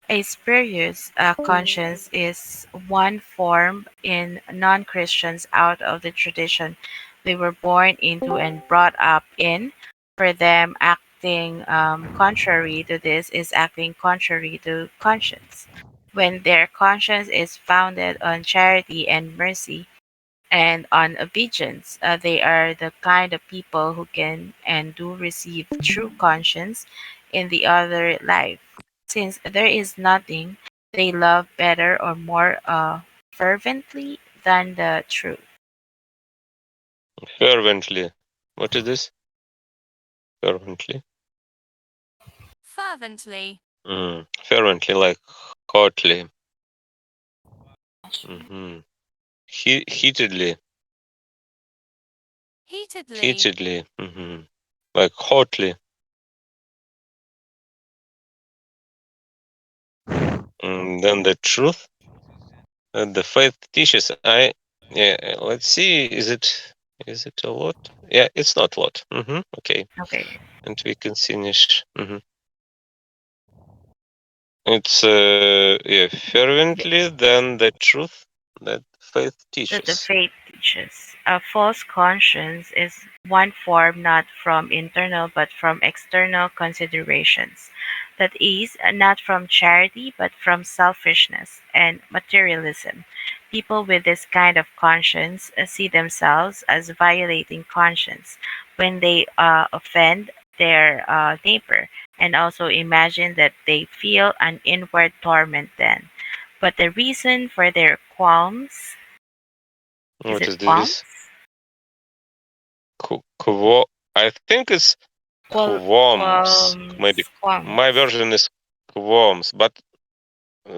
A spurious conscience is one formed in non-Christians out of the tradition they were born into and brought up in. For them, acting contrary to this is acting contrary to conscience. When their conscience is founded on charity and mercy, and on obedience. They are the kind of people who can and do receive true conscience in the other life, since there is nothing they love better or more fervently than the truth. Fervently. What is this? Fervently. Fervently. Fervently, like hotly. hmm Heatedly. Heatedly. Heatedly. Like hotly. Then the truth the faith teaches. Let's see. Is it a lot? Yeah, it's not a lot. Okay, Okay. and we can finish. It's fervently. Then the truth that faith That the teaches. faith teaches. A false conscience is one formed not from internal but from external considerations. That is, not from charity but from selfishness and materialism. People with this kind of conscience see themselves as violating conscience when they offend their neighbor, and also imagine that they feel an inward torment then. But the reason for their qualms, is What it is qualms? this? I think it's qualms. Maybe my Qualms. version is qualms, but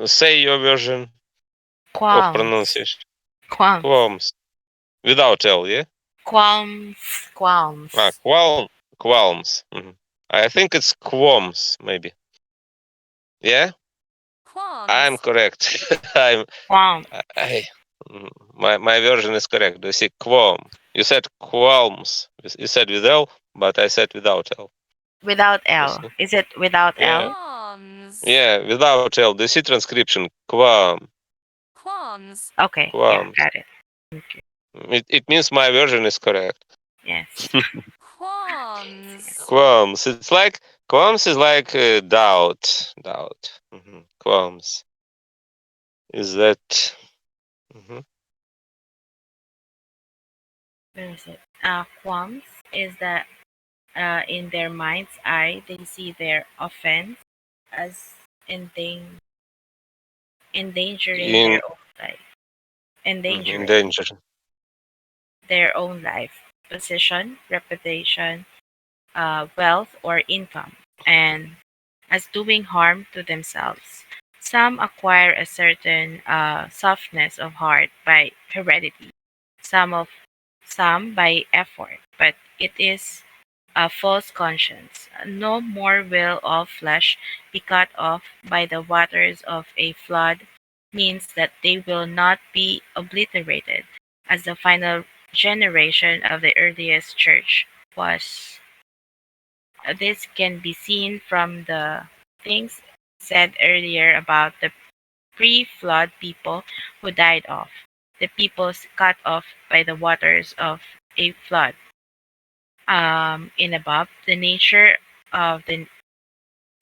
say your version of Qualms. pronunciation. Qualms. Qualms without L, yeah. Qualms. Qualms. Qualms. I think it's qualms, maybe. Yeah, I'm Qualms. correct. I'm. Qualms. I. My version is correct. You see, qualm. You said qualms. You said with L, but I said without L. Without You L. see? Is it without Yeah. L? Qualms. Yeah, without L. Do you see transcription? Qualm. Qualms. Okay. Yeah, Qualms. got it. Okay. It means my version is correct. Yes. Qualms. Qualms. It's like qualms is like doubt. Doubt. Qualms. Is that? Where is it? Qualms is that in their mind's eye they see their offense as endang- endangering In their own life. Endangering danger. their own life, position, reputation, wealth, or income, and as doing harm to themselves. Some acquire a certain softness of heart by heredity, some of some by effort, but it is a false conscience. No more will all flesh be cut off by the waters of a flood, means that they will not be obliterated, as the final generation of the earliest church was. This can be seen from the things said earlier about the pre-flood people who died off, the peoples cut off by the waters of a flood. In above, of the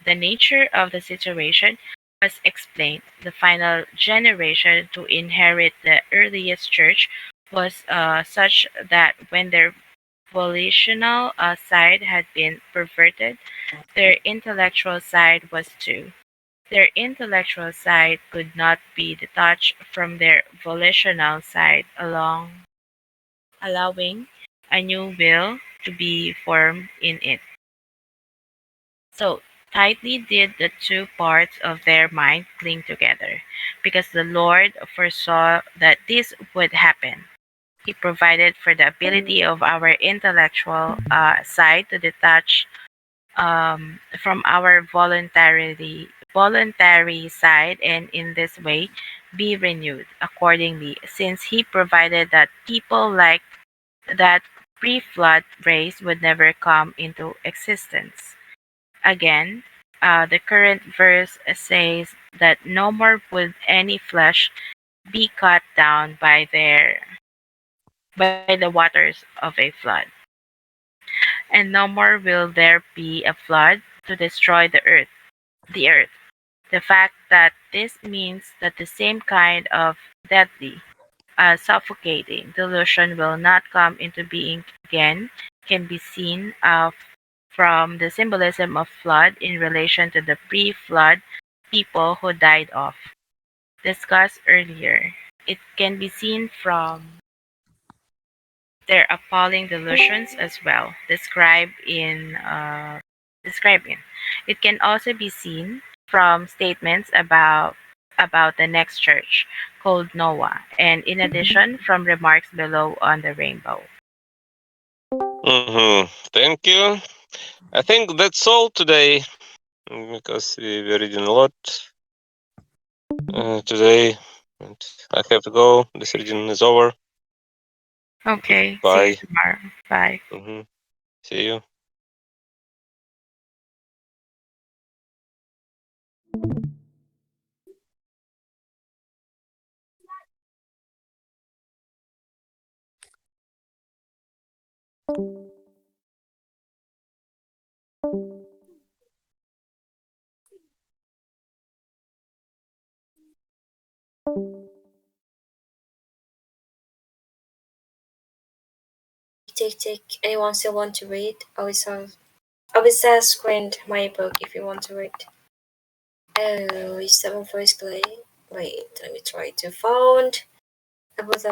the nature of the situation was explained. The final generation to inherit the earliest church was such that when their volitional side had been perverted, their intellectual side was too. Their intellectual side could not be detached from their volitional side, allowing a new will to be formed in it. So tightly did the two parts of their mind cling together, because the Lord foresaw that this would happen. He provided for the ability of our intellectual side to detach from our voluntary side, and in this way be renewed accordingly, since he provided that people like that pre-flood race would never come into existence again. The current verse says that no more would any flesh be cut down by the waters of a flood, and no more will there be a flood to destroy the earth. The fact that this means that the same kind of deadly, suffocating delusion will not come into being again can be seen from the symbolism of flood in relation to the pre-flood people who died off, discussed earlier. It can be seen from their appalling delusions as well, described in. It can also be seen from statements about the next church called Noah, and in addition from remarks below on the rainbow. Thank you. I think that's all today because we're reading a lot today. And I have to go. This reading is over. Okay, see you Bye. tomorrow. Bye. See you. Tick. Anyone still want to read? I will screened my book if you want to read. Oh, it's 7 first clay. Wait, let me try to find. I put